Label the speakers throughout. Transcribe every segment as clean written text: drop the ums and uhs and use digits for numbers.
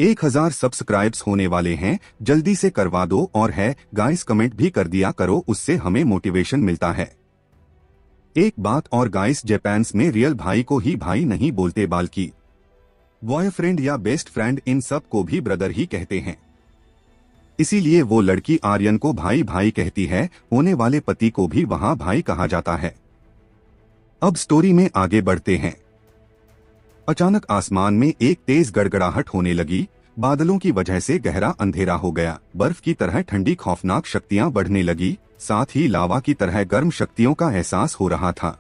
Speaker 1: 1000 subscribes होने वाले हैं, जल्दी से करवा दो। और है गाइस, कमेंट भी कर दिया करो, उससे हमें मोटिवेशन मिलता है। एक बात और गाइस, जापान्स में रियल भाई को ही भाई नहीं बोलते, बल्कि बॉयफ्रेंड या बेस्ट फ्रेंड इन सब को भी ब्रदर ही कहते हैं। इसीलिए वो लड़की आर्यन को भाई भाई कहती है, होने वाले पति को भी वहां भाई कहा जाता है। अब स्टोरी में आगे बढ़ते हैं। अचानक आसमान में एक तेज गड़गड़ाहट होने लगी। बादलों की वजह से गहरा अंधेरा हो गया। बर्फ की तरह ठंडी खौफनाक शक्तियां बढ़ने लगी, साथ ही लावा की तरह गर्म शक्तियों का एहसास हो रहा था।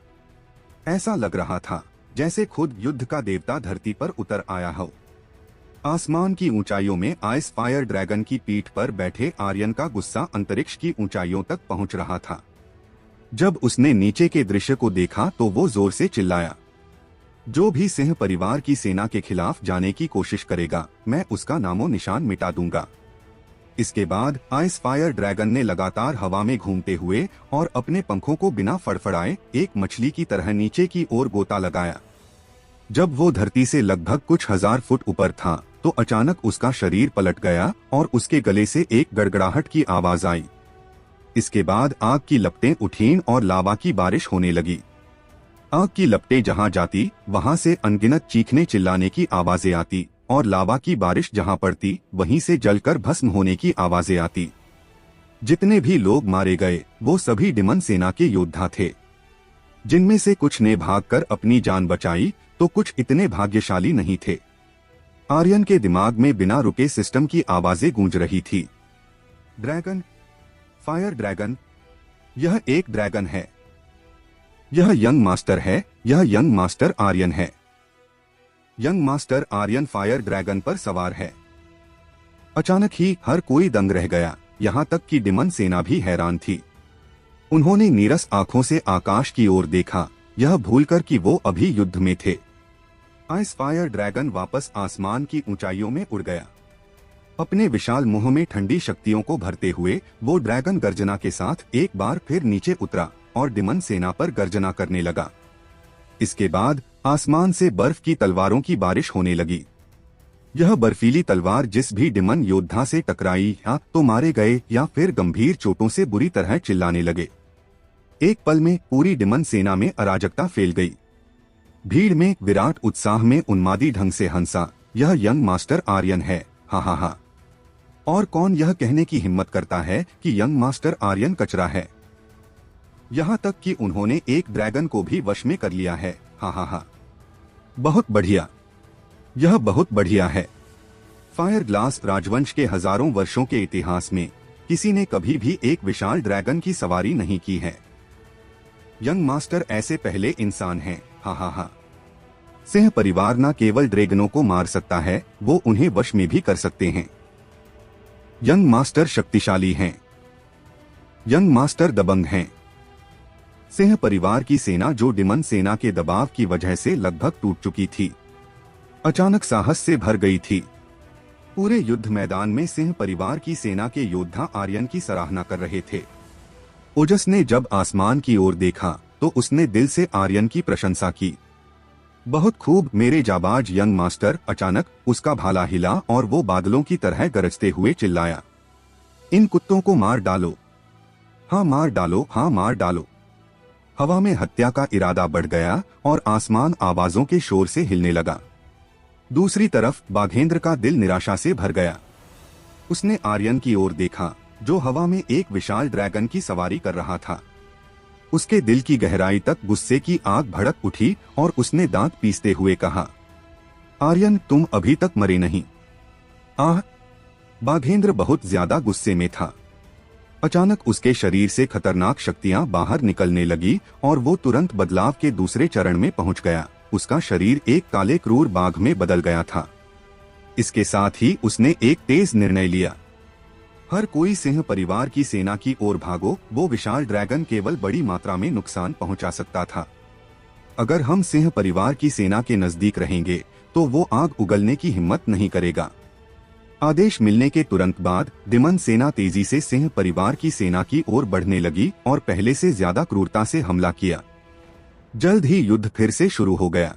Speaker 1: ऐसा लग रहा था जैसे खुद युद्ध का देवता धरती पर उतर आया हो। आसमान की ऊंचाइयों में आइस फायर ड्रैगन की पीठ पर बैठे आर्यन का गुस्सा अंतरिक्ष की ऊंचाइयों तक पहुंच रहा था। जब उसने नीचे के दृश्य को देखा तो वो जोर से चिल्लाया, जो भी सिंह परिवार की सेना के खिलाफ जाने की कोशिश करेगा, मैं उसका नामो निशान मिटा दूंगा। इसके बाद आइस फायर ड्रैगन ने लगातार हवा में घूमते हुए और अपने पंखों को बिना फड़फड़ाए एक मछली की तरह नीचे की ओर गोता लगाया। जब वो धरती से लगभग कुछ हजार फुट ऊपर था तो अचानक उसका शरीर पलट गया और उसके गले से एक गड़गड़ाहट की आवाज आई। इसके बाद आग की लपटें उठीं और लावा की बारिश होने लगी। आग की लपटें जहां जाती वहां से अनगिनत चीखने चिल्लाने की आवाजें आती और लावा की बारिश जहां पड़ती वहीं से जलकर भस्म होने की आवाजें आती। जितने भी लोग मारे गए वो सभी डिमन सेना के योद्धा थे, जिनमें से कुछ ने भागकर अपनी जान बचाई तो कुछ इतने भाग्यशाली नहीं थे। आर्यन के दिमाग में बिना रुके सिस्टम की आवाजें गूंज रही थी। ड्रैगन, फायर ड्रैगन, यह एक ड्रैगन है, यह यंग मास्टर है, यह यंग मास्टर आर्यन है। Young master Aryan fire dragon पर सवार है। अचानक ही हर कोई दंग रह गया, यहाँ तक कि डिमन सेना भी हैरान थी। उन्होंने नीरस आंखों से आकाश की ओर देखा, यह भूलकर कि वो अभी युद्ध में थे। आइस फायर ड्रैगन वापस आसमान की ऊंचाइयों में उड़ गया। अपने विशाल मुंह में ठंडी शक्तियों को भरते हुए वो ड्रैगन गर्जना के साथ एक बार फिर नीचे उतरा और डिमन सेना पर गर्जना करने लगा। इसके बाद आसमान से बर्फ की तलवारों की बारिश होने लगी। यह बर्फीली तलवार जिस भी डिमन योद्धा से टकराई या तो मारे गए या फिर गंभीर चोटों से बुरी तरह चिल्लाने लगे। एक पल में पूरी डिमन सेना में अराजकता फैल गई। भीड़ में विराट उत्साह में उन्मादी ढंग से हंसा, यह यंग मास्टर आर्यन है, हा हा हा। और कौन यह कहने की हिम्मत करता है कि यंग मास्टर आर्यन कचरा है। यहाँ तक कि उन्होंने एक ड्रैगन को भी वश में कर लिया है, हा हा हा। बहुत बढ़िया, यह बहुत बढ़िया है। फायर ग्लास राजवंश के हजारों वर्षों के इतिहास में किसी ने कभी भी एक विशाल ड्रैगन की सवारी नहीं की है। यंग मास्टर ऐसे पहले इंसान हैं, हा हा हा। सिंह परिवार न केवल ड्रैगनों को मार सकता है, वो उन्हें वश में भी कर सकते हैं। यंग मास्टर शक्तिशाली हैं। यंग मास्टर दबंग हैं। सिंह परिवार की सेना जो डिमन सेना के दबाव की वजह से लगभग टूट चुकी थी, अचानक साहस से भर गई थी। पूरे युद्ध मैदान में सिंह परिवार की सेना के योद्धा आर्यन की सराहना कर रहे थे। ओजस ने जब आसमान की ओर देखा तो उसने दिल से आर्यन की प्रशंसा की। बहुत खूब मेरे जाबाज यंग मास्टर। अचानक उसका भाला हिला और वो बादलों की तरह गरजते हुए चिल्लाया, इन कुत्तों को मार डालो, हाँ मार डालो, हाँ मार डालो। हवा में हत्या का इरादा बढ़ गया और आसमान आवाजों के शोर से हिलने लगा। दूसरी तरफ बाघेंद्र का दिल निराशा से भर गया। उसने आर्यन की ओर देखा जो हवा में एक विशाल ड्रैगन की सवारी कर रहा था। उसके दिल की गहराई तक गुस्से की आग भड़क उठी और उसने दांत पीसते हुए कहा, आर्यन तुम अभी तक मरे नहीं। आह! बाघेंद्र बहुत ज्यादा गुस्से में था। अचानक उसके शरीर से खतरनाक शक्तियां बाहर निकलने लगी और वो तुरंत बदलाव के दूसरे चरण में पहुंच गया। उसका शरीर एक काले क्रूर बाघ में बदल गया था। इसके साथ ही उसने एक तेज निर्णय लिया, हर कोई सिंह परिवार की सेना की ओर भागो। वो विशाल ड्रैगन केवल बड़ी मात्रा में नुकसान पहुंचा सकता था। अगर हम सिंह परिवार की सेना के नजदीक रहेंगे तो वो आग उगलने की हिम्मत नहीं करेगा। आदेश मिलने के तुरंत बाद डिमन सेना तेजी से सिंह परिवार की सेना की ओर बढ़ने लगी और पहले से ज्यादा क्रूरता से हमला किया। जल्द ही युद्ध फिर से शुरू हो गया।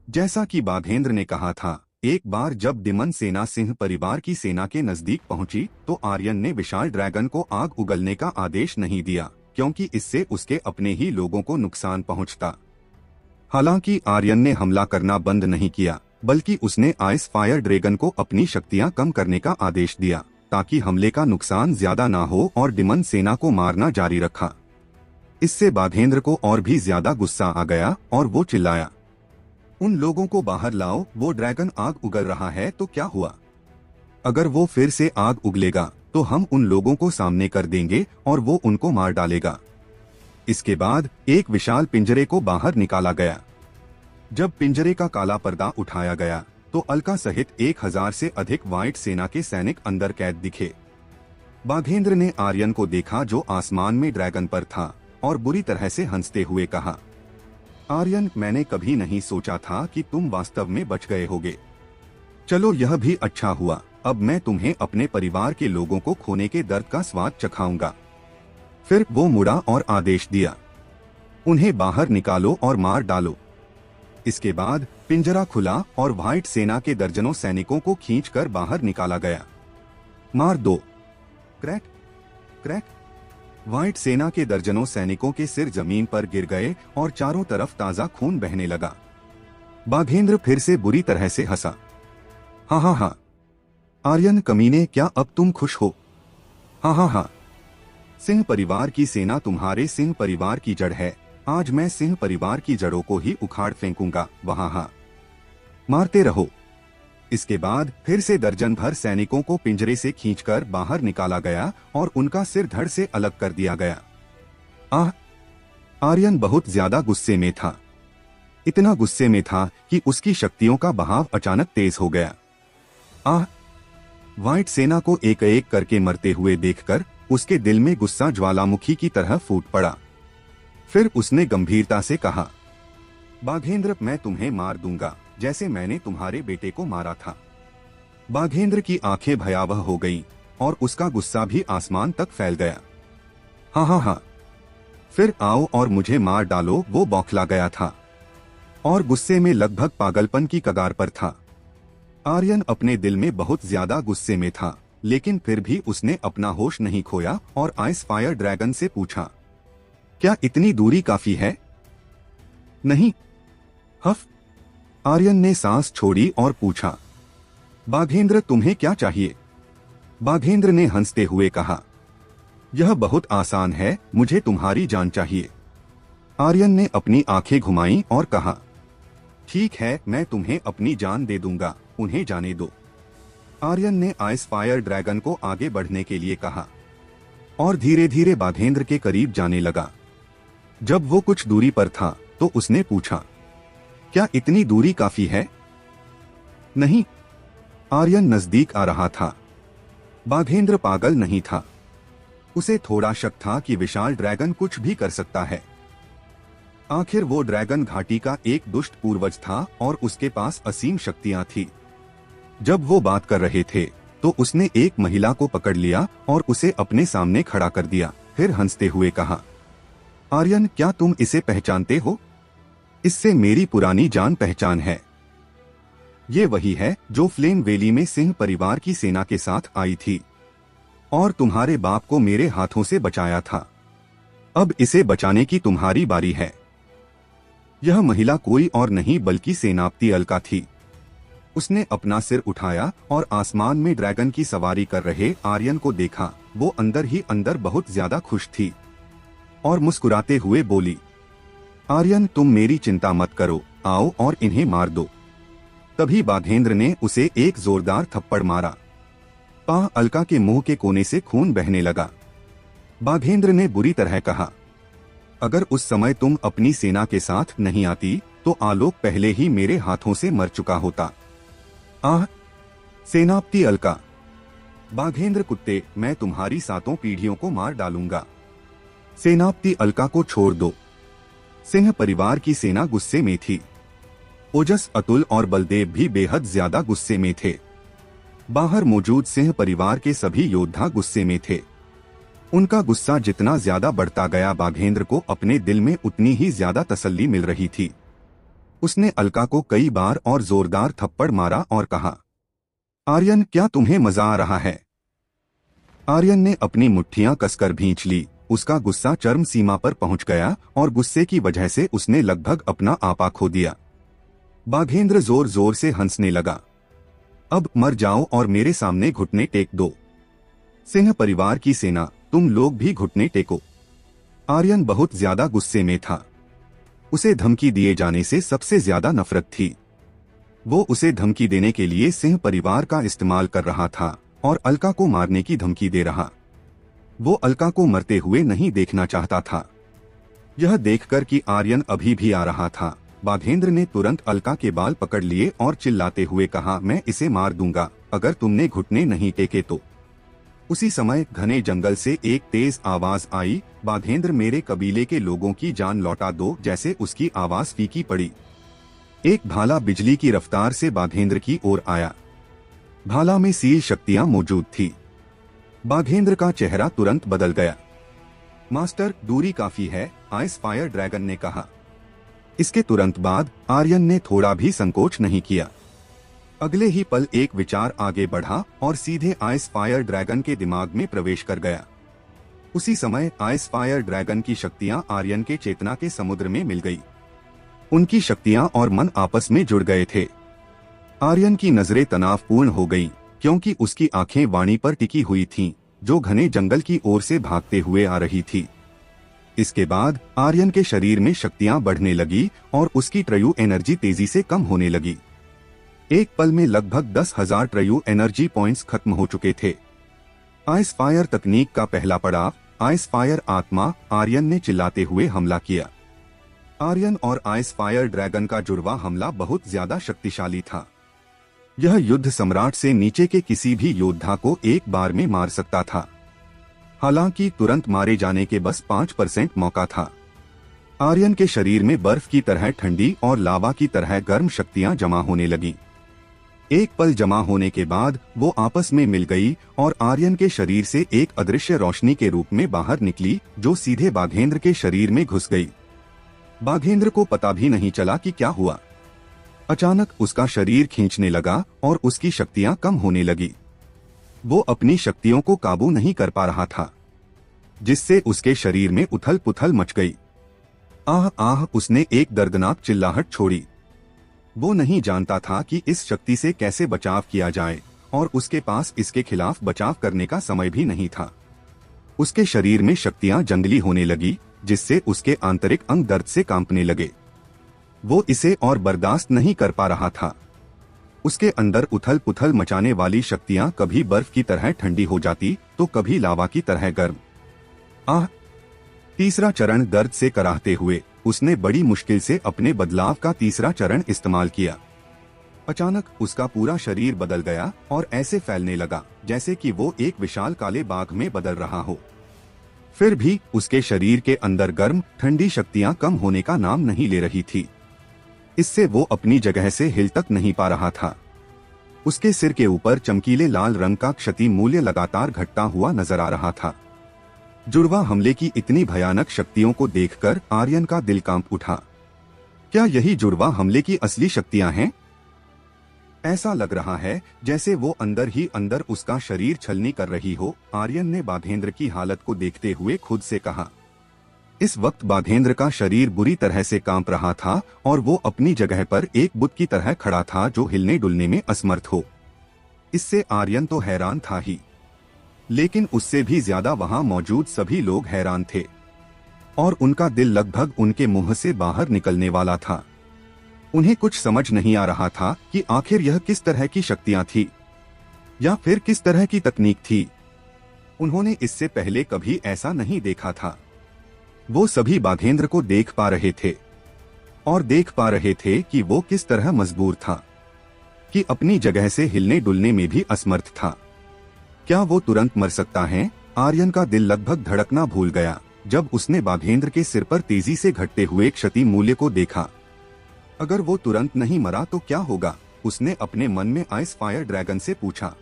Speaker 1: जैसा कि बाघेंद्र ने कहा था, एक बार जब दिमन सेना सिंह परिवार की सेना के नजदीक पहुंची तो आर्यन ने विशाल ड्रैगन को आग उगलने का आदेश नहीं दिया, क्योंकि इससे उसके अपने ही लोगों को नुकसान पहुंचता। हालांकि आर्यन ने हमला करना बंद नहीं किया, बल्कि उसने आइस फायर ड्रैगन को अपनी शक्तियां कम करने का आदेश दिया, ताकि हमले का नुकसान ज्यादा ना हो, और दिमन सेना को मारना जारी रखा। इससे बाघेंद्र को और भी ज्यादा गुस्सा आ गया और वो चिल्लाया, उन लोगों को बाहर लाओ, वो ड्रैगन आग उगल रहा है तो क्या हुआ? अगर वो फिर से आग उगलेगा तो हम उन लोगों को सामने कर देंगे और वो उनको मार डालेगा। इसके बाद एक विशाल पिंजरे को बाहर निकाला गया। जब पिंजरे का काला पर्दा उठाया गया तो अलका सहित 1000 से अधिक व्हाइट सेना के सैनिक अंदर कैद दिखे। बाघेंद्र ने आर्यन को देखा जो आसमान में ड्रैगन पर था और बुरी तरह से हंसते हुए कहा, आर्यन, मैंने कभी नहीं सोचा था कि तुम वास्तव में बच गए होगे। चलो, यह भी अच्छा हुआ। अब मैं तुम्हें अपने परिवार के लोगों को खोने के दर्द का स्वाद चखाऊंगा। फिर वो मुड़ा और आदेश दिया, उन्हें बाहर निकालो और मार डालो। इसके बाद पिंजरा खुला और व्हाइट सेना के दर्जनों सैनिकों को खींचकर बाहर निकाला गया। मार दो। Crack crack. व्हाइट सेना के दर्जनों सैनिकों के सिर जमीन पर गिर गए और चारों तरफ ताजा खून बहने लगा। बाघेंद्र फिर से बुरी तरह से हंसा। हाँ हाँ हाँ, आर्यन कमीने, क्या अब तुम खुश हो? हाँ हाँ हाँ, सिंह परिवार की सेना तुम्हारे सिंह परिवार की जड़ है। आज मैं सिंह परिवार की जड़ों को ही उखाड़ फेंकूंगा। वहाँ हाँ, मारते रहो। इसके बाद फिर से दर्जन भर सैनिकों को पिंजरे से खींचकर बाहर निकाला गया और उनका सिर धड़ से अलग कर दिया गया। आर्यन बहुत ज्यादा गुस्से में था। इतना गुस्से में था कि उसकी शक्तियों का बहाव अचानक तेज हो गया। व्हाइट सेना को एक एक करके मरते हुए देखकर उसके दिल में गुस्सा ज्वालामुखी की तरह फूट पड़ा। फिर उसने गंभीरता से कहा, बाघेंद्र, मैं तुम्हें मार दूंगा जैसे मैंने तुम्हारे बेटे को मारा था। बाघेंद्र की आंखें भयावह हो गईं और उसका गुस्सा भी आसमान तक फैल गया। हाँ हाँ हाँ, फिर आओ और मुझे मार डालो। वो बौखला गया था और गुस्से में लगभग पागलपन की कगार पर था। आर्यन अपने दिल में बहुत ज्यादा गुस्से में था, लेकिन फिर भी उसने अपना होश नहीं खोया और आइस फायर ड्रैगन से पूछा, क्या इतनी दूरी काफी है? नहीं। हफ। आर्यन ने सांस छोड़ी और पूछा, बाघेंद्र, तुम्हें क्या चाहिए? बाघेंद्र ने हंसते हुए कहा, यह बहुत आसान है, मुझे तुम्हारी जान चाहिए। आर्यन ने अपनी आंखें घुमाईं और कहा, ठीक है, मैं तुम्हें अपनी जान दे दूंगा, उन्हें जाने दो। आर्यन ने आइस फायर ड्रैगन को आगे बढ़ने के लिए कहा और धीरे धीरे बाघेंद्र के करीब जाने लगा। जब वो कुछ दूरी पर था तो उसने पूछा, क्या इतनी दूरी काफी है? नहीं। आर्यन नजदीक आ रहा था। बाघेंद्र पागल नहीं था। उसे थोड़ा शक था कि विशाल ड्रैगन कुछ भी कर सकता है। आखिर वो ड्रैगन घाटी का एक दुष्ट पूर्वज था और उसके पास असीम शक्तियां थी। जब वो बात कर रहे थे तो उसने एक महिला को पकड़ लिया और उसे अपने सामने खड़ा कर दिया। फिर हंसते हुए कहा, आर्यन, क्या तुम इसे पहचानते हो? इससे मेरी पुरानी जान पहचान है। ये वही है जो फ्लेम वैली में सिंह परिवार की सेना के साथ आई थी और तुम्हारे बाप को मेरे हाथों से बचाया था। अब इसे बचाने की तुम्हारी बारी है। यह महिला कोई और नहीं बल्कि सेनापति अलका थी। उसने अपना सिर उठाया और आसमान में ड्रैगन की सवारी कर रहे आर्यन को देखा। वो अंदर ही अंदर बहुत ज्यादा खुश थी और मुस्कुराते हुए बोली, आर्यन, तुम मेरी चिंता मत करो, आओ और इन्हें मार दो। तभी बाघेंद्र ने उसे एक जोरदार थप्पड़ मारा। अलका के मुंह के कोने से खून बहने लगा। बाघेंद्र ने बुरी तरह कहा, अगर उस समय तुम अपनी सेना के साथ नहीं आती तो आलोक पहले ही मेरे हाथों से मर चुका होता। सेनापति अलका। बाघेंद्र कुत्ते, मैं तुम्हारी 7 पीढ़ियों को मार डालूंगा। सेनापति अलका को छोड़ दो। सिंह परिवार की सेना गुस्से में थी। ओजस, अतुल और बलदेव भी बेहद ज्यादा गुस्से में थे। बाहर मौजूद सिंह परिवार के सभी योद्धा गुस्से में थे। उनका गुस्सा जितना ज्यादा बढ़ता गया, बाघेंद्र को अपने दिल में उतनी ही ज्यादा तसल्ली मिल रही थी। उसने अलका को कई बार और जोरदार थप्पड़ मारा और कहा, आर्यन, क्या तुम्हें मजा आ रहा है? आर्यन ने अपनी मुट्ठियां कसकर भींच ली। उसका गुस्सा चरम सीमा पर पहुंच गया और गुस्से की वजह से उसने लगभग अपना आपा खो दिया। बाघेंद्र जोर जोर से हंसने लगा। अब मर जाओ और मेरे सामने घुटने टेक दो। सिंह परिवार की सेना, तुम लोग भी घुटने टेको। आर्यन बहुत ज्यादा गुस्से में था। उसे धमकी दिए जाने से सबसे ज्यादा नफरत थी। वो उसे धमकी देने के लिए सिंह परिवार का इस्तेमाल कर रहा था और अलका को मारने की धमकी दे रहा। वो अलका को मरते हुए नहीं देखना चाहता था। यह देखकर कि आर्यन अभी भी आ रहा था, बाघेंद्र ने तुरंत अलका के बाल पकड़ लिए और चिल्लाते हुए कहा, मैं इसे मार दूंगा अगर तुमने घुटने नहीं टेके तो। उसी समय घने जंगल से एक तेज आवाज आई, बाघेंद्र, मेरे कबीले के लोगों की जान लौटा दो। जैसे उसकी आवाज फीकी पड़ी, एक भाला बिजली की रफ्तार से बाघेंद्र की ओर आया। भाला में सील शक्तियां मौजूद थी। बाघेंद्र का चेहरा तुरंत बदल गया। मास्टर, दूरी काफी है, आइस फायर ड्रैगन ने कहा। इसके तुरंत बाद आर्यन ने थोड़ा भी संकोच नहीं किया। अगले ही पल एक विचार आगे बढ़ा और सीधे आइस फायर ड्रैगन के दिमाग में प्रवेश कर गया। उसी समय आइस फायर ड्रैगन की शक्तियां आर्यन के चेतना के समुद्र में मिल गई। उनकी शक्तियां और मन आपस में जुड़ गए थे। आर्यन की नजरें तनावपूर्ण हो गईं, क्योंकि उसकी आंखें वाणी पर टिकी हुई थीं, जो घने जंगल की ओर से भागते हुए आ रही थी। इसके बाद आर्यन के शरीर में शक्तियां बढ़ने लगी और उसकी ट्रयू एनर्जी तेजी से कम होने लगी। एक पल में लगभग 10,000 ट्रयू एनर्जी पॉइंट्स खत्म हो चुके थे। आइस फायर तकनीक का पहला पड़ाव, आइस फायर आत्मा, आर्यन ने चिल्लाते हुए हमला किया। आर्यन और आइस फायर ड्रैगन का जुड़वा हमला बहुत ज्यादा शक्तिशाली था। यह युद्ध सम्राट से नीचे के किसी भी योद्धा को एक बार में मार सकता था। हालांकि तुरंत मारे जाने के बस 5% मौका था। आर्यन के शरीर में बर्फ की तरह ठंडी और लावा की तरह गर्म शक्तियां जमा होने लगीं। एक पल जमा होने के बाद वो आपस में मिल गई और आर्यन के शरीर से एक अदृश्य रोशनी के रूप में बाहर निकली, जो सीधे बाघेंद्र के शरीर में घुस गई। बाघेंद्र को पता भी नहीं चला कि क्या हुआ। अचानक उसका शरीर खींचने लगा और उसकी शक्तियां कम होने लगी। वो अपनी शक्तियों को काबू नहीं कर पा रहा था, जिससे उसके शरीर में उथल पुथल मच गई। आह आह, उसने एक दर्दनाक चिल्लाहट छोड़ी। वो नहीं जानता था कि इस शक्ति से कैसे बचाव किया जाए और उसके पास इसके खिलाफ बचाव करने का समय भी नहीं था। उसके शरीर में शक्तियां जंगली होने लगी, जिससे उसके आंतरिक अंग दर्द से कांपने लगे। वो इसे और बर्दाश्त नहीं कर पा रहा था। उसके अंदर उथल पुथल मचाने वाली शक्तियां कभी बर्फ की तरह ठंडी हो जाती तो कभी लावा की तरह गर्म। आह! तीसरा चरण, दर्द से कराहते हुए उसने बड़ी मुश्किल से अपने बदलाव का तीसरा चरण इस्तेमाल किया। अचानक उसका पूरा शरीर बदल गया और ऐसे फैलने लगा जैसे कि वो एक विशाल काले बाघ में बदल रहा हो। फिर भी उसके शरीर के अंदर गर्म ठंडी शक्तियां कम होने का नाम नहीं ले रही थी। इससे वो अपनी जगह से हिल तक नहीं पा रहा था। उसके सिर के ऊपर चमकीले लाल रंग का क्षति मूल्य लगातार घटता हुआ नजर आ रहा था। जुड़वा हमले की इतनी भयानक शक्तियों को देखकर आर्यन का दिल कांप उठा। क्या यही जुड़वा हमले की असली शक्तियां हैं? ऐसा लग रहा है जैसे वो अंदर ही अंदर उसका शरीर छलनी कर रही हो, आर्यन ने बाघेंद्र की हालत को देखते हुए खुद से कहा। इस वक्त बाघेंद्र का शरीर बुरी तरह से कांप रहा था और वो अपनी जगह पर एक बुत की तरह खड़ा था जो हिलने डुलने में असमर्थ हो। इससे आर्यन तो हैरान था ही, लेकिन उससे भी ज्यादा वहां मौजूद सभी लोग हैरान थे और उनका दिल लगभग उनके मुंह से बाहर निकलने वाला था। उन्हें कुछ समझ नहीं आ रहा था कि आखिर यह किस तरह की शक्तियां थी या फिर किस तरह की तकनीक थी। उन्होंने इससे पहले कभी ऐसा नहीं देखा था। वो सभी बाघेंद्र को देख पा रहे थे और देख पा रहे थे कि वो किस तरह मजबूर था, कि अपनी जगह से हिलने डुलने में भी असमर्थ था। क्या वो तुरंत मर सकता है? आर्यन का दिल लगभग धड़कना भूल गया जब उसने बाघेंद्र के सिर पर तेजी से घटते हुए क्षति मूल्य को देखा। अगर वो तुरंत नहीं मरा तो क्या होगा? उसने अपने मन में आइस फायर ड्रैगन से पूछा।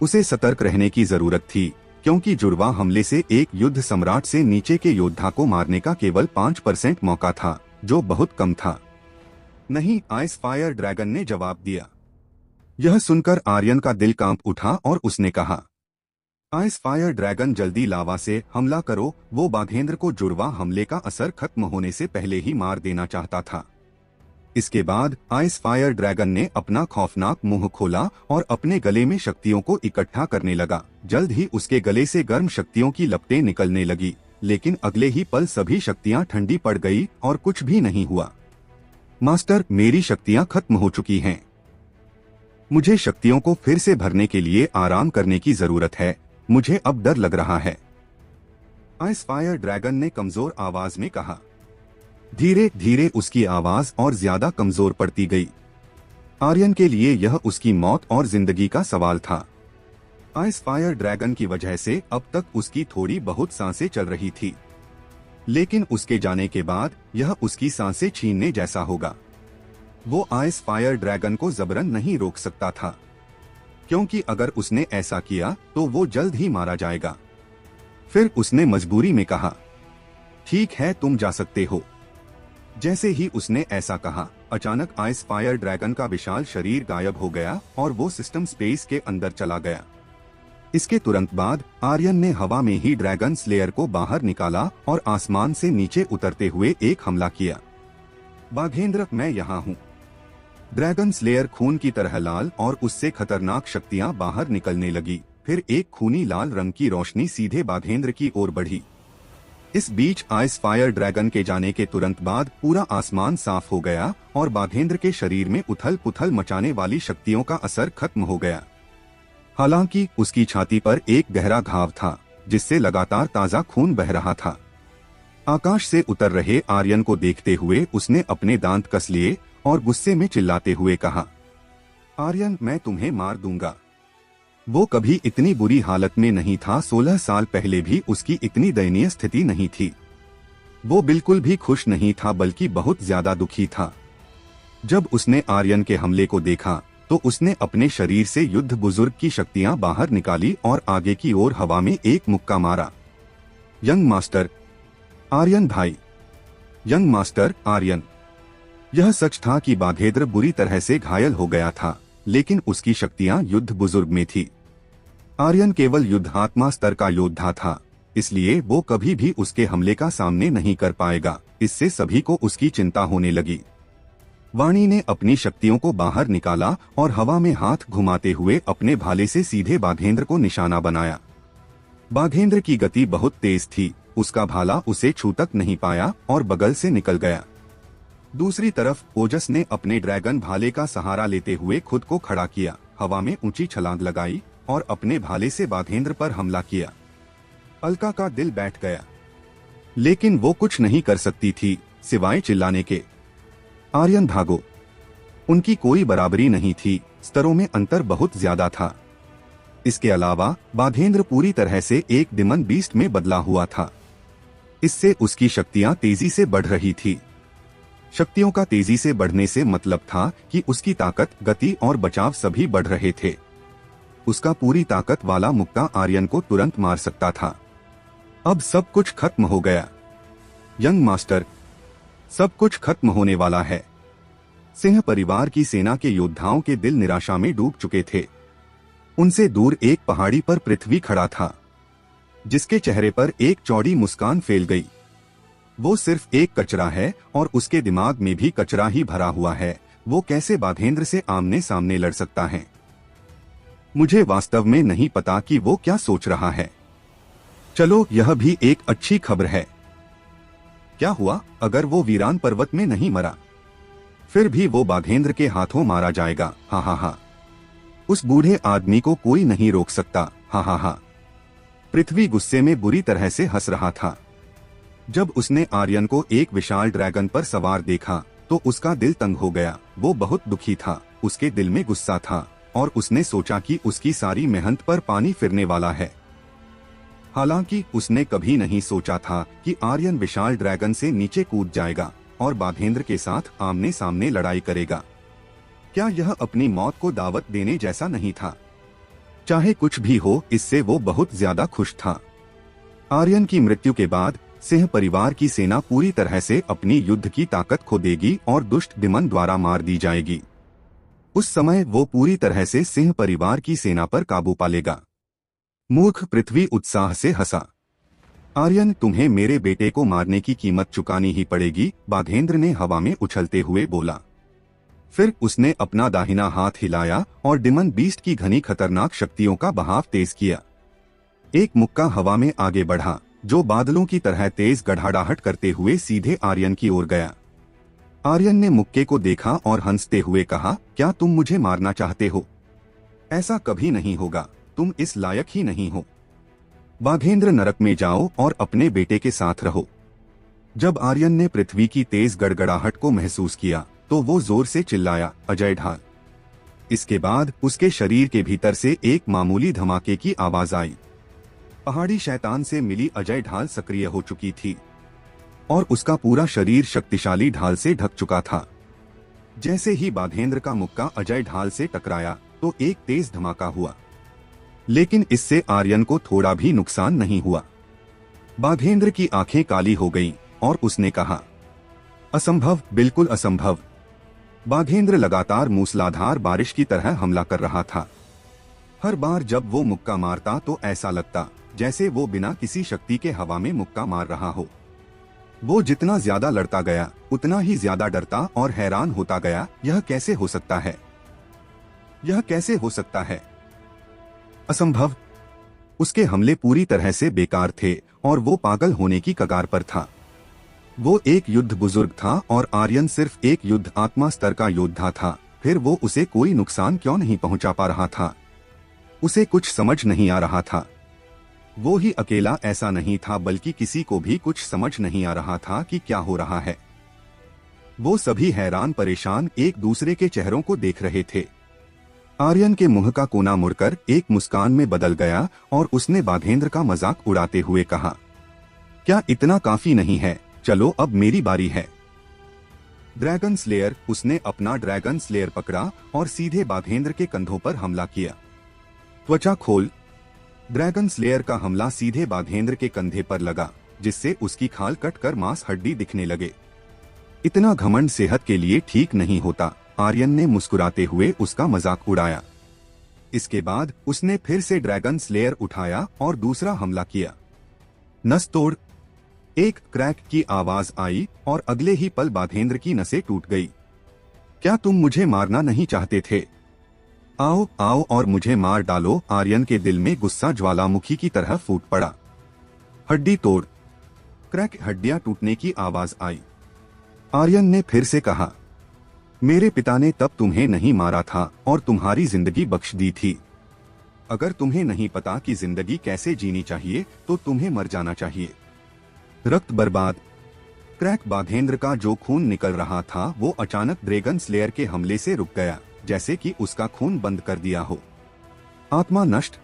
Speaker 1: उसे सतर्क रहने की जरूरत थी, क्योंकि जुड़वा हमले से एक युद्ध सम्राट से नीचे के योद्धा को मारने का केवल 5% मौका था, जो बहुत कम था। नहीं, आइस फायर ड्रैगन ने जवाब दिया। यह सुनकर आर्यन का दिल कांप उठा और उसने कहा, आइस फायर ड्रैगन जल्दी लावा से हमला करो। वो बाघेंद्र को जुड़वा हमले का असर खत्म होने से पहले ही मार देना चाहता था। इसके बाद आइस फायर ड्रैगन ने अपना खौफनाक मुंह खोला और अपने गले में शक्तियों को इकट्ठा करने लगा। जल्द ही उसके गले से गर्म शक्तियों की लपटें निकलने लगी, लेकिन अगले ही पल सभी शक्तियां ठंडी पड़ गई और कुछ भी नहीं हुआ। मास्टर, मेरी शक्तियां खत्म हो चुकी हैं। मुझे शक्तियों को फिर से भरने के लिए आराम करने की जरूरत है। मुझे अब डर लग रहा है, आइस फायर ड्रैगन ने कमजोर आवाज में कहा। धीरे धीरे उसकी आवाज और ज्यादा कमजोर पड़ती गई। आर्यन के लिए यह उसकी मौत और जिंदगी का सवाल था। आइस फायर ड्रैगन की वजह से अब तक उसकी थोड़ी बहुत सांसें चल रही थी, लेकिन उसके जाने के बाद यह उसकी सांसें छीनने जैसा होगा। वो आइस फायर ड्रैगन को जबरन नहीं रोक सकता था, क्योंकि अगर उसने ऐसा किया तो वो जल्द ही मारा जाएगा। फिर उसने मजबूरी में कहा, ठीक है, तुम जा सकते हो। जैसे ही उसने ऐसा कहा, अचानक आइस फायर ड्रैगन का विशाल शरीर गायब हो गया और वो सिस्टम स्पेस के अंदर चला गया। इसके तुरंत बाद आर्यन ने हवा में ही ड्रैगन स्लेयर को बाहर निकाला और आसमान से नीचे उतरते हुए एक हमला किया। बाघेंद्र, मैं यहाँ हूँ। ड्रैगन स्लेयर खून की तरह लाल और उससे खतरनाक शक्तियाँ बाहर निकलने लगी। फिर एक खूनी लाल रंग की रोशनी सीधे बाघेंद्र की ओर बढ़ी। इस बीच आइस फायर ड्रैगन के जाने के तुरंत बाद पूरा आसमान साफ हो गया और बाघेंद्र के शरीर में उथल पुथल मचाने वाली शक्तियों का असर खत्म हो गया। हालांकि उसकी छाती पर एक गहरा घाव था, जिससे लगातार ताजा खून बह रहा था। आकाश से उतर रहे आर्यन को देखते हुए उसने अपने दांत कस लिए और गुस्से में चिल्लाते हुए कहा, आर्यन, मैं तुम्हें मार दूंगा। वो कभी इतनी बुरी हालत में नहीं था। 16 साल पहले भी उसकी इतनी दयनीय स्थिति नहीं थी। वो बिल्कुल भी खुश नहीं था, बल्कि बहुत ज्यादा दुखी था। जब उसने आर्यन के हमले को देखा तो उसने अपने शरीर से युद्ध बुजुर्ग की शक्तियां बाहर निकाली और आगे की ओर हवा में एक मुक्का मारा। यंग मास्टर आर्यन भाई, यंग मास्टर आर्यन। यह सच था कि बाघेंद्र बुरी तरह से घायल हो गया था, लेकिन उसकी शक्तियां युद्ध बुजुर्ग में थी। आर्यन केवल युद्धात्मा स्तर का योद्धा था, इसलिए वो कभी भी उसके हमले का सामने नहीं कर पाएगा। इससे सभी को उसकी चिंता होने लगी। वाणी ने अपनी शक्तियों को बाहर निकाला और हवा में हाथ घुमाते हुए अपने भाले से सीधे बाघेंद्र को निशाना बनाया। बाघेंद्र की गति बहुत तेज थी, उसका भाला उसे छू तक नहीं पाया और बगल से निकल गया। दूसरी तरफ ओजस ने अपने ड्रैगन भाले का सहारा लेते हुए खुद को खड़ा किया, हवा में ऊंची छलांग लगाई और अपने भाले से बाघेंद्र पर हमला किया। अलका का दिल बैठ गया, लेकिन वो कुछ नहीं कर सकती थी सिवाय चिल्लाने के, आर्यन भागो। उनकी कोई बराबरी नहीं थी, स्तरों में अंतर बहुत ज्यादा था। इसके अलावा बाघेंद्र पूरी तरह से एक डिमन बीस्ट में बदला हुआ था। इससे उसकी शक्तियां तेजी से बढ़ रही थी। शक्तियों का तेजी से बढ़ने से मतलब था कि उसकी ताकत, गति और बचाव सभी बढ़ रहे थे। उसका पूरी ताकत वाला मुक्का आर्यन को तुरंत मार सकता था। अब सब कुछ खत्म हो गया। यंग मास्टर, सब कुछ खत्म होने वाला है। सिंह परिवार की सेना के योद्धाओं के दिल निराशा में डूब चुके थे। उनसे दूर एक पहाड़ी पर पृथ्वी खड़ा था, जिसके चेहरे पर एक चौड़ी मुस्कान फैल गई। वो सिर्फ एक कचरा है और उसके दिमाग में भी कचरा ही भरा हुआ है। वो कैसे बाघेंद्र से आमने सामने लड़ सकता है? मुझे वास्तव में नहीं पता कि वो क्या सोच रहा है। चलो, यह भी एक अच्छी खबर है। क्या हुआ अगर वो वीरान पर्वत में नहीं मरा? फिर भी वो बाघेंद्र के हाथों मारा जाएगा। हा हा हा। उस बूढ़े आदमी को कोई नहीं रोक सकता। हा हा हा। पृथ्वी गुस्से में बुरी तरह से हंस रहा था। जब उसने आर्यन को एक विशाल ड्रैगन पर सवार देखा तो उसका दिल तंग हो गया। वो बहुत दुखी था, उसके दिल में गुस्सा था और उसने सोचा कि उसकी सारी मेहनत पर पानी फिरने वाला है। हालांकि उसने कभी नहीं सोचा था कि आर्यन विशाल ड्रैगन से नीचे कूद जाएगा और बाघेंद्र के साथ आमने सामने लड़ाई करेगा। क्या यह अपनी मौत को दावत देने जैसा नहीं था? चाहे कुछ भी हो, इससे वो बहुत ज्यादा खुश था। आर्यन की मृत्यु के बाद सिंह परिवार की सेना पूरी तरह से अपनी युद्ध की ताकत खो देगी और दुष्ट डिमन द्वारा मार दी जाएगी। उस समय वो पूरी तरह से सिंह परिवार की सेना पर काबू पा लेगा। मूर्ख पृथ्वी उत्साह से हंसा। आर्यन, तुम्हें मेरे बेटे को मारने की कीमत चुकानी ही पड़ेगी, बाघेंद्र ने हवा में उछलते हुए बोला। फिर उसने अपना दाहिना हाथ हिलाया और डिमन बीस्ट की घनी खतरनाक शक्तियों का बहाव तेज किया। एक मुक्का हवा में आगे बढ़ा, जो बादलों की तरह तेज गड़गड़ाहट करते हुए सीधे आर्यन की ओर गया। आर्यन ने मुक्के को देखा और हंसते हुए कहा, क्या तुम मुझे मारना चाहते हो? ऐसा कभी नहीं होगा, तुम इस लायक ही नहीं हो। बाघेंद्र, नरक में जाओ और अपने बेटे के साथ रहो। जब आर्यन ने पृथ्वी की तेज गड़गड़ाहट को महसूस किया तो वो जोर से चिल्लाया, अजय ढाल। इसके बाद उसके शरीर के भीतर से एक मामूली धमाके की आवाज आई। पहाड़ी शैतान से मिली अजय ढाल सक्रिय हो चुकी थी और उसका पूरा शरीर शक्तिशाली ढाल से ढक चुका था। जैसे ही बाघेंद्र का मुक्का अजय ढाल से टकराया तो एक तेज धमाका हुआ, लेकिन इससे आर्यन को थोड़ा भी नुकसान नहीं हुआ। बाघेंद्र की आंखें काली हो गईं और उसने कहा, असंभव, बिल्कुल असंभव। बाघेंद्र लगातार मूसलाधार बारिश की तरह हमला कर रहा था। हर बार जब वो मुक्का मारता तो ऐसा लगता जैसे वो बिना किसी शक्ति के हवा में मुक्का मार रहा हो। वो जितना ज्यादा लड़ता गया उतना ही ज्यादा डरता और हैरान होता गया। यह कैसे हो सकता है? यह कैसे हो सकता है? असंभव। उसके हमले पूरी तरह से बेकार थे और वो पागल होने की कगार पर था। वो एक युद्ध बुजुर्ग था और आर्यन सिर्फ एक युद्ध आत्मा स्तर का योद्धा था। फिर वो उसे कोई नुकसान क्यों नहीं पहुंचा पा रहा था? उसे कुछ समझ नहीं आ रहा था। वो ही अकेला ऐसा नहीं था, बल्कि किसी को भी कुछ समझ नहीं आ रहा था कि क्या हो रहा है। वो सभी हैरान परेशान एक दूसरे के चेहरों को देख रहे थे। आर्यन के मुंह का कोना मुड़कर एक मुस्कान में बदल गया और उसने बाघेंद्र का मजाक उड़ाते हुए कहा, क्या इतना काफी नहीं है? चलो अब मेरी बारी है। Dragon slayer. उसने अपना ड्रैगन स्लेयर पकड़ा और सीधे बाघेंद्र के कंधों पर हमला किया। त्वचा खोल। ड्रैगन स्लेयर का हमला सीधे बाघेंद्र के कंधे पर लगा, जिससे उसकी खाल कटकर मांस हड्डी दिखने लगे। इतना घमंड सेहत के लिए ठीक नहीं होता, आर्यन ने मुस्कुराते हुए उसका मजाक उड़ाया। इसके बाद उसने फिर से ड्रैगन स्लेयर उठाया और दूसरा हमला किया। नस तोड़। एक क्रैक की आवाज आई और अगले ही पल बाघेंद्र की नसें टूट गई। क्या तुम मुझे मारना नहीं चाहते थे? आओ आओ और मुझे मार डालो। आर्यन के दिल में गुस्सा ज्वालामुखी की तरह फूट पड़ा। हड्डी तोड़। क्रैक। हड्डियां टूटने की आवाज आई। आर्यन ने फिर से कहा, मेरे पिता ने तब तुम्हें नहीं मारा था और तुम्हारी जिंदगी बख्श दी थी। अगर तुम्हें नहीं पता कि जिंदगी कैसे जीनी चाहिए तो तुम्हें मर जाना चाहिए। रक्त बर्बाद। क्रैक। बाघेंद्र का जो खून निकल रहा था वो अचानक ड्रैगन स्लेयर के हमले से रुक गया, जैसे कि उसका खून बंद कर दिया हो। आत्मा नष्ट।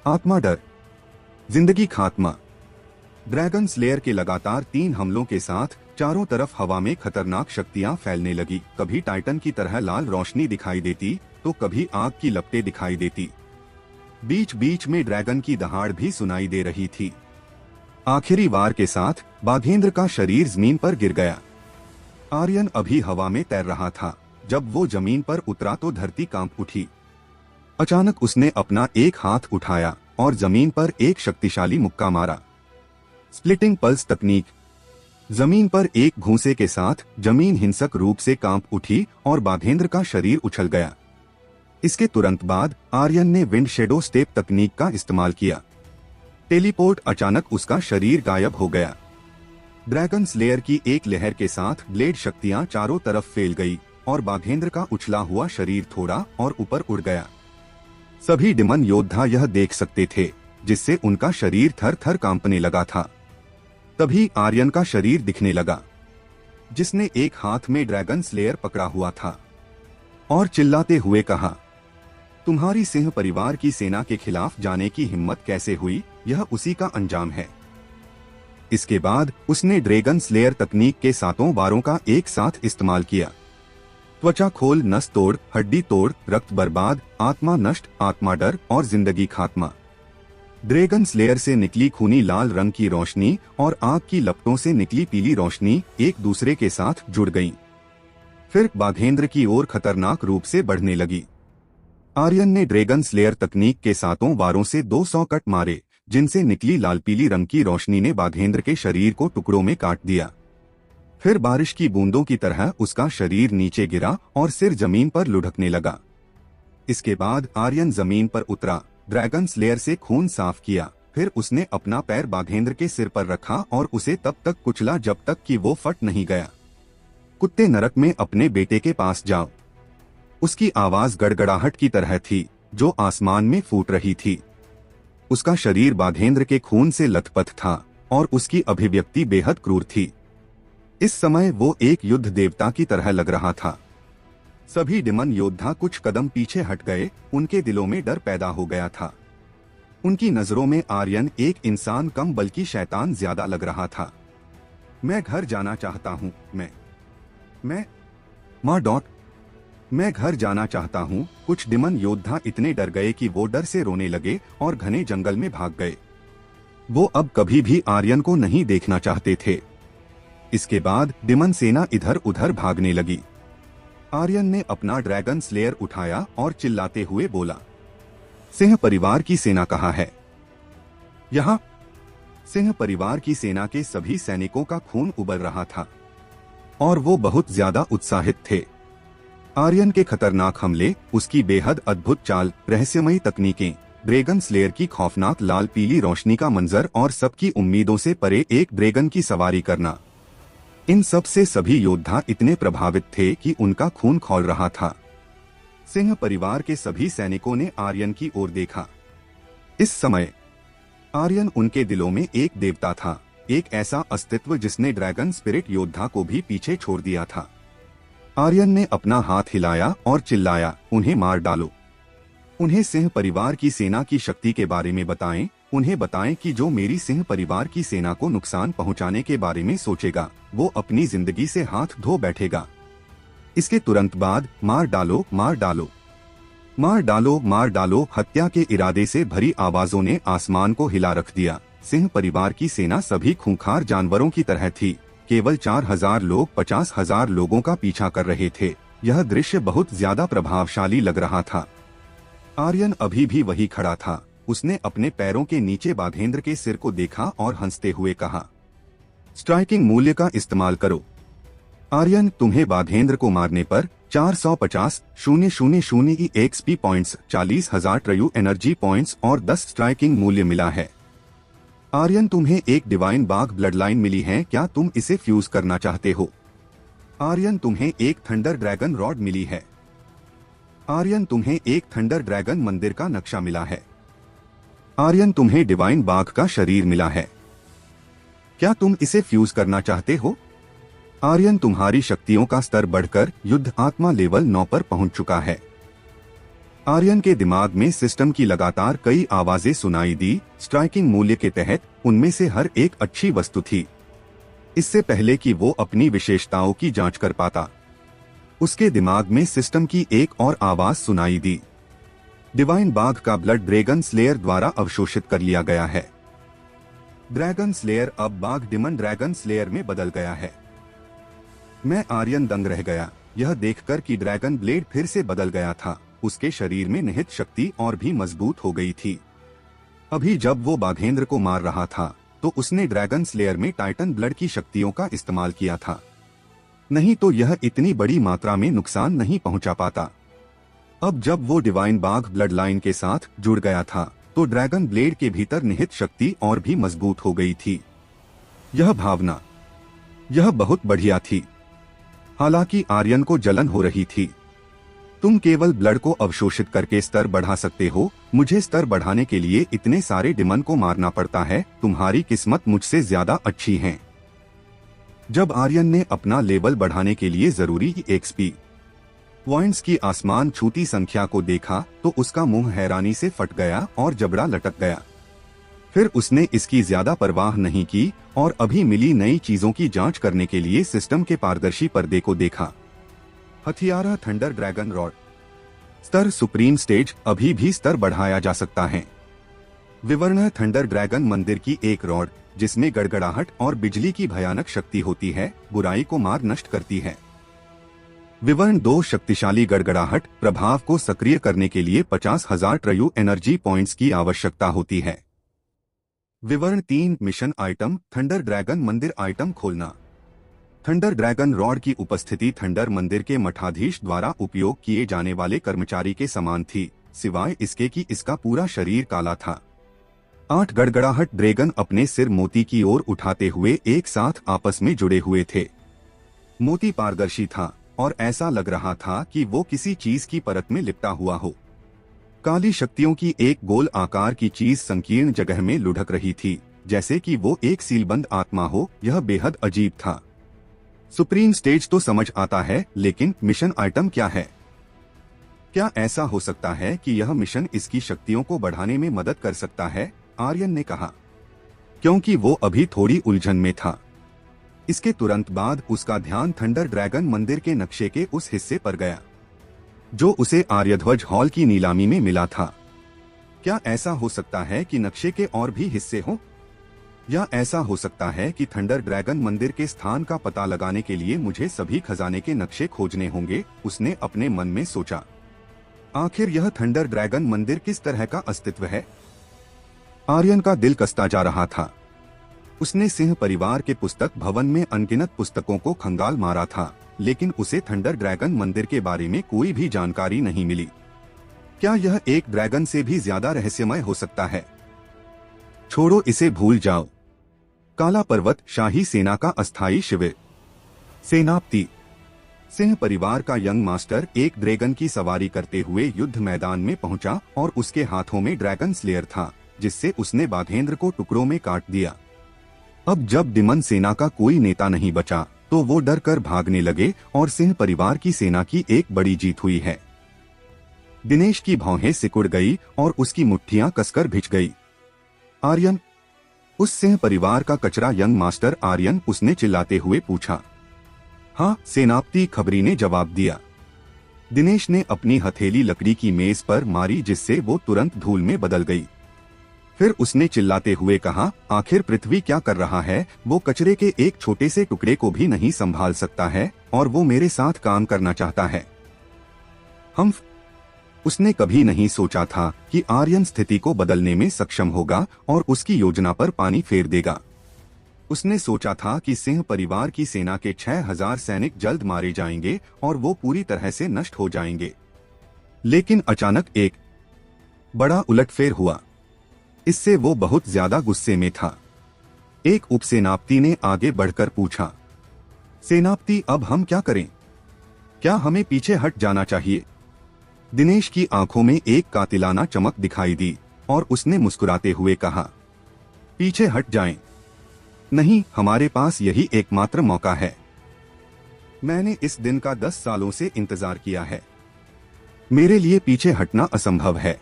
Speaker 1: आत्मा डर। जिंदगी खात्मा। ड्रैगन स्लेयर के लगातार 3 हमलों के साथ चारों तरफ हवा में खतरनाक शक्तियां फैलने लगी। कभी टाइटन की तरह लाल रोशनी दिखाई देती तो कभी आग की लपटें दिखाई देती। बीच बीच में ड्रैगन की दहाड़ भी सुनाई दे रही थी। आखिरी वार के साथ बाघेंद्र का शरीर जमीन पर गिर गया। आर्यन अभी हवा में तैर रहा था। जब वो जमीन पर उतरा तो धरती कांप उठी। अचानक उसने अपना एक हाथ उठाया और जमीन पर एक शक्तिशाली मुक्का मारा। स्प्लिटिंग पल्स तकनीक। जमीन पर एक घूंसे के साथ जमीन हिंसक रूप से कांप उठी और बाघेंद्र का शरीर उछल गया। इसके तुरंत बाद आर्यन ने विंड शेडो स्टेप तकनीक का इस्तेमाल किया। टेलीपोर्ट। अचानक उसका शरीर गायब हो गया। ड्रैगन स्लेयर की एक लहर के साथ ब्लेड शक्तियां चारों तरफ फैल गई और बाघेंद्र का उछला हुआ शरीर थोड़ा और ऊपर उड़ गया। सभी डिमन योद्धा यह देख सकते थे, जिससे उनका शरीर थर थर कांपने लगा था। तभी आर्यन का शरीर दिखने लगा, जिसने एक हाथ में ड्रैगन स्लेयर पकड़ा हुआ था और चिल्लाते हुए कहा, तुम्हारी सिंह परिवार की सेना के खिलाफ जाने की हिम्मत कैसे हुई? यह उसी का अंजाम है। इसके बाद उसने ड्रैगन स्लेयर तकनीक के 7 वारों का एक साथ इस्तेमाल किया। त्वचा खोल, नस तोड़, हड्डी तोड़, रक्त बर्बाद, आत्मा नष्ट, आत्मा डर और जिंदगी खात्मा। ड्रैगन स्लेयर से निकली खूनी लाल रंग की रोशनी और आग की लपटों से निकली पीली रोशनी एक दूसरे के साथ जुड़ गईं। फिर बाघेंद्र की ओर खतरनाक रूप से बढ़ने लगी। आर्यन ने ड्रैगन स्लेयर तकनीक के सातों वारों से 200 कट मारे, जिनसे निकली लाल पीली रंग की रोशनी ने बाघेंद्र के शरीर को टुकड़ों में काट दिया। फिर बारिश की बूंदों की तरह उसका शरीर नीचे गिरा और सिर जमीन पर लुढ़कने लगा। इसके बाद आर्यन जमीन पर उतरा, ड्रैगन स्लेयर से खून साफ किया। फिर उसने अपना पैर बाघेंद्र के सिर पर रखा और उसे तब तक कुचला जब तक कि वो फट नहीं गया। कुत्ते नरक में अपने बेटे के पास जाओ। उसकी आवाज गड़गड़ाहट की तरह थी जो आसमान में फूट रही थी। उसका शरीर बाघेंद्र के खून से लथपथ था और उसकी अभिव्यक्ति बेहद क्रूर थी। इस समय वो एक युद्ध देवता की तरह लग रहा था। सभी डिमन योद्धा कुछ कदम पीछे हट गए, उनके दिलों में डर पैदा हो गया था। उनकी नजरों में आर्यन एक इंसान कम बल्कि शैतान ज्यादा लग रहा था। मैं घर जाना चाहता हूँ। मैं घर जाना चाहता हूँ। कुछ डिमन योद्धा इतने डर गए कि वो डर से रोने लगे और घने जंगल में भाग गए। वो अब कभी भी आर्यन को नहीं देखना चाहते थे। इसके बाद डिमन सेना इधर उधर भागने लगी। आर्यन ने अपना ड्रैगन स्लेयर उठाया और चिल्लाते हुए बोला, सिंह परिवार की सेना कहाँ है? यहाँ। सिंह परिवार की सेना के सभी सैनिकों का खून उबल रहा था और वो बहुत ज्यादा उत्साहित थे। आर्यन के खतरनाक हमले, उसकी बेहद अद्भुत चाल, रहस्यमयी तकनीकें, ड्रैगन स्लेयर की खौफनाक लाल पीली रोशनी का मंजर और सबकी उम्मीदों से परे एक ड्रैगन की सवारी करना, इन सब से सभी योद्धा इतने प्रभावित थे कि उनका खून खौल रहा था। सिंह परिवार के सभी सैनिकों ने आर्यन की ओर देखा। इस समय आर्यन उनके दिलों में एक देवता था, एक ऐसा अस्तित्व जिसने ड्रैगन स्पिरिट योद्धा को भी पीछे छोड़ दिया था। आर्यन ने अपना हाथ हिलाया और चिल्लाया, उन्हें मार डालो। उन्हें सिंह परिवार की सेना की शक्ति के बारे में बताएं। उन्हें बताएं कि जो मेरी सिंह परिवार की सेना को नुकसान पहुंचाने के बारे में सोचेगा, वो अपनी जिंदगी से हाथ धो बैठेगा। इसके तुरंत बाद मार डालो, मार डालो, मार डालो, मार डालो। हत्या के इरादे से भरी आवाजों ने आसमान को हिला रख दिया। सिंह परिवार की सेना सभी खूंखार जानवरों की तरह थी। केवल 4000 लोग 50,000 लोगों का पीछा कर रहे थे। यह दृश्य बहुत ज्यादा प्रभावशाली लग रहा था। आर्यन अभी भी वही खड़ा था। उसने अपने पैरों के नीचे बाघेंद्र के सिर को देखा और हंसते हुए कहा, स्ट्राइकिंग मूल्य का इस्तेमाल करो। आर्यन, तुम्हें बाघेंद्र को मारने पर 450,000 एक्सपी पॉइंट्स, 40,000 ट्रयू एनर्जी पॉइंट्स और 10 स्ट्राइकिंग मूल्य मिला है। आर्यन, तुम्हें एक डिवाइन बाघ ब्लड लाइन मिली है, क्या तुम इसे फ्यूज करना चाहते हो? आर्यन, तुम्हें एक थंडर ड्रैगन रॉड मिली है। आर्यन, तुम्हें एक थंडर ड्रैगन मंदिर का नक्शा मिला है। आर्यन, तुम्हें डिवाइन बाघ का शरीर मिला है। क्या तुम इसे फ्यूज करना चाहते हो? आर्यन, तुम्हारी शक्तियों का स्तर बढ़कर युद्ध आत्मा लेवल 9 पर पहुंच चुका है। आर्यन के दिमाग में सिस्टम की लगातार कई आवाजें सुनाई दी। स्ट्राइकिंग मूल्य के तहत उनमें से हर एक अच्छी वस्तु थी। इससे पहले कि वो अपनी विशेषताओं की जांच कर पाता, उसके दिमाग में सिस्टम की एक और आवाज सुनाई दी, डिवाइन बाघ का ब्लड ड्रैगन स्लेयर द्वारा अवशोषित कर लिया गया है। ड्रैगन स्लेयर अब बाघ डिमन ड्रैगन स्लेयर में बदल गया है। मैं आर्यन दंग रह गया, यह देखकर कि ड्रैगन ब्लेड फिर से बदल गया था। उसके शरीर में निहित शक्ति और भी मजबूत हो गई थी। अभी जब वो बाघेंद्र को मार रहा था तो उसने ड्रैगन स्लेयर में टाइटन ब्लड की शक्तियों का इस्तेमाल किया था, नहीं तो यह इतनी बड़ी मात्रा में नुकसान नहीं पहुंचा पाता। अब जब वो डिवाइन बाघ ब्लड लाइन के साथ जुड़ गया था तो ड्रैगन ब्लेड के भीतर निहित शक्ति और भी मजबूत हो गई थी। यह भावना, यह बहुत बढ़िया थी। हालांकि आर्यन को जलन हो रही थी। तुम केवल ब्लड को अवशोषित करके स्तर बढ़ा सकते हो, मुझे स्तर बढ़ाने के लिए इतने सारे डिमन को मारना पड़ता है। तुम्हारी किस्मत मुझसे ज्यादा अच्छी है। जब आर्यन ने अपना लेवल बढ़ाने के लिए जरूरी एक्सपी पॉइंट्स की आसमान छूती संख्या को देखा तो उसका मुंह हैरानी से फट गया और जबड़ा लटक गया। फिर उसने इसकी ज्यादा परवाह नहीं की और अभी मिली नई चीजों की जांच करने के लिए सिस्टम के पारदर्शी पर्दे को देखा। हथियारा थंडर ड्रैगन रॉड स्तर सुप्रीम स्टेज, अभी भी स्तर बढ़ाया जा सकता है। विवर्ण थंडर ड्रैगन मंदिर की एक रॉड जिसमें गड़गड़ाहट और बिजली की भयानक शक्ति होती है, बुराई को मार नष्ट करती है। विवर्ण 2 शक्तिशाली गड़गड़ाहट प्रभाव को सक्रिय करने के लिए 50,000 ट्रयू एनर्जी पॉइंट्स की आवश्यकता होती है। विवरण 3 मिशन आइटम थंडर ड्रैगन मंदिर आइटम खोलना। थंडर ड्रैगन रॉड की उपस्थिति थंडर मंदिर के मठाधीश द्वारा उपयोग किए जाने वाले कर्मचारी के समान थी, सिवाय इसके कि इसका पूरा शरीर काला था। 8 गड़गड़ाहट ड्रैगन अपने सिर मोती की ओर उठाते हुए एक साथ आपस में जुड़े हुए थे। मोती पारदर्शी था और ऐसा लग रहा था कि वो किसी चीज की परत में लिपटा हुआ हो। काली शक्तियों की एक गोल आकार की चीज संकीर्ण जगह में लुढ़क रही थी, जैसे कि वो एक सीलबंद आत्मा हो। यह बेहद अजीब था। सुप्रीम स्टेज तो समझ आता है, लेकिन मिशन आइटम क्या है? क्या ऐसा हो सकता है कि यह मिशन इसकी शक्तियों को बढ़ाने में मदद कर सकता है? आर्यन ने कहा, क्योंकि वो अभी थोड़ी उलझन में था। इसके तुरंत बाद उसका ध्यान थंडर ड्रैगन मंदिर के नक्शे के उस हिस्से पर गया जो उसे आर्यध्वज हॉल की नीलामी में मिला था। क्या ऐसा हो सकता है कि नक्शे के और भी हिस्से हों? या ऐसा हो सकता है कि थंडर ड्रैगन मंदिर के स्थान का पता लगाने के लिए मुझे सभी खजाने के नक्शे खोजने होंगे? उसने अपने मन में सोचा। आखिर यह थंडर ड्रैगन मंदिर किस तरह का अस्तित्व है? आर्यन का दिल कसता जा रहा था। उसने सिंह परिवार के पुस्तक भवन में अनगिनत पुस्तकों को खंगाल मारा था, लेकिन उसे थंडर ड्रैगन मंदिर के बारे में कोई भी जानकारी नहीं मिली। क्या यह एक ड्रैगन से भी ज्यादा रहस्यमय हो सकता है? छोड़ो, इसे भूल जाओ। काला पर्वत शाही सेना का अस्थायी शिविर। सेनापति सिंह परिवार का यंग मास्टर एक ड्रैगन की सवारी करते हुए युद्ध मैदान में पहुंचा और उसके हाथों में ड्रैगन स्लेयर था, जिससे उसने बाघेंद्र को टुकड़ों में काट दिया। अब जब डिमन सेना का कोई नेता नहीं बचा, तो वो डर कर भागने लगे और सिंह परिवार की सेना की एक बड़ी जीत हुई है। दिनेश की भौहें सिकुड़ गई और उसकी मुट्ठियां कसकर भिज गई। आर्यन, उस सिंह परिवार का कचरा यंग मास्टर आर्यन, उसने चिल्लाते हुए पूछा। हाँ, सेनापति खबरी ने जवाब दिया। दिनेश ने अपनी हथेली लकड़ी की मेज पर मारी, जिससे वो तुरंत धूल में बदल गई। फिर उसने चिल्लाते हुए कहा, आखिर पृथ्वी क्या कर रहा है? वो कचरे के एक छोटे से टुकड़े को भी नहीं संभाल सकता है और वो मेरे साथ काम करना चाहता है। उसने कभी नहीं सोचा था कि आर्यन स्थिति को बदलने में सक्षम होगा और उसकी योजना पर पानी फेर देगा। उसने सोचा था कि सिंह परिवार की सेना के 6,000 सैनिक जल्द मारे जाएंगे और वो पूरी तरह से नष्ट हो जाएंगे। लेकिन अचानक एक बड़ा उलटफेर हुआ। इससे वो बहुत ज्यादा गुस्से में था। एक उपसेनापति ने आगे बढ़कर पूछा, सेनापति, अब हम क्या करें? क्या हमें पीछे हट जाना चाहिए? दिनेश की आंखों में एक कातिलाना चमक दिखाई दी और उसने मुस्कुराते हुए कहा, पीछे हट जाएं? नहीं, हमारे पास यही एकमात्र मौका है। मैंने इस दिन का 10 सालों से इंतजार किया है। मेरे लिए पीछे हटना असंभव है।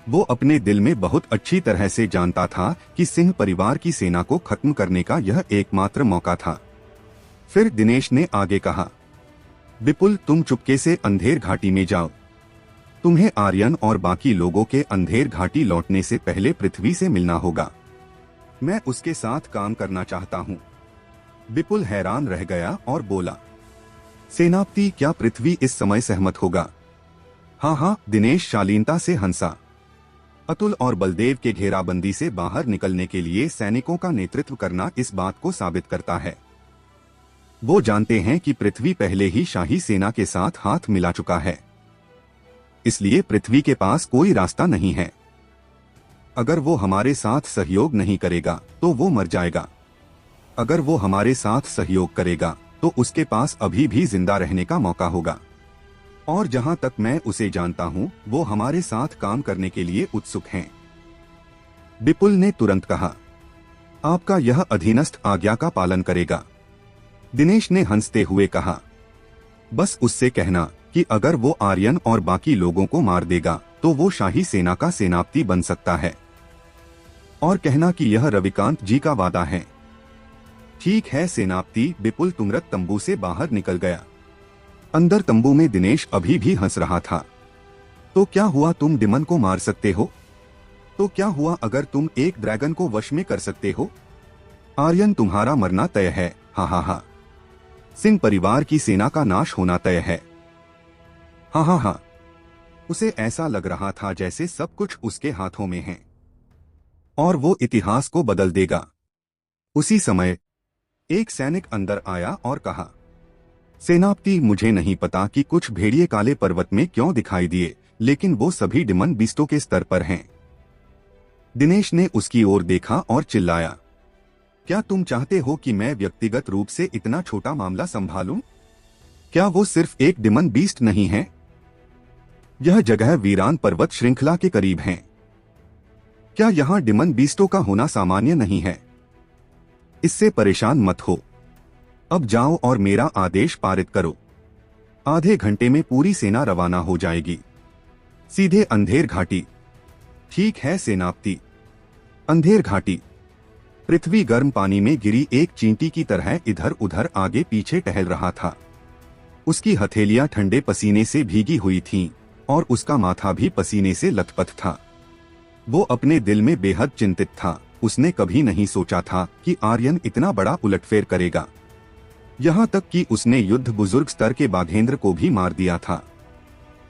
Speaker 1: वो अपने दिल में बहुत अच्छी तरह से जानता था कि सिंह परिवार की सेना को खत्म करने का यह एकमात्र मौका था। फिर दिनेश ने आगे कहा, विपुल, तुम चुपके से अंधेर घाटी में जाओ। तुम्हें आर्यन और बाकी लोगों के अंधेर घाटी लौटने से पहले पृथ्वी से मिलना होगा। मैं उसके साथ काम करना चाहता हूँ। विपुल हैरान रह गया और बोला, सेनापति, क्या पृथ्वी इस समय सहमत होगा? हाँ हाँ, दिनेश शालीनता से हंसा। अतुल और बलदेव के घेराबंदी से बाहर निकलने के लिए सैनिकों का नेतृत्व करना इस बात को साबित करता है। वो जानते हैं कि पृथ्वी पहले ही शाही सेना के साथ हाथ मिला चुका है, इसलिए पृथ्वी के पास कोई रास्ता नहीं है। अगर वो हमारे साथ सहयोग नहीं करेगा तो वो मर जाएगा। अगर वो हमारे साथ सहयोग करेगा तो उसके पास अभी भी जिंदा रहने का मौका होगा। और जहां तक मैं उसे जानता हूं, वो हमारे साथ काम करने के लिए उत्सुक हैं। विपुल ने तुरंत कहा, आपका यह अधीनस्थ आज्ञा का पालन करेगा। दिनेश ने हंसते हुए कहा, बस उससे कहना कि अगर वो आर्यन और बाकी लोगों को मार देगा तो वो शाही सेना का सेनापति बन सकता है। और कहना कि यह रविकांत जी का वादा है। ठीक है सेनापति। विपुल तुरंत तंबू से बाहर निकल गया। अंदर तंबू में दिनेश अभी भी हंस रहा था। तो क्या हुआ, तुम डिमन को मार सकते हो? तो क्या हुआ अगर तुम एक ड्रैगन को वश में कर सकते हो? आर्यन, तुम्हारा मरना तय है। हा हा हा। सिंह परिवार की सेना का नाश होना तय है। हा हा हा। उसे ऐसा लग रहा था जैसे सब कुछ उसके हाथों में है और वो इतिहास को बदल देगा। उसी समय एक सैनिक अंदर आया और कहा, सेनापति, मुझे नहीं पता कि कुछ भेड़िए काले पर्वत में क्यों दिखाई दिए, लेकिन वो सभी डिमन बीस्टों के स्तर पर हैं। दिनेश ने उसकी ओर देखा और चिल्लाया, क्या तुम चाहते हो कि मैं व्यक्तिगत रूप से इतना छोटा मामला संभालूं? क्या वो सिर्फ एक डिमन बीस्ट नहीं है? यह जगह वीरान पर्वत श्रृंखला के करीब है। क्या यहाँ डिमन बीस्टों का होना सामान्य नहीं है? इससे परेशान मत हो। अब जाओ और मेरा आदेश पारित करो। आधे घंटे में पूरी सेना रवाना हो जाएगी, सीधे अंधेर घाटी। ठीक है सेनापति। अंधेर घाटी। पृथ्वी गर्म पानी में गिरी एक चींटी की तरह इधर उधर आगे पीछे टहल रहा था। उसकी हथेलियां ठंडे पसीने से भीगी हुई थीं और उसका माथा भी पसीने से लथपथ था। वो अपने दिल में बेहद चिंतित था। उसने कभी नहीं सोचा था कि आर्यन इतना बड़ा उलटफेर करेगा। यहाँ तक कि उसने युद्ध बुजुर्ग स्तर के बाघेंद्र को भी मार दिया था।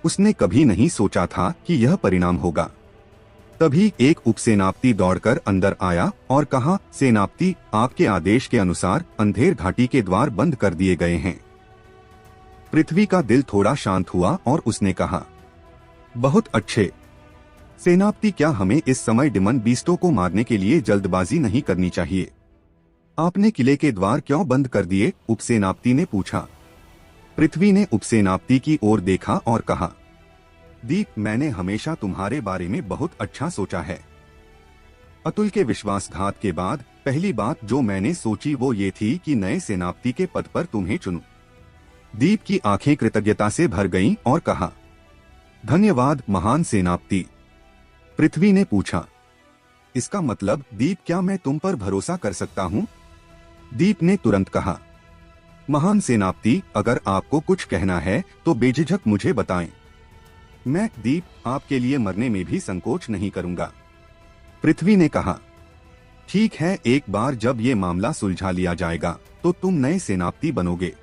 Speaker 1: उसने कभी नहीं सोचा था कि यह परिणाम होगा। तभी एक उपसेनापति दौड़कर अंदर आया और कहा, सेनापति, आपके आदेश के अनुसार अंधेर घाटी के द्वार बंद कर दिए गए हैं। पृथ्वी का दिल थोड़ा शांत हुआ और उसने कहा, बहुत अच्छे सेनापति, क्या हमें इस समय डिमन बीस्टों को मारने के लिए जल्दबाजी नहीं करनी चाहिए? आपने किले के द्वार क्यों बंद कर दिए? उपसेनापति ने पूछा। पृथ्वी ने उपसेनापति की ओर देखा और कहा, दीप, मैंने हमेशा तुम्हारे बारे में बहुत अच्छा सोचा है। अतुल के विश्वासघात के बाद पहली बात जो मैंने सोची वो ये थी कि नए सेनापति के पद पर तुम्हें चुनूं। दीप की आंखें कृतज्ञता से भर गईं और कहा, धन्यवाद महान सेनापति। पृथ्वी ने पूछा, इसका मतलब दीप, क्या मैं तुम पर भरोसा कर सकता हूँ? दीप ने तुरंत कहा, महान सेनापति, अगर आपको कुछ कहना है तो बेझिझक मुझे बताएं। मैं, दीप, आपके लिए मरने में भी संकोच नहीं करूंगा। पृथ्वी ने कहा, ठीक है, एक बार जब ये मामला सुलझा लिया जाएगा तो तुम नए सेनापति बनोगे।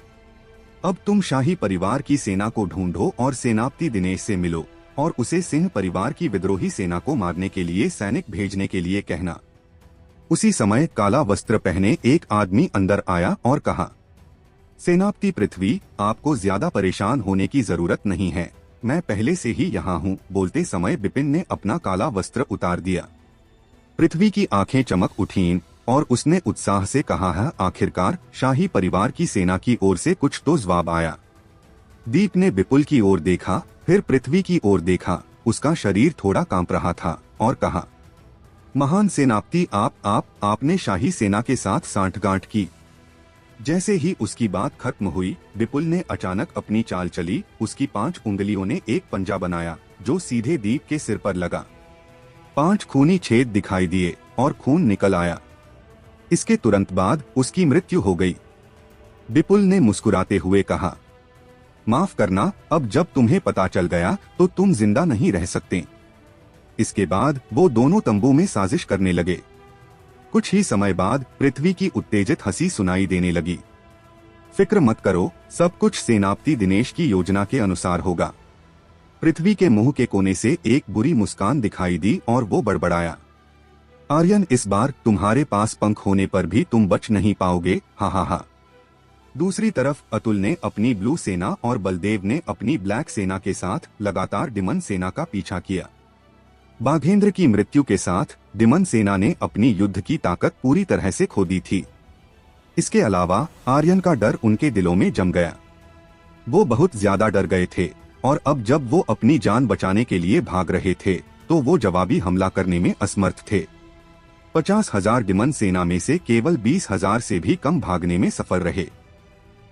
Speaker 1: अब तुम शाही परिवार की सेना को ढूंढो और सेनापति दिनेश से मिलो और उसे सिंह परिवार की विद्रोही सेना को मारने के लिए सैनिक भेजने के लिए कहना। उसी समय काला वस्त्र पहने एक आदमी अंदर आया और कहा, सेनापति पृथ्वी, आपको ज्यादा परेशान होने की जरूरत नहीं है, मैं पहले से ही यहाँ हूँ। बोलते समय विपिन ने अपना काला वस्त्र उतार दिया। पृथ्वी की आंखें चमक उठीं और उसने उत्साह से कहा, है आखिरकार शाही परिवार की सेना की ओर से कुछ तो जवाब आया। दीप ने विपुल की ओर देखा, फिर पृथ्वी की ओर देखा। उसका शरीर थोड़ा कांप रहा था और कहा, महान सेनापति, आपने शाही सेना के साथ सांठगांठ की। जैसे ही उसकी बात खत्म हुई, विपुल ने अचानक अपनी चाल चली। उसकी 5 उंगलियों ने एक पंजा बनाया जो सीधे दीप के सिर पर लगा। 5 खूनी छेद दिखाई दिए और खून निकल आया। इसके तुरंत बाद उसकी मृत्यु हो गई। विपुल ने मुस्कुराते हुए कहा, माफ करना, अब जब तुम्हें पता चल गया तो तुम जिंदा नहीं रह सकते। इसके बाद वो दोनों तंबू में साजिश करने लगे। कुछ ही समय बाद पृथ्वी की उत्तेजित हंसी सुनाई देने लगी। फिक्र मत करो, सब कुछ सेनापति दिनेश की योजना के अनुसार होगा। पृथ्वी के मुंह के कोने से एक बुरी मुस्कान दिखाई दी और वो बड़बड़ाया, आर्यन, इस बार तुम्हारे पास पंख होने पर भी तुम बच नहीं पाओगे। हा हा हा। दूसरी तरफ अतुल ने अपनी ब्लू सेना और बलदेव ने अपनी ब्लैक सेना के साथ लगातार डिमन सेना का पीछा किया। बाघेंद्र की मृत्यु के साथ डिमन सेना ने अपनी युद्ध की ताकत पूरी तरह से खो दी थी। इसके अलावा आर्यन का डर उनके दिलों में जम गया। वो बहुत ज्यादा डर गए थे और अब जब वो अपनी जान बचाने के लिए भाग रहे थे तो वो जवाबी हमला करने में असमर्थ थे। 50,000 डिमन सेना में से केवल 20,000 से भी कम भागने में सफल रहे।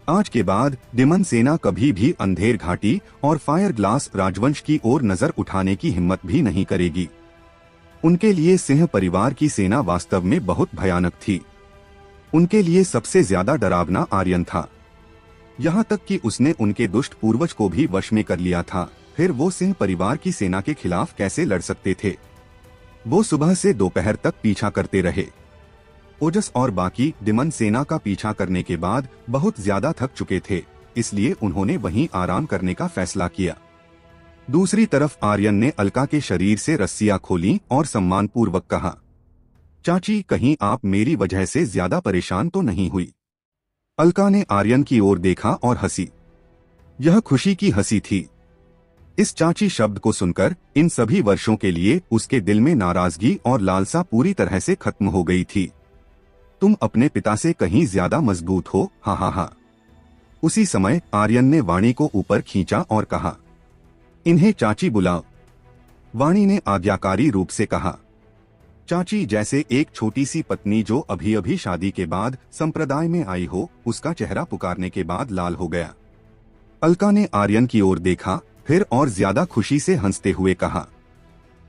Speaker 1: आज के बाद डिमन सेना कभी भी अंधेर घाटी और फायर ग्लास राजवंश की ओर नजर उठाने की हिम्मत भी नहीं करेगी। उनके लिए सिंह परिवार की सेना वास्तव में बहुत भयानक थी। उनके लिए सबसे ज्यादा डरावना आर्यन था। यहाँ तक कि उसने उनके दुष्ट पूर्वज को भी वश में कर लिया था। फिर वो सिंह परिवार की सेना के खिलाफ कैसे लड़ सकते थे? वो सुबह से दोपहर तक पीछा करते रहे। ओजस और बाकी डिमन सेना का पीछा करने के बाद बहुत ज्यादा थक चुके थे, इसलिए उन्होंने वहीं आराम करने का फैसला किया। दूसरी तरफ आर्यन ने अलका के शरीर से रस्सियां खोली और सम्मानपूर्वक कहा, चाची, कहीं आप मेरी वजह से ज्यादा परेशान तो नहीं हुई? अलका ने आर्यन की ओर देखा और हंसी। यह खुशी की हंसी थी। इस चाची शब्द को सुनकर इन सभी वर्षों के लिए उसके दिल में नाराजगी और लालसा पूरी तरह से खत्म हो गई थी। तुम अपने पिता से कहीं ज्यादा मजबूत हो, हा हा हा। उसी समय आर्यन ने वाणी को ऊपर खींचा और कहा, इन्हें चाची बुलाओ। वाणी ने आज्ञाकारी रूप से कहा। चाची जैसे एक छोटी सी पत्नी जो अभी अभी शादी के बाद संप्रदाय में आई हो, उसका चेहरा पुकारने के बाद लाल हो गया। अलका ने आर्यन की ओर देखा, फिर और ज्यादा खुशी से हंसते हुए कहा,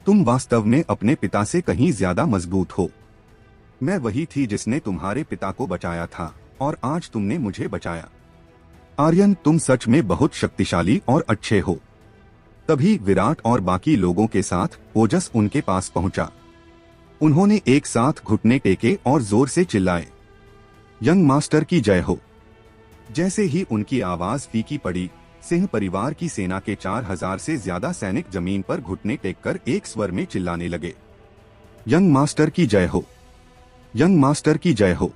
Speaker 1: तुम वास्तव में अपने पिता से कहीं ज्यादा मजबूत हो। मैं वही थी जिसने तुम्हारे पिता को बचाया था और आज तुमने मुझे बचाया। आर्यन, तुम सच में बहुत शक्तिशाली और अच्छे हो। तभी विराट और बाकी लोगों के साथ ओजस उनके पास पहुंचा। उन्होंने एक साथ घुटने टेके और जोर से चिल्लाए, यंग मास्टर की जय हो। जैसे ही उनकी आवाज फीकी पड़ी, सिंह परिवार की सेना के 4000 से ज्यादा सैनिक जमीन पर घुटने टेककर एक स्वर में चिल्लाने लगे, यंग मास्टर की जय हो, यंग मास्टर की जय हो,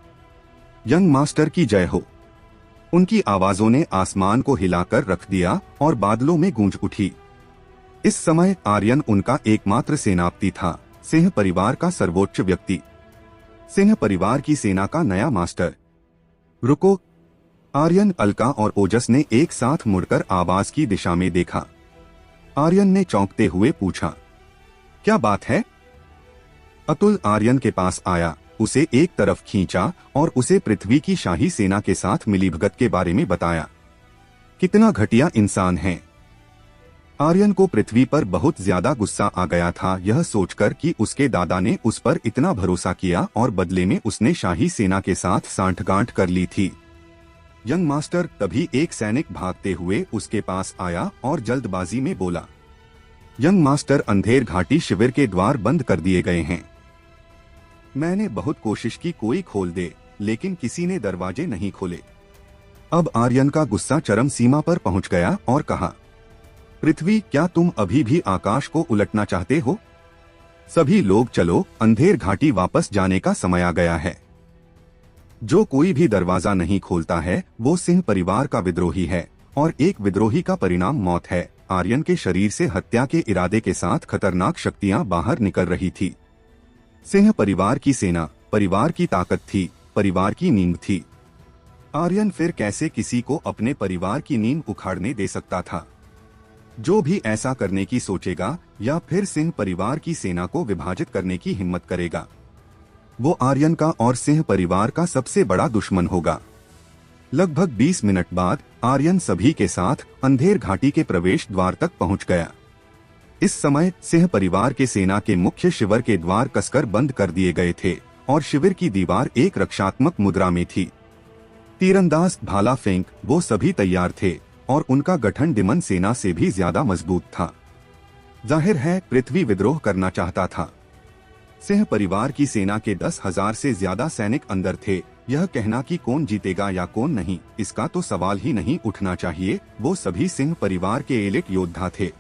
Speaker 1: यंग मास्टर की जय हो। उनकी आवाजों ने आसमान को हिलाकर रख दिया और बादलों में गूंज उठी। इस समय आर्यन उनका एकमात्र सेनापति था, सिंह परिवार का सर्वोच्च व्यक्ति, सिंह परिवार की सेना का नया मास्टर। रुको! आर्यन, अलका और ओजस ने एक साथ मुड़कर आवाज की दिशा में देखा। आर्यन ने चौंकते हुए पूछा, क्या बात है? अतुल आर्यन के पास आया, उसे एक तरफ खींचा और उसे पृथ्वी की शाही सेना के साथ मिलीभगत के बारे में बताया। कितना घटिया इंसान है। आर्यन को पृथ्वी पर बहुत ज्यादा गुस्सा आ गया था यह सोचकर कि उसके दादा ने उस पर इतना भरोसा किया और बदले में उसने शाही सेना के साथ सांठगांठ कर ली थी। Young master! तभी एक सैनिक भागते हुए उसके पास आया और जल्दबाजी में बोला, यंग मास्टर, अंधेर घाटी शिविर के द्वार बंद कर दिए गए हैं। मैंने बहुत कोशिश की कोई खोल दे, लेकिन किसी ने दरवाजे नहीं खोले। अब आर्यन का गुस्सा चरम सीमा पर पहुंच गया और कहा, पृथ्वी, क्या तुम अभी भी आकाश को उलटना चाहते हो? सभी लोग चलो, अंधेर घाटी वापस जाने का समय आ गया है। जो कोई भी दरवाजा नहीं खोलता है वो सिंह परिवार का विद्रोही है और एक विद्रोही का परिणाम मौत है। आर्यन के शरीर से हत्या के इरादे के साथ खतरनाक शक्तियां बाहर निकल रही थी। सिंह परिवार की सेना परिवार की ताकत थी, परिवार की नींव थी। आर्यन फिर कैसे किसी को अपने परिवार की नींव उखाड़ने दे सकता था? जो भी ऐसा करने की सोचेगा या फिर सिंह परिवार की सेना को विभाजित करने की हिम्मत करेगा, वो आर्यन का और सिंह परिवार का सबसे बड़ा दुश्मन होगा। लगभग 20 मिनट बाद आर्यन सभी के साथ अंधेर घाटी के प्रवेश द्वार तक पहुंच गया। इस समय सिंह परिवार के सेना के मुख्य शिविर के द्वार कसकर बंद कर दिए गए थे और शिविर की दीवार एक रक्षात्मक मुद्रा में थी। तीरंदाज, भाला फेंक, वो सभी तैयार थे और उनका गठन डिमन सेना से भी ज्यादा मजबूत था। जाहिर है पृथ्वी विद्रोह करना चाहता था। सिंह परिवार की सेना के 10,000 से ज्यादा सैनिक अंदर थे। यह कहना कि कौन जीतेगा या कौन नहीं, इसका तो सवाल ही नहीं उठना चाहिए। वो सभी सिंह परिवार के एलिट योद्धा थे।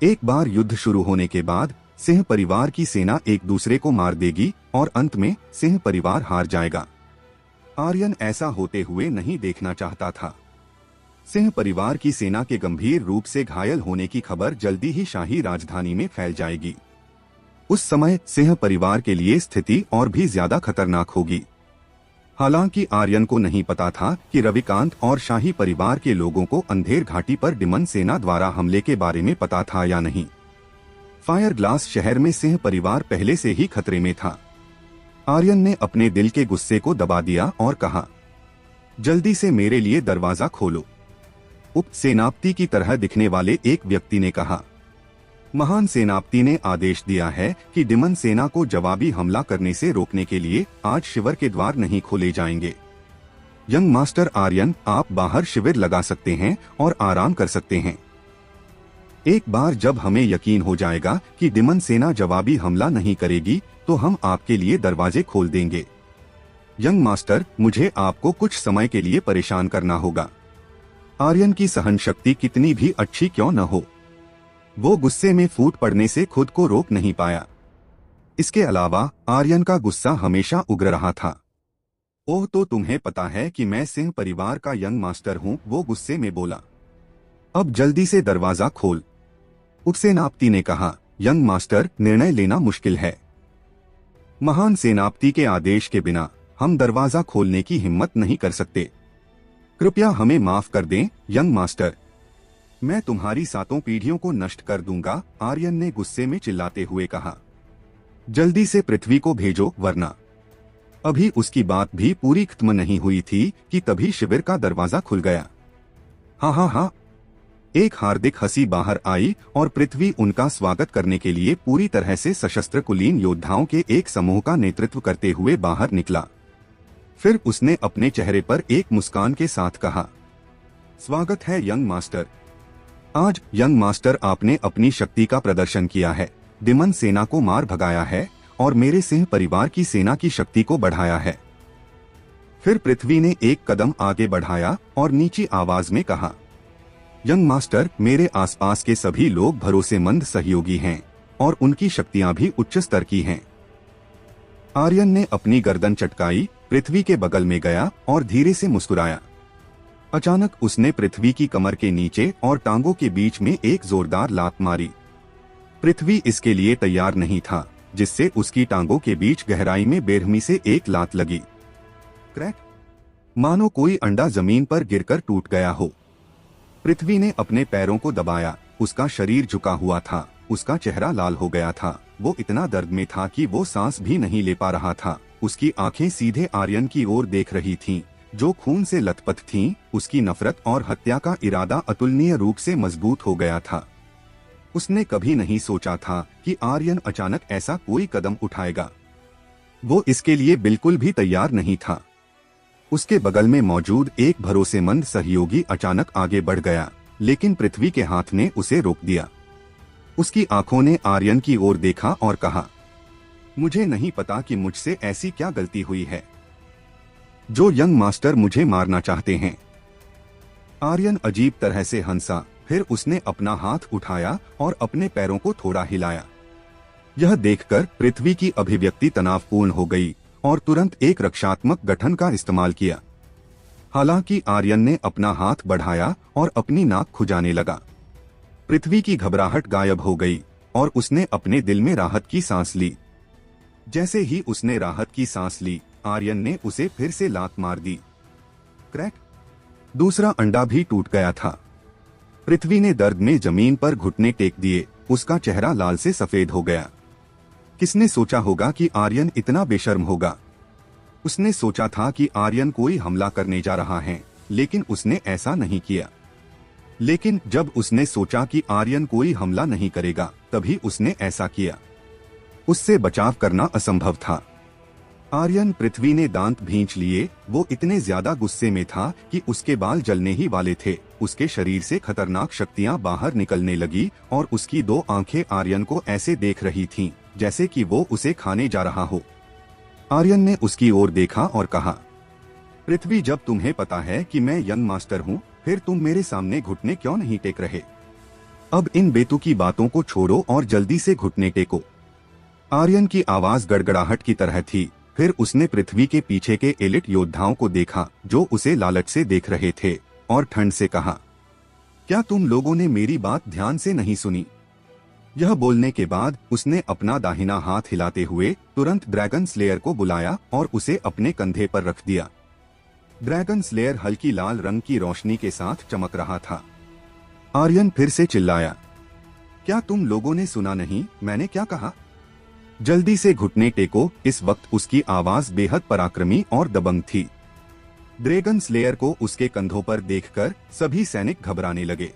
Speaker 1: एक बार युद्ध शुरू होने के बाद सिंह परिवार की सेना एक दूसरे को मार देगी और अंत में सिंह परिवार हार जाएगा। आर्यन ऐसा होते हुए नहीं देखना चाहता था। सिंह परिवार की सेना के गंभीर रूप से घायल होने की खबर जल्दी ही शाही राजधानी में फैल जाएगी। उस समय सिंह परिवार के लिए स्थिति और भी ज्यादा खतरनाक होगी। हालांकि आर्यन को नहीं पता था कि रविकांत और शाही परिवार के लोगों को अंधेर घाटी पर डिमन सेना द्वारा हमले के बारे में पता था या नहीं। फायर ग्लास शहर में सिंह परिवार पहले से ही खतरे में था। आर्यन ने अपने दिल के गुस्से को दबा दिया और कहा, जल्दी से मेरे लिए दरवाजा खोलो। उप सेनापति की तरह दिखने वाले एक व्यक्ति ने कहा। महान सेनापति ने आदेश दिया है कि डिमन सेना को जवाबी हमला करने से रोकने के लिए आज शिविर के द्वार नहीं खोले जाएंगे। यंग मास्टर आर्यन, आप बाहर शिविर लगा सकते हैं और आराम कर सकते हैं। एक बार जब हमें यकीन हो जाएगा कि डिमन सेना जवाबी हमला नहीं करेगी तो हम आपके लिए दरवाजे खोल देंगे। यंग मास्टर, मुझे आपको कुछ समय के लिए परेशान करना होगा। आर्यन की सहन शक्ति कितनी भी अच्छी क्यों न हो, वो गुस्से में फूट पड़ने से खुद को रोक नहीं पाया। इसके अलावा आर्यन का गुस्सा हमेशा उग्र रहा था। ओह, तो तुम्हें पता है कि मैं सिंह परिवार का यंग मास्टर हूँ, वो गुस्से में बोला। अब जल्दी से दरवाजा खोल, उपसेनापति ने कहा। यंग मास्टर, निर्णय लेना मुश्किल है। महान सेनापति के आदेश के बिना हम दरवाजा खोलने की हिम्मत नहीं कर सकते। कृपया हमें माफ कर दें यंग मास्टर, मैं तुम्हारी 7 पीढ़ियों को नष्ट कर दूंगा, आर्यन ने गुस्से में चिल्लाते हुए कहा। जल्दी से पृथ्वी को भेजो, वरना। अभी उसकी बात भी पूरी खत्म नहीं हुई थी कि तभी शिविर का दरवाजा खुल गया। हाँ हाँ हाँ, एक हार्दिक हंसी बाहर आई और पृथ्वी उनका स्वागत करने के लिए पूरी तरह से सशस्त्र कुलीन योद्धाओं के एक समूह का नेतृत्व करते हुए बाहर निकला। फिर उसने अपने चेहरे पर एक मुस्कान के साथ कहा, स्वागत है यंग मास्टर। आज यंग मास्टर, आपने अपनी शक्ति का प्रदर्शन किया है, डिमन सेना को मार भगाया है और मेरे सिंह परिवार की सेना की शक्ति को बढ़ाया है। फिर पृथ्वी ने एक कदम आगे बढ़ाया और नीची आवाज में कहा, यंग मास्टर, मेरे आसपास के सभी लोग भरोसेमंद सहयोगी हैं और उनकी शक्तियां भी उच्च स्तर की हैं। आर्यन ने अपनी गर्दन चटकाई, पृथ्वी के बगल में गया और धीरे से मुस्कुराया। अचानक उसने पृथ्वी की कमर के नीचे और टांगों के बीच में एक जोरदार लात मारी। पृथ्वी इसके लिए तैयार नहीं था, जिससे उसकी टांगों के बीच गहराई में बेरहमी से एक लात लगी। क्रैक, मानो कोई अंडा जमीन पर गिरकर टूट गया हो। पृथ्वी ने अपने पैरों को दबाया, उसका शरीर झुका हुआ था, उसका चेहरा लाल हो गया था, वो इतना दर्द में था कि वो सांस भी नहीं ले पा रहा था। उसकी आंखें सीधे आर्यन की ओर देख रही थीं, जो खून से लथपथ थीं। उसकी नफरत और हत्या का इरादा अतुलनीय रूप से मजबूत हो गया था। उसने कभी नहीं सोचा था कि आर्यन अचानक ऐसा कोई कदम उठाएगा। वो इसके लिए बिल्कुल भी तैयार नहीं था। उसके बगल में मौजूद एक भरोसेमंद सहयोगी अचानक आगे बढ़ गया, लेकिन पृथ्वी के हाथ ने उसे रोक दिया। उसकी आंखों ने आर्यन की ओर देखा और कहा, मुझे नहीं पता कि मुझसे ऐसी क्या गलती हुई है जो यंग मास्टर मुझे मारना चाहते हैं। आर्यन अजीब तरह से हंसा, फिर उसने अपना हाथ उठाया और अपने पैरों को थोड़ा हिलाया। यह देखकर पृथ्वी की अभिव्यक्ति तनावपूर्ण हो गई और तुरंत एक रक्षात्मक गठन का इस्तेमाल किया। हालांकि आर्यन ने अपना हाथ बढ़ाया और अपनी नाक खुजाने लगा। पृथ्वी की घबराहट गायब हो गई और उसने अपने दिल में राहत की सांस ली। जैसे ही उसने राहत की सांस ली, आर्यन ने उसे फिर से लात मार दी। क्रैक, दूसरा अंडा भी टूट गया था। पृथ्वी ने दर्द में जमीन पर घुटने टेक दिए, उसका चेहरा लाल से सफेद हो गया। किसने सोचा होगा कि आर्यन इतना बेशर्म होगा। उसने सोचा था कि आर्यन कोई हमला करने जा रहा है, लेकिन उसने ऐसा नहीं किया। लेकिन जब उसने सोचा कि आर्यन कोई हमला नहीं करेगा, तभी उसने ऐसा किया। उससे बचाव करना असंभव था। आर्यन, पृथ्वी ने दांत भींच लिए। वो इतने ज्यादा गुस्से में था कि उसके बाल जलने ही वाले थे। उसके शरीर से खतरनाक शक्तियां बाहर निकलने लगी और उसकी 2 आंखें आर्यन को ऐसे देख रही थीं, जैसे कि वो उसे खाने जा रहा हो। आर्यन ने उसकी ओर देखा और कहा, पृथ्वी, जब तुम्हें पता है कि मैं यंग मास्टर हूँ, फिर तुम मेरे सामने घुटने क्यों नहीं टेक रहे? अब इन बेतुकी बातों को छोड़ो और जल्दी से घुटने टेको। आर्यन की आवाज गड़गड़ाहट की तरह थी। फिर उसने पृथ्वी के पीछे के एलिट योद्धाओं को देखा, जो उसे लालच से देख रहे थे, और ठंड से कहा, क्या तुम लोगों ने मेरी बात ध्यान से नहीं सुनी? यह बोलने के बाद उसने अपना दाहिना हाथ हिलाते हुए तुरंत ड्रैगन स्लेयर को बुलाया और उसे अपने कंधे पर रख दिया। ड्रैगन स्लेयर हल्की लाल रंग की रोशनी के साथ चमक रहा था। आर्यन फिर से चिल्लाया, क्या तुम लोगों ने सुना नहीं? मैंने क्या कहा? जल्दी से घुटने टेको। इस वक्त उसकी आवाज बेहद पराक्रमी और दबंग थी। ड्रैगन स्लेयर को उसके कंधों पर देखकर सभी सैनिक घबराने लगे।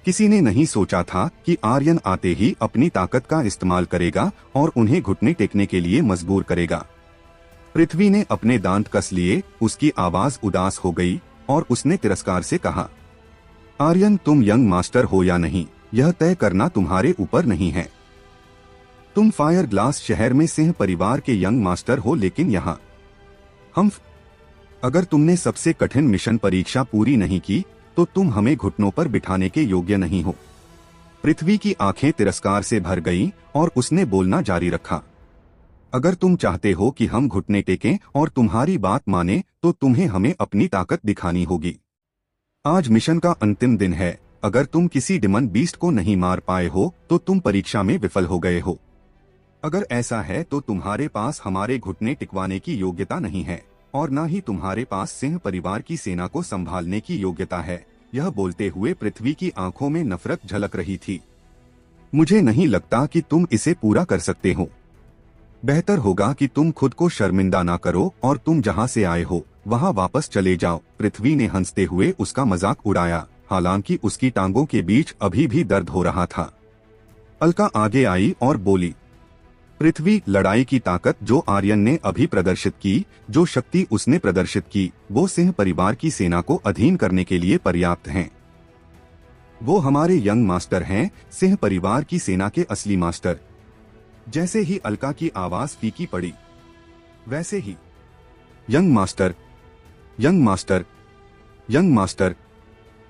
Speaker 1: किसी ने नहीं सोचा था कि आर्यन आते ही अपनी ताकत का इस्तेमाल करेगा और उन्हें घुटने टेकने के लिए मजबूर करेगा। पृथ्वी ने अपने दांत कस लिए, उसकी आवाज उदास हो गई और उसने तिरस्कार से कहा, आर्यन, तुम यंग मास्टर हो या नहीं, यह तय करना तुम्हारे ऊपर नहीं है। तुम फायर ग्लास शहर में सिंह परिवार के यंग मास्टर हो, लेकिन यहाँ हम अगर तुमने सबसे कठिन मिशन परीक्षा पूरी नहीं की तो तुम हमें घुटनों पर बिठाने के योग्य नहीं हो। पृथ्वी की आंखें तिरस्कार से भर गईं और उसने बोलना जारी रखा। अगर तुम चाहते हो कि हम घुटने टेकें और तुम्हारी बात माने तो तुम्हें हमें अपनी ताकत दिखानी होगी। आज मिशन का अंतिम दिन है। अगर तुम किसी डिमन बीस्ट को नहीं मार पाए हो तो तुम परीक्षा में विफल हो गए हो। अगर ऐसा है तो तुम्हारे पास हमारे घुटने टिकवाने की योग्यता नहीं है और न ही तुम्हारे पास सिंह परिवार की सेना को संभालने की योग्यता है। यह बोलते हुए पृथ्वी की आंखों में नफरत झलक रही थी। मुझे नहीं लगता कि तुम इसे पूरा कर सकते हो। बेहतर होगा कि तुम खुद को शर्मिंदा ना करो और तुम जहां से आए हो वहां वापस चले जाओ। पृथ्वी ने हंसते हुए उसका मजाक उड़ाया, हालांकि उसकी टांगों के बीच अभी भी दर्द हो रहा था। अलका आगे आई और बोली, पृथ्वी, लड़ाई की ताकत जो आर्यन ने अभी प्रदर्शित की, जो शक्ति उसने प्रदर्शित की, वो सिंह परिवार की सेना को अधीन करने के लिए पर्याप्त हैं। वो हमारे यंग मास्टर हैं, सिंह परिवार की सेना के असली मास्टर। जैसे ही अलका की आवाज फीकी पड़ी, वैसे ही young master, young master, young master.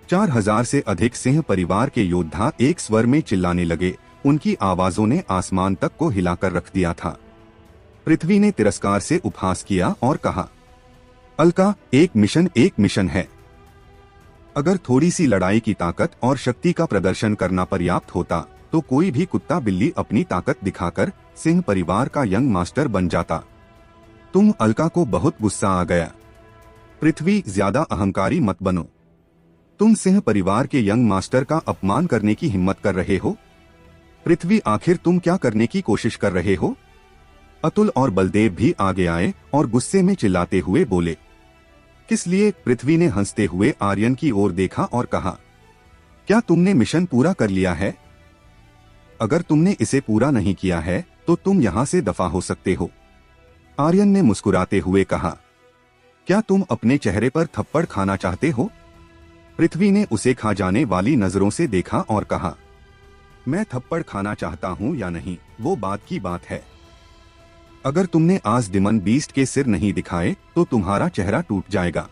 Speaker 1: 4000 से अधिक सिंह परिवार के योद्धा एक स्वर में चिल्लाने लगे। उनकी आवाजों ने आसमान तक को हिलाकर रख दिया था। पृथ्वी ने तिरस्कार से उपहास किया और कहा, अलका, एक मिशन है। अगर थोड़ी सी लड़ाई की ताकत और शक्ति का प्रदर्शन करना पर्याप्त होता तो कोई भी कुत्ता बिल्ली अपनी ताकत दिखाकर सिंह परिवार का यंग मास्टर बन जाता। तुम अलका को बहुत गुस्सा आ गया। पृथ्वी, ज्यादा अहंकारी मत बनो। तुम सिंह परिवार के यंग मास्टर का अपमान करने की हिम्मत कर रहे हो। पृथ्वी, आखिर तुम क्या करने की कोशिश कर रहे हो? अतुल और बलदेव भी आगे आए और गुस्से में चिल्लाते हुए बोले, किस लिए? पृथ्वी ने हंसते हुए आर्यन की ओर देखा और कहा, क्या तुमने मिशन पूरा कर लिया है? अगर तुमने इसे पूरा नहीं किया है तो तुम यहाँ से दफा हो सकते हो। आर्यन ने मुस्कुराते हुए कहा, क्या तुम अपने चेहरे पर थप्पड़ खाना चाहते हो? पृथ्वी ने उसे खा जाने वाली नजरों से देखा और कहा, मैं थप्पड़ खाना चाहता हूँ या नहीं वो बात की बात है। अगर तुमने आज डिमन बीस्ट के सिर नहीं दिखाए तो तुम्हारा चेहरा टूट जाएगा।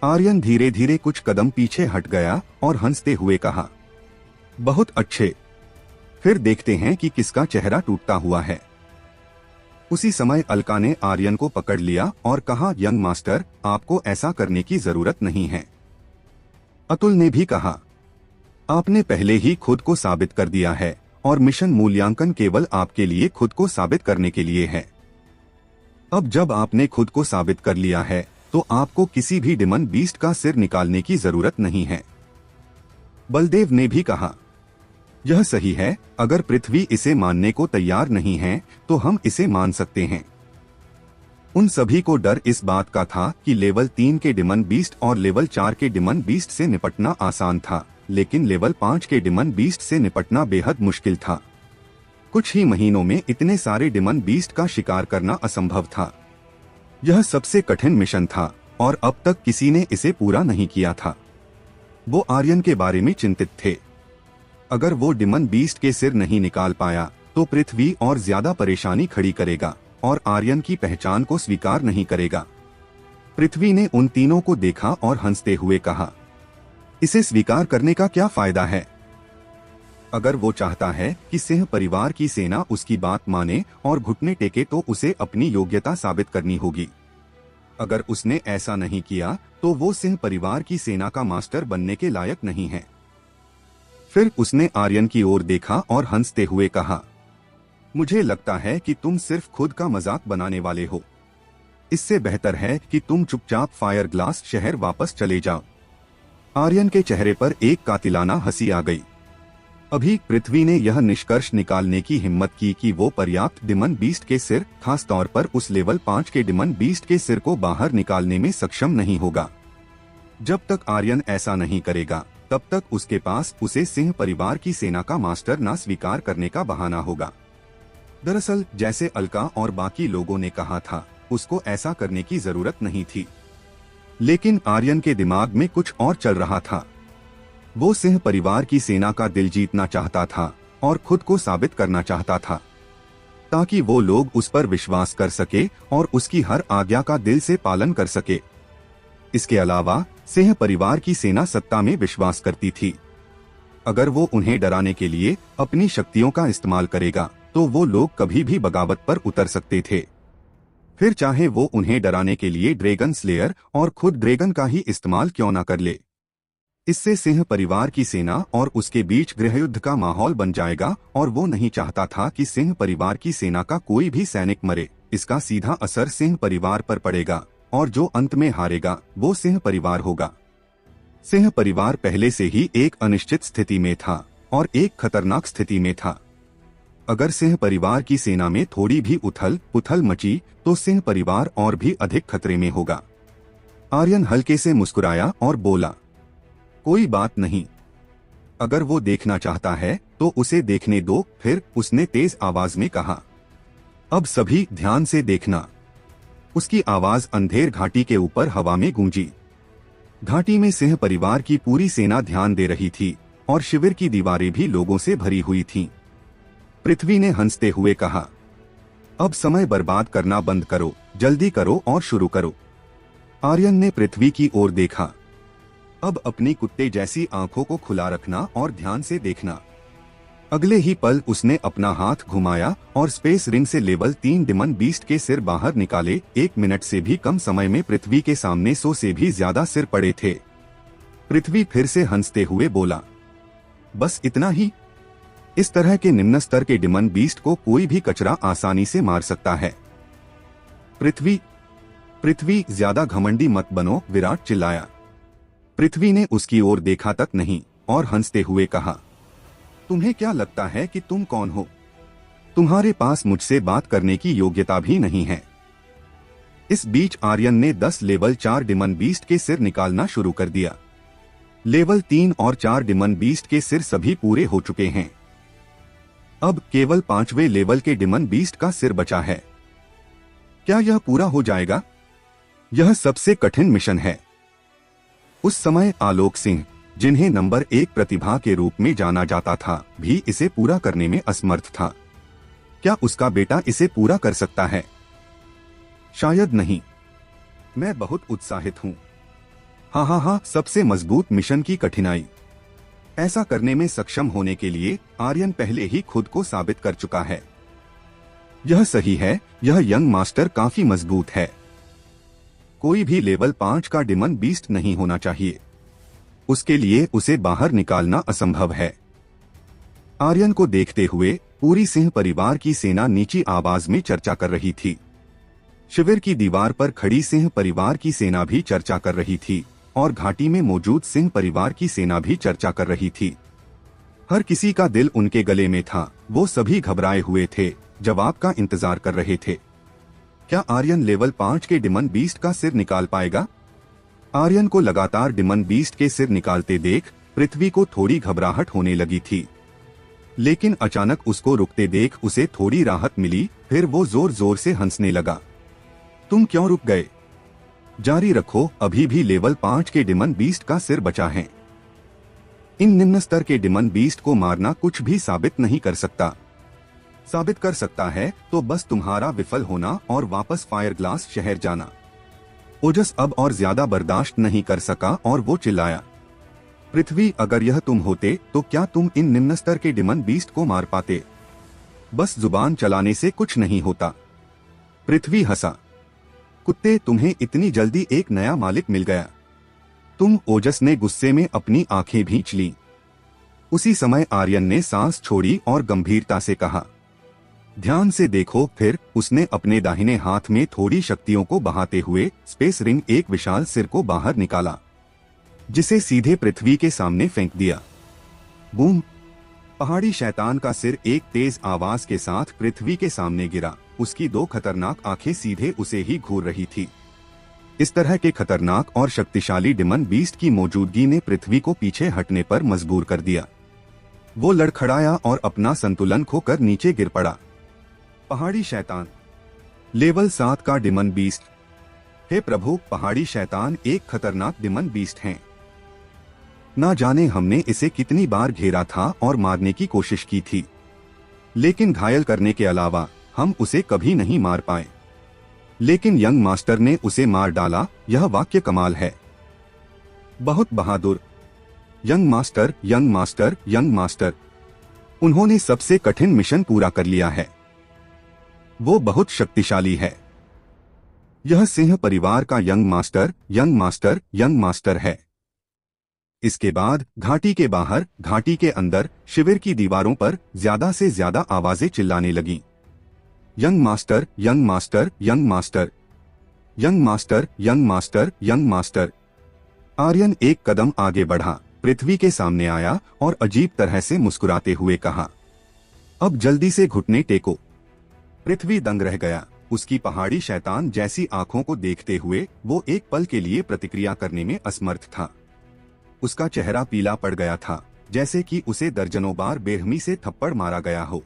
Speaker 1: आर्यन धीरे धीरे कुछ कदम पीछे हट गया और हंसते हुए कहा, बहुत अच्छे, फिर देखते हैं कि किसका चेहरा टूटता हुआ है। उसी समय अलका ने आर्यन को पकड़ लिया और कहा, यंग मास्टर, आपको ऐसा करने की जरूरत नहीं है। अतुल ने भी कहा, आपने पहले ही खुद को साबित कर दिया है और मिशन मूल्यांकन केवल आपके लिए खुद को साबित करने के लिए है। अब जब आपने खुद को साबित कर लिया है तो आपको किसी भी डिमन बीस्ट का सिर निकालने की जरूरत नहीं है। बलदेव ने भी कहा, यह सही है। अगर पृथ्वी इसे मानने को तैयार नहीं है तो हम इसे मान सकते हैं। उन सभी को डर इस बात का था कि लेवल 3 के डिमन बीस्ट और लेवल 4 के डिमन बीस्ट से निपटना आसान था, लेकिन लेवल 5 के डिमन बीस्ट से निपटना बेहद मुश्किल था। कुछ ही महीनों में इतने सारे डिमन बीस्ट का शिकार करना असंभव था। यह सबसे कठिन मिशन था और अब तक किसी ने इसे पूरा नहीं किया था। वो आर्यन के बारे में चिंतित थे। अगर वो डिमन बीस्ट के सिर नहीं निकाल पाया तो पृथ्वी और ज्यादा परेशानी खड़ी करेगा और आर्यन की पहचान को स्वीकार नहीं करेगा। पृथ्वी ने उन तीनों को देखा और हंसते हुए कहा, इसे स्वीकार करने का क्या फायदा है? अगर वो चाहता है कि सिंह परिवार की सेना उसकी बात माने और घुटने टेके तो उसे अपनी योग्यता साबित करनी होगी। अगर उसने ऐसा नहीं किया तो वो सिंह परिवार की सेना का मास्टर बनने के लायक नहीं है। फिर उसने आर्यन की ओर देखा और हंसते हुए कहा, मुझे लगता है कि तुम सिर्फ खुद का मजाक बनाने वाले हो। इससे बेहतर है कि तुम चुपचाप फायर ग्लास शहर वापस चले जाओ। आर्यन के चेहरे पर एक कातिलाना हंसी आ गई। अभी पृथ्वी ने यह निष्कर्ष निकालने की हिम्मत की कि वो पर्याप्त डिमन बीस्ट के सिर, खास तौर पर उस लेवल 5 के डिमन बीस्ट के सिर को बाहर निकालने में सक्षम नहीं होगा। जब तक आर्यन ऐसा नहीं करेगा तब तक उसके पास उसे सिंह परिवार की सेना का मास्टर ना स्वीकार करने का बहाना होगा। दरअसल जैसे अलका और बाकी लोगों ने कहा था, उसको ऐसा करने की जरूरत नहीं थी, लेकिन आर्यन के दिमाग में कुछ और चल रहा था। वो सिंह परिवार की सेना का दिल जीतना चाहता था और खुद को साबित करना चाहता था, ताकि वो लोग उस पर विश्वास कर सके और उसकी हर आज्ञा का दिल से पालन कर सके। इसके अलावा सिंह परिवार की सेना सत्ता में विश्वास करती थी। अगर वो उन्हें डराने के लिए अपनी शक्तियों का इस्तेमाल करेगा तो वो लोग कभी भी बगावत पर उतर सकते थे, फिर चाहे वो उन्हें डराने के लिए ड्रैगन स्लेयर और खुद ड्रैगन का ही इस्तेमाल क्यों न कर ले। इससे सिंह परिवार की सेना और उसके बीच गृहयुद्ध का माहौल बन जाएगा और वो नहीं चाहता था कि सिंह परिवार की सेना का कोई भी सैनिक मरे। इसका सीधा असर सिंह परिवार पर पड़ेगा और जो अंत में हारेगा वो सिंह परिवार होगा। सिंह परिवार पहले से ही एक अनिश्चित स्थिति में था और एक खतरनाक स्थिति में था। अगर सिंह परिवार की सेना में थोड़ी भी उथल पुथल मची तो सिंह परिवार और भी अधिक खतरे में होगा। आर्यन हल्के से मुस्कुराया और बोला, कोई बात नहीं, अगर वो देखना चाहता है तो उसे देखने दो। फिर उसने तेज आवाज में कहा, अब सभी ध्यान से देखना। उसकी आवाज अंधेर घाटी के ऊपर हवा में गूंजी। घाटी में सिंह परिवार की पूरी सेना ध्यान दे रही थी और शिविर की दीवारें भी लोगों से भरी हुई थीं। पृथ्वी ने हंसते हुए कहा, अब समय बर्बाद करना बंद करो, जल्दी करो और शुरू करो। आर्यन ने पृथ्वी की ओर देखा। अब अपनी कुत्ते जैसी आंखों को खुला रखना और ध्यान से देखना। अगले ही पल उसने अपना हाथ घुमाया और स्पेस रिंग से लेवल 3 डिमन बीस्ट के सिर बाहर निकाले। 1 मिनट से भी कम समय में पृथ्वी के सामने 100 से भी ज्यादा सिर पड़े थे। पृथ्वी फिर से हंसते हुए बोला, बस इतना ही? इस तरह के निम्न स्तर के डिमन बीस्ट को कोई भी कचरा आसानी से मार सकता है। पृथ्वी ज्यादा घमंडी मत बनो, विराट चिल्लाया। पृथ्वी ने उसकी ओर देखा तक नहीं और हंसते हुए कहा, तुम्हें क्या लगता है कि तुम कौन हो? तुम्हारे पास मुझसे बात करने की योग्यता भी नहीं है। इस बीच आर्यन ने 10 लेवल 4 डिमन बीस्ट के सिर निकालना शुरू कर दिया। लेवल 3 और 4 डिमन बीस्ट के सिर सभी पूरे हो चुके हैं। अब केवल 5वें लेवल के डिमन बीस्ट का सिर बचा है। क्या यह पूरा हो जाएगा? यह सबसे कठिन मिशन है। उस समय आलोक सिंह, जिन्हें नंबर 1 प्रतिभा के रूप में जाना जाता था, भी इसे पूरा करने में असमर्थ था। क्या उसका बेटा इसे पूरा कर सकता है? शायद नहीं। मैं बहुत उत्साहित हूँ। हाँ, सबसे मजबूत मिशन की कठिनाई। ऐसा करने में सक्षम होने के लिए आर्यन पहले ही खुद को साबित कर चुका है। यह सही है, यह यंग मास्टर काफी मजबूत है। कोई भी लेवल 5 का डिमन बीस्ट नहीं होना चाहिए। उसके लिए उसे बाहर निकालना असंभव है। आर्यन को देखते हुए पूरी सिंह परिवार की सेना नीची आवाज में चर्चा कर रही थी। शिविर की दीवार पर खड़ी सिंह परिवार की सेना भी चर्चा कर रही थी और घाटी में मौजूद सिंह परिवार की सेना भी चर्चा कर रही थी। हर किसी का दिल उनके गले में था। वो सभी घबराए हुए थे, जवाब का इंतजार कर रहे थे। क्या आर्यन लेवल 5 के डिमन बीस्ट का सिर निकाल पाएगा? आर्यन को लगातार डिमन बीस्ट के सिर निकालते देख पृथ्वी को थोड़ी घबराहट होने लगी थी, लेकिन अचानक उसको रुकते देख उसे थोड़ी राहत मिली। फिर वो जोर जोर से हंसने लगा। तुम क्यों रुक गए? जारी रखो, अभी भी लेवल 5 के डिमन बीस्ट का सिर बचा है। इन निम्न स्तर के डिमन बीस्ट को मारना कुछ भी साबित नहीं कर सकता। साबित कर सकता है तो बस तुम्हारा विफल होना और वापस फायर ग्लास शहर जाना। ओजस अब और ज्यादा बर्दाश्त नहीं कर सका और वो चिल्लाया, पृथ्वी, अगर यह तुम होते तो क्या तुम इन निम्न स्तर के डिमन बीस्ट को मार पाते? बस जुबान चलाने से कुछ नहीं होता। पृथ्वी हंसा, कुत्ते, तुम्हें इतनी जल्दी एक नया मालिक मिल गया तुम? ओजस ने गुस्से में अपनी आंखें भींच लीं। उसी समय आर्यन ने सांस छोड़ी और गंभीरता से कहा, ध्यान से देखो। फिर उसने अपने दाहिने हाथ में थोड़ी शक्तियों को बहाते हुए स्पेस रिंग एक विशाल सिर को बाहर निकाला, जिसे सीधे पृथ्वी के सामने फेंक दिया। बूम! पहाड़ी शैतान का सिर एक तेज आवाज के साथ पृथ्वी के सामने गिरा। उसकी 2 खतरनाक आंखें सीधे उसे ही घूर रही थी। इस तरह के खतरनाक और शक्तिशाली डिमन बीस्ट की मौजूदगी ने पृथ्वी को पीछे हटने पर मजबूर कर दिया। वो लड़खड़ाया और अपना संतुलन खोकर नीचे गिर पड़ा। पहाड़ी शैतान, लेवल 7 का डिमन बीस्ट। हे प्रभु, पहाड़ी शैतान एक खतरनाक डिमन बीस्ट हैं। ना जाने हमने इसे कितनी बार घेरा था और मारने की कोशिश की थी, लेकिन घायल करने के अलावा हम उसे कभी नहीं मार पाए। लेकिन यंग मास्टर ने उसे मार डाला, यह वाक्य कमाल है। बहुत बहादुर। Young master, young master, young master. उन्होंने सबसे कठिन मिशन पूरा कर लिया है। वो बहुत शक्तिशाली है। यह सिंह परिवार का young master, young master, young master है। इसके बाद घाटी के बाहर, घाटी के अंदर, शिविर की दीवारों पर ज्यादा से ज्यादा आवाजें चिल्लाने लगीं। Young master, young master, young master, young master, young master, young master. Aryan एक कदम आगे बढ़ा, पृथ्वी के सामने आया और अजीब तरह से मुस्कुराते हुए कहा, अब जल्दी से घुटने टेको। पृथ्वी दंग रह गया। उसकी पहाड़ी शैतान जैसी आंखों को देखते हुए वो एक पल के लिए प्रतिक्रिया करने में असमर्थ था। उसका चेहरा पीला पड़ गया था, जैसे कि उसे दर्जनों बार बेरहमी से थप्पड़ मारा गया हो।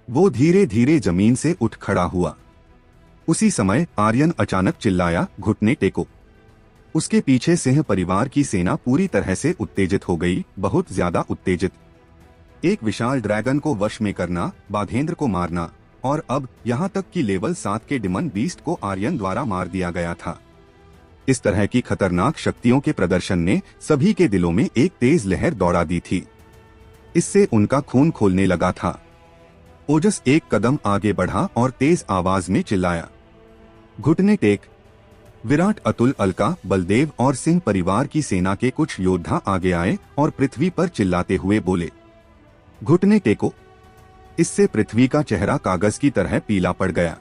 Speaker 1: वो धीरे धीरे जमीन से उठ खड़ा हुआ। उसी समय आर्यन अचानक चिल्लाया, घुटने टेको। उसके पीछे सिंह परिवार की सेना पूरी तरह से उत्तेजित हो गई, बहुत ज्यादा उत्तेजित। एक विशाल ड्रैगन को वश में करना, बाघेंद्र को मारना, और अब यहाँ तक कि लेवल 7 के डिमन बीस्ट को आर्यन द्वारा मार दिया गया था। इस तरह की खतरनाक शक्तियों के प्रदर्शन ने सभी के दिलों में एक तेज लहर दौड़ा दी थी। इससे उनका खून खोलने लगा था। ओजस एक कदम आगे बढ़ा और तेज आवाज में चिल्लाया, घुटने टेक। विराट, अतुल, अलका, बलदेव और सिंह परिवार की सेना के कुछ योद्धा आगे आए और पृथ्वी पर चिल्लाते हुए बोले, घुटने टेको। इससे पृथ्वी का चेहरा कागज की तरह पीला पड़ गया।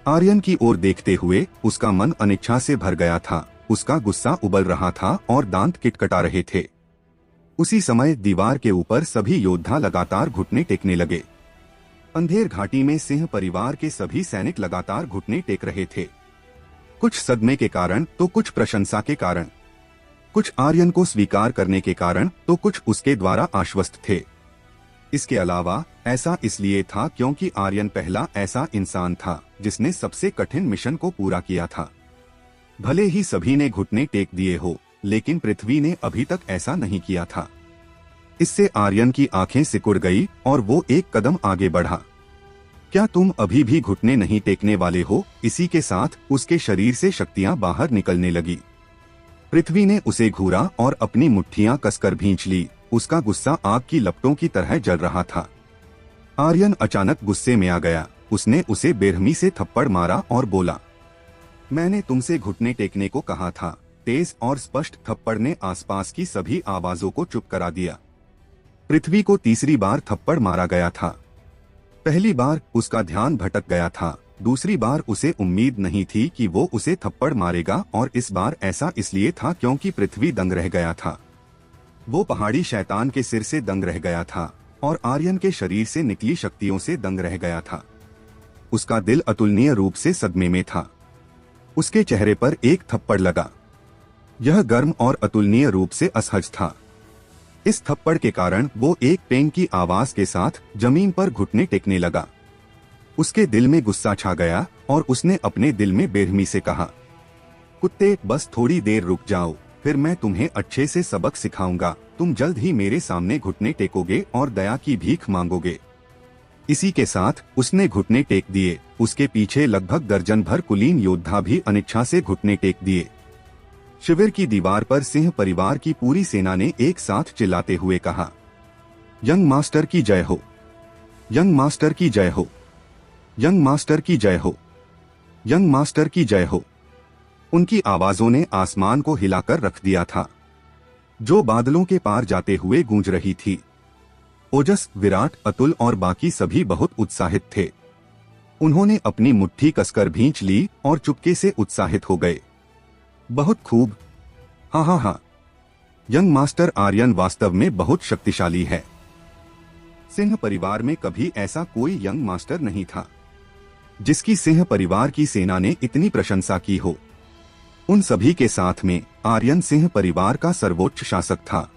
Speaker 1: आर्यन की ओर देखते हुए उसका मन अनिच्छा से भर गया था। उसका गुस्सा उबल रहा था और दांत किटकटा रहे थे। उसी समय दीवार के ऊपर सभी योद्धा लगातार घुटने टेकने लगे। अंधेर घाटी में सिंह परिवार के सभी सैनिक लगातार घुटने टेक रहे थे, कुछ सदमे के कारण तो कुछ प्रशंसा के कारण, कुछ आर्यन को स्वीकार करने के कारण तो कुछ उसके द्वारा आश्वस्त थे। इसके अलावा ऐसा इसलिए था क्योंकि आर्यन पहला ऐसा इंसान था जिसने सबसे कठिन मिशन को पूरा किया था। भले ही सभी ने घुटने टेक दिए हो, लेकिन पृथ्वी ने अभी तक ऐसा नहीं किया था। इससे आर्यन की आंखें सिकुड़ गई और वो एक कदम आगे बढ़ा। क्या तुम अभी भी घुटने नहीं टेकने वाले हो? इसी के साथ उसके शरीर से शक्तियां बाहर निकलने लगी। पृथ्वी ने उसे घूरा और अपनी मुट्ठियां कसकर भींच ली। उसका गुस्सा आग की लपटों की तरह जल रहा था। आर्यन अचानक गुस्से में आ गया। उसने उसे बेरहमी से थप्पड़ मारा और बोला, मैंने तुमसे घुटने टेकने को कहा था। तेज और स्पष्ट थप्पड़ ने आसपास की सभी आवाजों को चुप करा दिया। पृथ्वी को तीसरी बार थप्पड़ मारा गया था। पहली बार उसका ध्यान भटक गया था, दूसरी बार उसे उम्मीद नहीं थी कि वो उसे थप्पड़ मारेगा, और इस बार ऐसा इसलिए था क्योंकि पृथ्वी दंग रह गया था। वो पहाड़ी शैतान के सिर से दंग रह गया था और आर्यन के शरीर से निकली शक्तियों से दंग रह गया था। उसका दिल अतुलनीय रूप से सदमे में था। उसके चेहरे पर एक थप्पड़ लगा। यह गर्म और अतुलनीय रूप से असहज था। इस थप्पड़ के कारण वो एक पेंग की आवाज के साथ जमीन पर घुटने टेकने लगा। उसके दिल में गुस्सा छा गया और उसने अपने दिल में बेरहमी से कहा, कुत्ते, बस थोड़ी देर रुक जाओ, फिर मैं तुम्हें अच्छे से सबक सिखाऊंगा। तुम जल्द ही मेरे सामने घुटने टेकोगे और दया की भीख मांगोगे। इसी के साथ उसने घुटने टेक दिए। उसके पीछे लगभग दर्जन भर कुलीन योद्धा भी अनिच्छा से घुटने टेक दिए। शिविर की दीवार पर सिंह परिवार की पूरी सेना ने एक साथ चिल्लाते हुए कहा, यंग मास्टर की जय हो, यंग मास्टर की जय हो, यंग मास्टर की जय हो, यंग मास्टर की जय हो। उनकी आवाजों ने आसमान को हिलाकर रख दिया था, जो बादलों के पार जाते हुए गूंज रही थी। ओजस, विराट, अतुल और बाकी सभी बहुत उत्साहित थे। उन्होंने अपनी मुट्ठी कसकर भींच ली और चुपके से उत्साहित हो गए। बहुत खूब, हाँ हाँ हाँ, यंग मास्टर आर्यन वास्तव में बहुत शक्तिशाली है। सिंह परिवार में कभी ऐसा कोई यंग मास्टर नहीं था जिसकी सिंह परिवार की सेना ने इतनी प्रशंसा की हो। उन सभी के साथ में आर्यन सिंह परिवार का सर्वोच्च शासक था।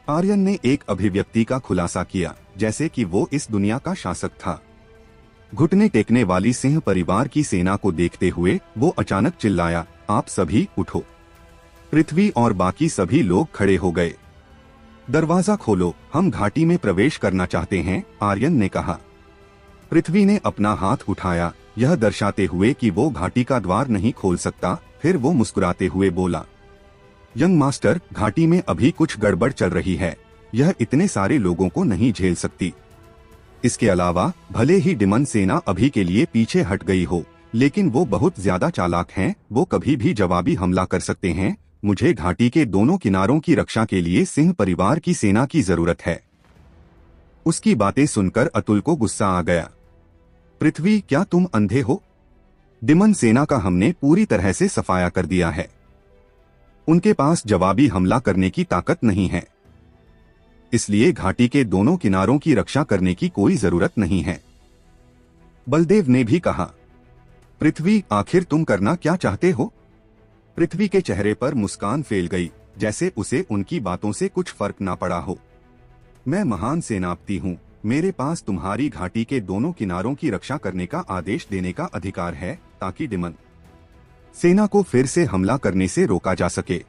Speaker 1: आर्यन ने एक अभिव्यक्ति का खुलासा किया, जैसे कि वो इस दुनिया का शासक था। घुटने टेकने वाली सिंह परिवार की सेना को देखते हुए वो अचानक चिल्लाया, आप सभी उठो। पृथ्वी और बाकी सभी लोग खड़े हो गए। दरवाजा खोलो, हम घाटी में प्रवेश करना चाहते हैं, आर्यन ने कहा। पृथ्वी ने अपना हाथ उठाया, यह दर्शाते हुए कि वो घाटी का द्वार नहीं खोल सकता। फिर वो मुस्कुराते हुए बोला, यंग मास्टर, घाटी में अभी कुछ गड़बड़ चल रही है। यह इतने सारे लोगों को नहीं झेल सकती। इसके अलावा भले ही डिमन सेना अभी के लिए पीछे हट गई हो, लेकिन वो बहुत ज्यादा चालाक हैं। वो कभी भी जवाबी हमला कर सकते हैं। मुझे घाटी के दोनों किनारों की रक्षा के लिए सिंह परिवार की सेना की जरूरत है। उसकी बातें सुनकर अतुल को गुस्सा आ गया। पृथ्वी, क्या तुम अंधे हो? डिमन सेना का हमने पूरी तरह से सफाया कर दिया है। उनके पास जवाबी हमला करने की ताकत नहीं है, इसलिए घाटी के दोनों किनारों की रक्षा करने की कोई जरूरत नहीं है। बलदेव ने भी कहा। पृथ्वी, आखिर तुम करना क्या चाहते हो? पृथ्वी के चेहरे पर मुस्कान फैल गई, जैसे उसे उनकी बातों से कुछ फर्क ना पड़ा हो। मैं महान सेनापति हूँ। मेरे पास तुम्हारी घाटी के दोनों किनारों की रक्षा करने का आदेश देने का अधिकार है, ताकि डिमन सेना को फिर से हमला करने से रोका जा सके।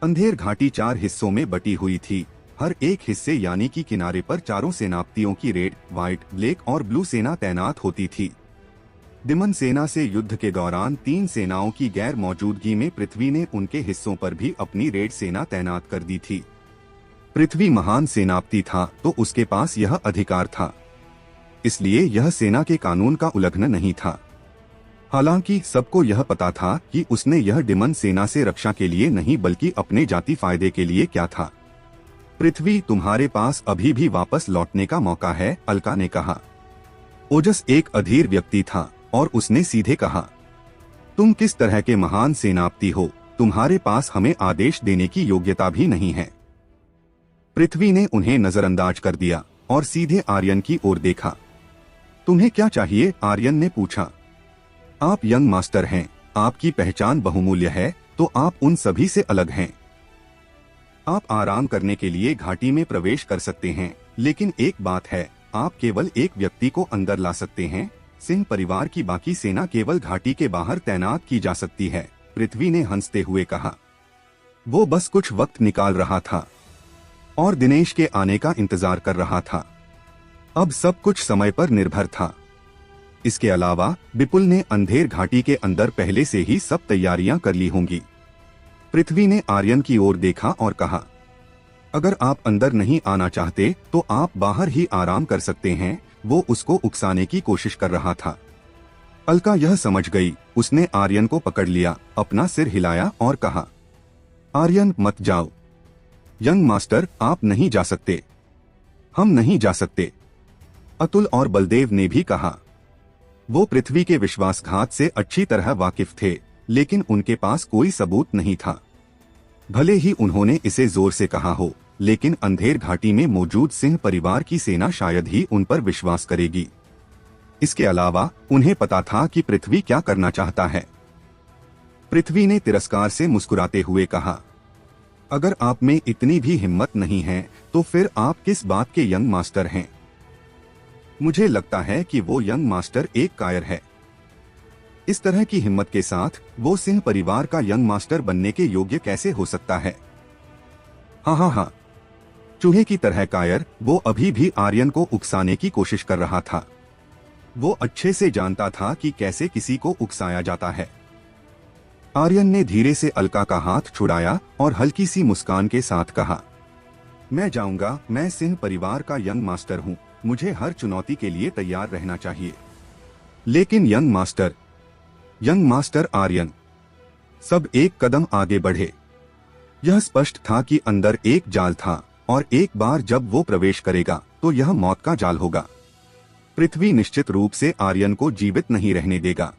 Speaker 1: अंधेर घाटी 4 हिस्सों में बटी हुई थी। हर एक हिस्से यानी कि किनारे पर चारों सेनापतियों की रेड, व्हाइट, ब्लैक और ब्लू सेना तैनात होती थी। डिमन सेना से युद्ध के दौरान 3 सेनाओं की गैर मौजूदगी में पृथ्वी ने उनके हिस्सों पर भी अपनी रेड सेना तैनात कर दी थी। पृथ्वी महान सेनापति था तो उसके पास यह अधिकार था, इसलिए यह सेना के कानून का उल्लंघन नहीं था। हालांकि सबको यह पता था कि उसने यह डिमन सेना से रक्षा के लिए नहीं बल्कि अपने जाति फायदे के लिए किया था। पृथ्वी, तुम्हारे पास अभी भी वापस लौटने का मौका है, अलका ने कहा। ओजस एक अधीर व्यक्ति था और उसने सीधे कहा, तुम किस तरह के महान सेनापति हो? तुम्हारे पास हमें आदेश देने की योग्यता भी नहीं है। पृथ्वी ने उन्हें नजरअंदाज कर दिया और सीधे आर्यन की ओर देखा। तुम्हें क्या चाहिए? आर्यन ने पूछा। आप यंग मास्टर हैं, आपकी पहचान बहुमूल्य है, तो आप उन सभी से अलग हैं। आप आराम करने के लिए घाटी में प्रवेश कर सकते हैं, लेकिन एक बात है, आप केवल एक व्यक्ति को अंदर ला सकते हैं। सिंह परिवार की बाकी सेना केवल घाटी के बाहर तैनात की जा सकती है, पृथ्वी ने हंसते हुए कहा। वो बस कुछ वक्त निकाल रहा था और दिनेश के आने का इंतजार कर रहा था। अब सब कुछ समय पर निर्भर था। इसके अलावा विपुल ने अंधेर घाटी के अंदर पहले से ही सब तैयारियां कर ली होंगी। पृथ्वी ने आर्यन की ओर देखा और कहा, अगर आप अंदर नहीं आना चाहते तो आप बाहर ही आराम कर सकते हैं। वो उसको उकसाने की कोशिश कर रहा था। अलका यह समझ गई। उसने आर्यन को पकड़ लिया, अपना सिर हिलाया और कहा, आर्यन, मत जाओ। यंग मास्टर, आप नहीं जा सकते। हम नहीं जा सकते। अतुल और बलदेव ने भी कहा। वो पृथ्वी के विश्वासघात से अच्छी तरह वाकिफ थे, लेकिन उनके पास कोई सबूत नहीं था। भले ही उन्होंने इसे जोर से कहा हो, लेकिन अंधेर घाटी में मौजूद सिंह परिवार की सेना शायद ही उन पर विश्वास करेगी। इसके अलावा उन्हें पता था कि पृथ्वी क्या करना चाहता है। पृथ्वी ने तिरस्कार से मुस्कुराते हुए कहा, अगर आप में इतनी भी हिम्मत नहीं है तो फिर आप किस बात के यंग मास्टर हैं? मुझे लगता है कि वो यंग मास्टर एक कायर है। इस तरह की हिम्मत के साथ वो सिंह परिवार का यंग मास्टर बनने के योग्य कैसे हो सकता है? हाँ, चूहे की तरह कायर। वो अभी भी आर्यन को उकसाने की कोशिश कर रहा था। वो अच्छे से जानता था कि कैसे किसी को उकसाया जाता है। आर्यन ने धीरे से अलका का हाथ छुड़ाया और हल्की सी मुस्कान के साथ कहा, मैं जाऊंगा। मैं सिंह परिवार का यंग मास्टर हूँ। मुझे हर चुनौती के लिए तैयार रहना चाहिए। लेकिन यंग मास्टर आर्यन। सब एक कदम आगे बढ़े। यह स्पष्ट था कि अंदर एक जाल था और एक बार जब वो प्रवेश करेगा तो यह मौत का जाल होगा। पृथ्वी निश्चित रूप से आर्यन को जीवित नहीं रहने देगा।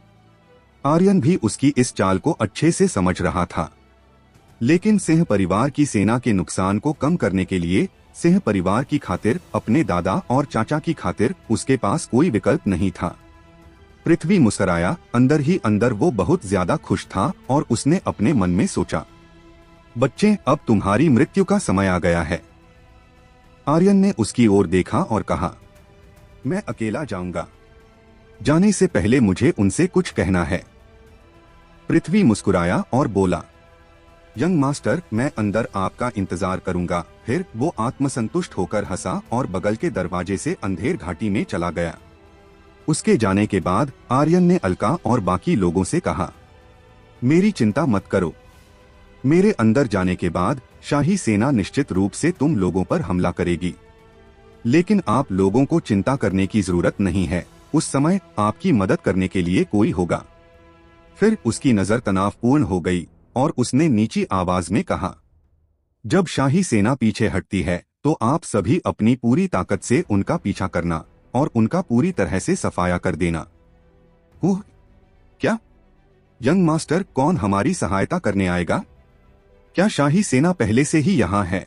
Speaker 1: आर्यन भी उसकी इस चाल को अच्छे से समझ रहा था, लेकिन सिंह परिवार की सेना के नुकसान को कम करने के लिए, सिंह परिवार की खातिर, अपने दादा और चाचा की खातिर उसके पास कोई विकल्प नहीं था। पृथ्वी मुस्कुराया। अंदर ही अंदर वो बहुत ज्यादा खुश था और उसने अपने मन में सोचा, बच्चे, अब तुम्हारी मृत्यु का समय आ गया है। आर्यन ने उसकी ओर देखा और कहा, मैं अकेला जाऊंगा। जाने से पहले मुझे उनसे कुछ कहना है। पृथ्वी मुस्कुराया और बोला, यंग मास्टर, मैं अंदर आपका इंतजार करूंगा। फिर वो आत्मसंतुष्ट होकर हंसा और बगल के दरवाजे से अंधेर घाटी में चला गया। उसके जाने के बाद आर्यन ने अलका और बाकी लोगों से कहा, मेरी चिंता मत करो। मेरे अंदर जाने के बाद शाही सेना निश्चित रूप से तुम लोगों पर हमला करेगी, लेकिन आप लोगों को चिंता करने की जरूरत नहीं है। उस समय आपकी मदद करने के लिए कोई होगा। फिर उसकी नजर तनावपूर्ण हो गई और उसने नीची आवाज में कहा, जब शाही सेना पीछे हटती है तो आप सभी अपनी पूरी ताकत से उनका पीछा करना और उनका पूरी तरह से सफाया कर देना। क्या? यंग मास्टर, कौन हमारी सहायता करने आएगा? क्या शाही सेना पहले से ही यहाँ है?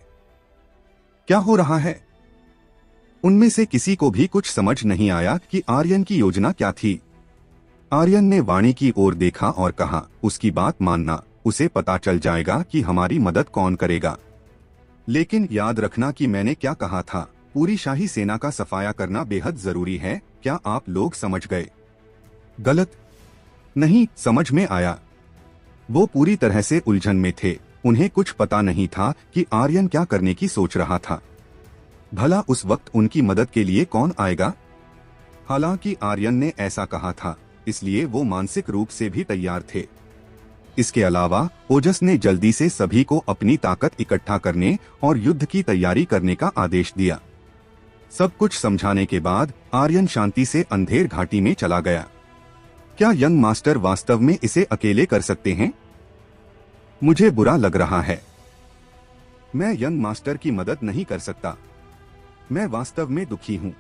Speaker 1: क्या हो रहा है? उनमें से किसी को भी कुछ समझ नहीं आया कि आर्यन की योजना क्या थी। आर्यन ने वाणी की ओर देखा और कहा, उसकी बात मानना, उसे पता चल जाएगा कि हमारी मदद कौन करेगा। लेकिन याद रखना कि मैंने क्या कहा था, पूरी शाही सेना का सफाया करना बेहद जरूरी है। क्या आप लोग समझ गए? गलत नहीं, समझ में आया। वो पूरी तरह से उलझन में थे। उन्हें कुछ पता नहीं था कि आर्यन क्या करने की सोच रहा था। भला उस वक्त उनकी मदद के लिए कौन आएगा? हालांकि आर्यन ने ऐसा कहा था, इसलिए वो मानसिक रूप से भी तैयार थे। इसके अलावा ओजस ने जल्दी से सभी को अपनी ताकत इकट्ठा करने और युद्ध की तैयारी करने का आदेश दिया। सब कुछ समझाने के बाद आर्यन शांति से अंधेर घाटी में चला गया। क्या यंग मास्टर वास्तव में इसे अकेले कर सकते हैं? मुझे बुरा लग रहा है। मैं यंग मास्टर की मदद नहीं कर सकता। मैं वास्तव में दुखी हूँ।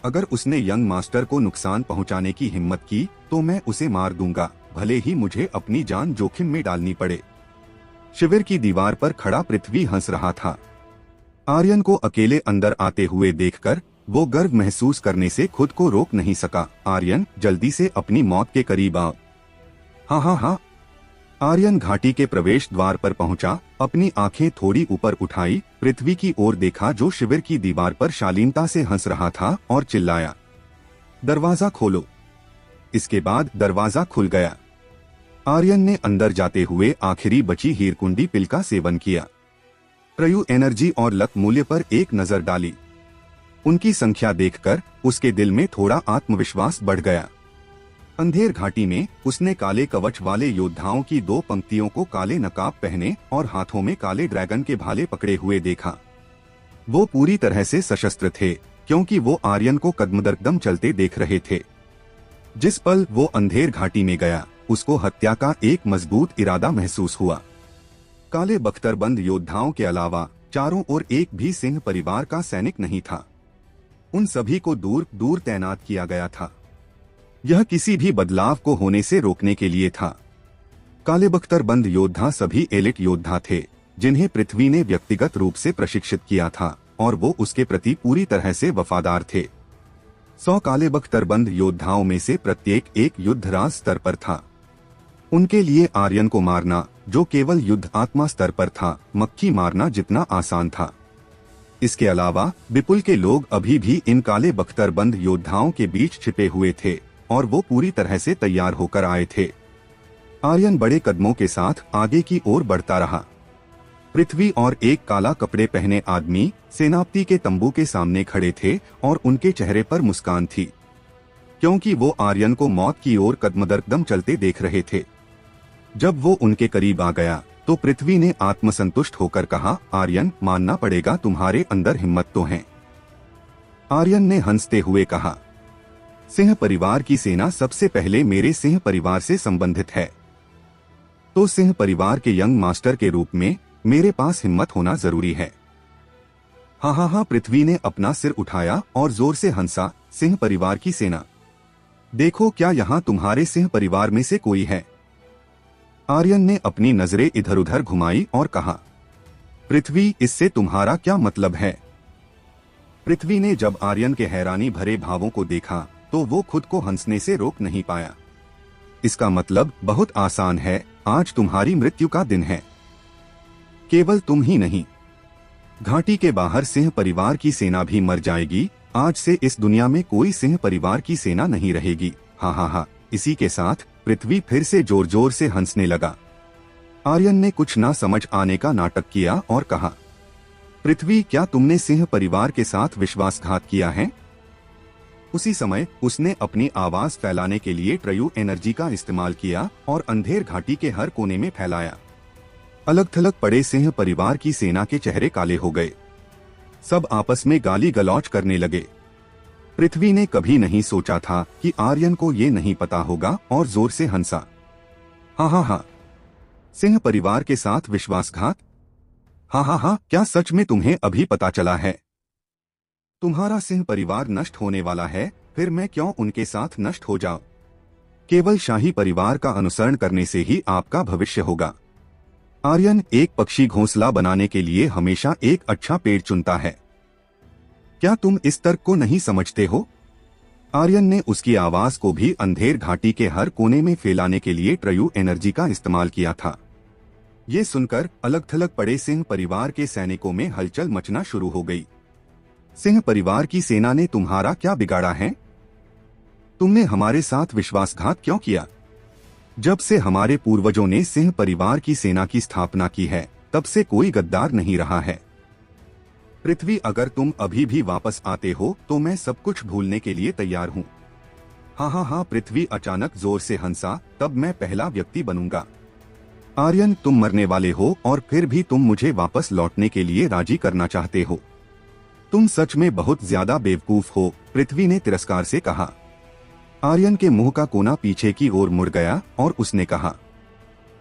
Speaker 1: अगर उसने यंग मास्टर को नुकसान पहुँचाने की हिम्मत की तो मैं उसे मार दूंगा, भले ही मुझे अपनी जान जोखिम में डालनी पड़े। शिविर की दीवार पर खड़ा पृथ्वी हंस रहा था। आर्यन को अकेले अंदर आते हुए देखकर वो गर्व महसूस करने से खुद को रोक नहीं सका। आर्यन, जल्दी से अपनी मौत के करीब आ। हाँ। आर्यन घाटी के प्रवेश द्वार पर पहुंचा, अपनी आंखें थोड़ी ऊपर उठाई, पृथ्वी की ओर देखा जो शिविर की दीवार पर शालीनता से हंस रहा था और चिल्लाया, दरवाजा खोलो। इसके बाद दरवाजा खुल गया। आर्यन ने अंदर जाते हुए आखिरी बची हीरकुंडी पिल का सेवन किया। प्रयु एनर्जी और लक मूल्य पर एक नजर डाली। उनकी संख्या देखकर उसके दिल में थोड़ा आत्मविश्वास बढ़ गया। अंधेर घाटी में उसने काले कवच वाले योद्धाओं की दो पंक्तियों को काले नकाब पहने और हाथों में काले ड्रैगन के भाले पकड़े हुए देखा। वो पूरी तरह से सशस्त्र थे, क्योंकि वो आर्यन को कदम दर कदम चलते देख रहे थे। जिस पल वो अंधेर घाटी में गया, उसको हत्या का एक मजबूत इरादा महसूस हुआ। काले बख्तरबंद योद्धाओं के अलावा चारों ओर एक भी सिंह परिवार का सैनिक नहीं था। उन सभी को दूर दूर तैनात किया गया था। यह किसी भी बदलाव को होने से रोकने के लिए था। काले बख्तरबंद योद्धा सभी एलिट योद्धा थे, जिन्हें पृथ्वी ने व्यक्तिगत रूप से प्रशिक्षित किया था और वो उसके प्रति पूरी तरह से वफादार थे। 100 काले बख्तरबंद योद्धाओं में से प्रत्येक एक युद्धराज स्तर पर था। उनके लिए आर्यन को मारना, जो केवल युद्ध आत्मा स्तर पर था, मक्खी मारना जितना आसान था। इसके अलावा विपुल के लोग अभी भी इन काले बख्तरबंद योद्धाओं के बीच छिपे हुए थे और वो पूरी तरह से तैयार होकर आए थे। आर्यन बड़े कदमों के साथ आगे की ओर बढ़ता रहा। पृथ्वी और एक काला कपड़े पहने आदमी सेनापति के तंबू के सामने खड़े थे और उनके चेहरे पर मुस्कान थी, क्योंकि वो आर्यन को मौत की ओर कदम दर कदम चलते देख रहे थे। जब वो उनके करीब आ गया तो पृथ्वी ने आत्मसंतुष्ट होकर कहा, आर्यन, मानना पड़ेगा तुम्हारे अंदर हिम्मत तो है। आर्यन ने हंसते हुए कहा, सिंह परिवार की सेना सबसे पहले मेरे सिंह परिवार से संबंधित है, तो सिंह परिवार के यंग मास्टर के रूप में मेरे पास हिम्मत होना जरूरी है। हाँ, पृथ्वी ने अपना सिर उठाया और जोर से हंसा, सिंह परिवार की सेना, देखो क्या यहाँ तुम्हारे सिंह परिवार में से कोई है? आर्यन ने अपनी नजरें इधर उधर घुमाई और कहा, पृथ्वी, इससे तुम्हारा क्या मतलब है? पृथ्वी ने जब आर्यन के हैरानी भरे भावों को देखा तो वो खुद को हंसने से रोक नहीं पाया। इसका मतलब बहुत आसान है, आज तुम्हारी मृत्यु का दिन है। केवल तुम ही नहीं, घाटी के बाहर सिंह परिवार की सेना भी मर जाएगी। आज से इस दुनिया में कोई सिंह परिवार की सेना नहीं रहेगी। हाँ। इसी के साथ पृथ्वी फिर से जोर जोर से हंसने लगा। आर्यन ने कुछ ना समझ आने का नाटक किया और कहा, पृथ्वी, क्या तुमने सिंह परिवार के साथ विश्वासघात किया है? उसी समय उसने अपनी आवाज फैलाने के लिए ट्रयू एनर्जी का इस्तेमाल किया और अंधेर घाटी के हर कोने में फैलाया। अलग थलग पड़े सिंह परिवार की सेना के चेहरे काले हो गए। सब आपस में गाली गलौज करने लगे। पृथ्वी ने कभी नहीं सोचा था कि आर्यन को ये नहीं पता होगा और जोर से हंसा। हाँ हाँ हाँ, सिंह परिवार के साथ विश्वासघात? हाँ हाँ हाँ, क्या सच में तुम्हें अभी पता चला है? तुम्हारा सिंह परिवार नष्ट होने वाला है, फिर मैं क्यों उनके साथ नष्ट हो जाऊं? केवल शाही परिवार का अनुसरण करने से ही आपका भविष्य होगा। आर्यन एक पक्षी घोंसला बनाने के लिए हमेशा एक अच्छा पेड़ चुनता है। क्या तुम इस तर्क को नहीं समझते हो? आर्यन ने उसकी आवाज को भी अंधेर घाटी के हर कोने में फैलाने के लिए ट्रयू एनर्जी का इस्तेमाल किया था। ये सुनकर अलग थलग पड़े सिंह परिवार के सैनिकों में हलचल मचना शुरू हो गई। सिंह परिवार की सेना ने तुम्हारा क्या बिगाड़ा है? तुमने हमारे साथ विश्वासघात क्यों किया? जब से हमारे पूर्वजों ने सिंह परिवार की सेना की स्थापना की है, तब से कोई गद्दार नहीं रहा है। पृथ्वी, अगर तुम अभी भी वापस आते हो तो मैं सब कुछ भूलने के लिए तैयार हूँ। हाँ हाँ हाँ, पृथ्वी अचानक जोर से हंसा, तब मैं पहला व्यक्ति बनूंगा। आर्यन, तुम मरने वाले हो और फिर भी तुम मुझे वापस लौटने के लिए राजी करना चाहते हो। तुम सच में बहुत ज्यादा बेवकूफ हो, पृथ्वी ने तिरस्कार से कहा। आर्यन के मुंह का कोना पीछे की ओर मुड़ गया और उसने कहा,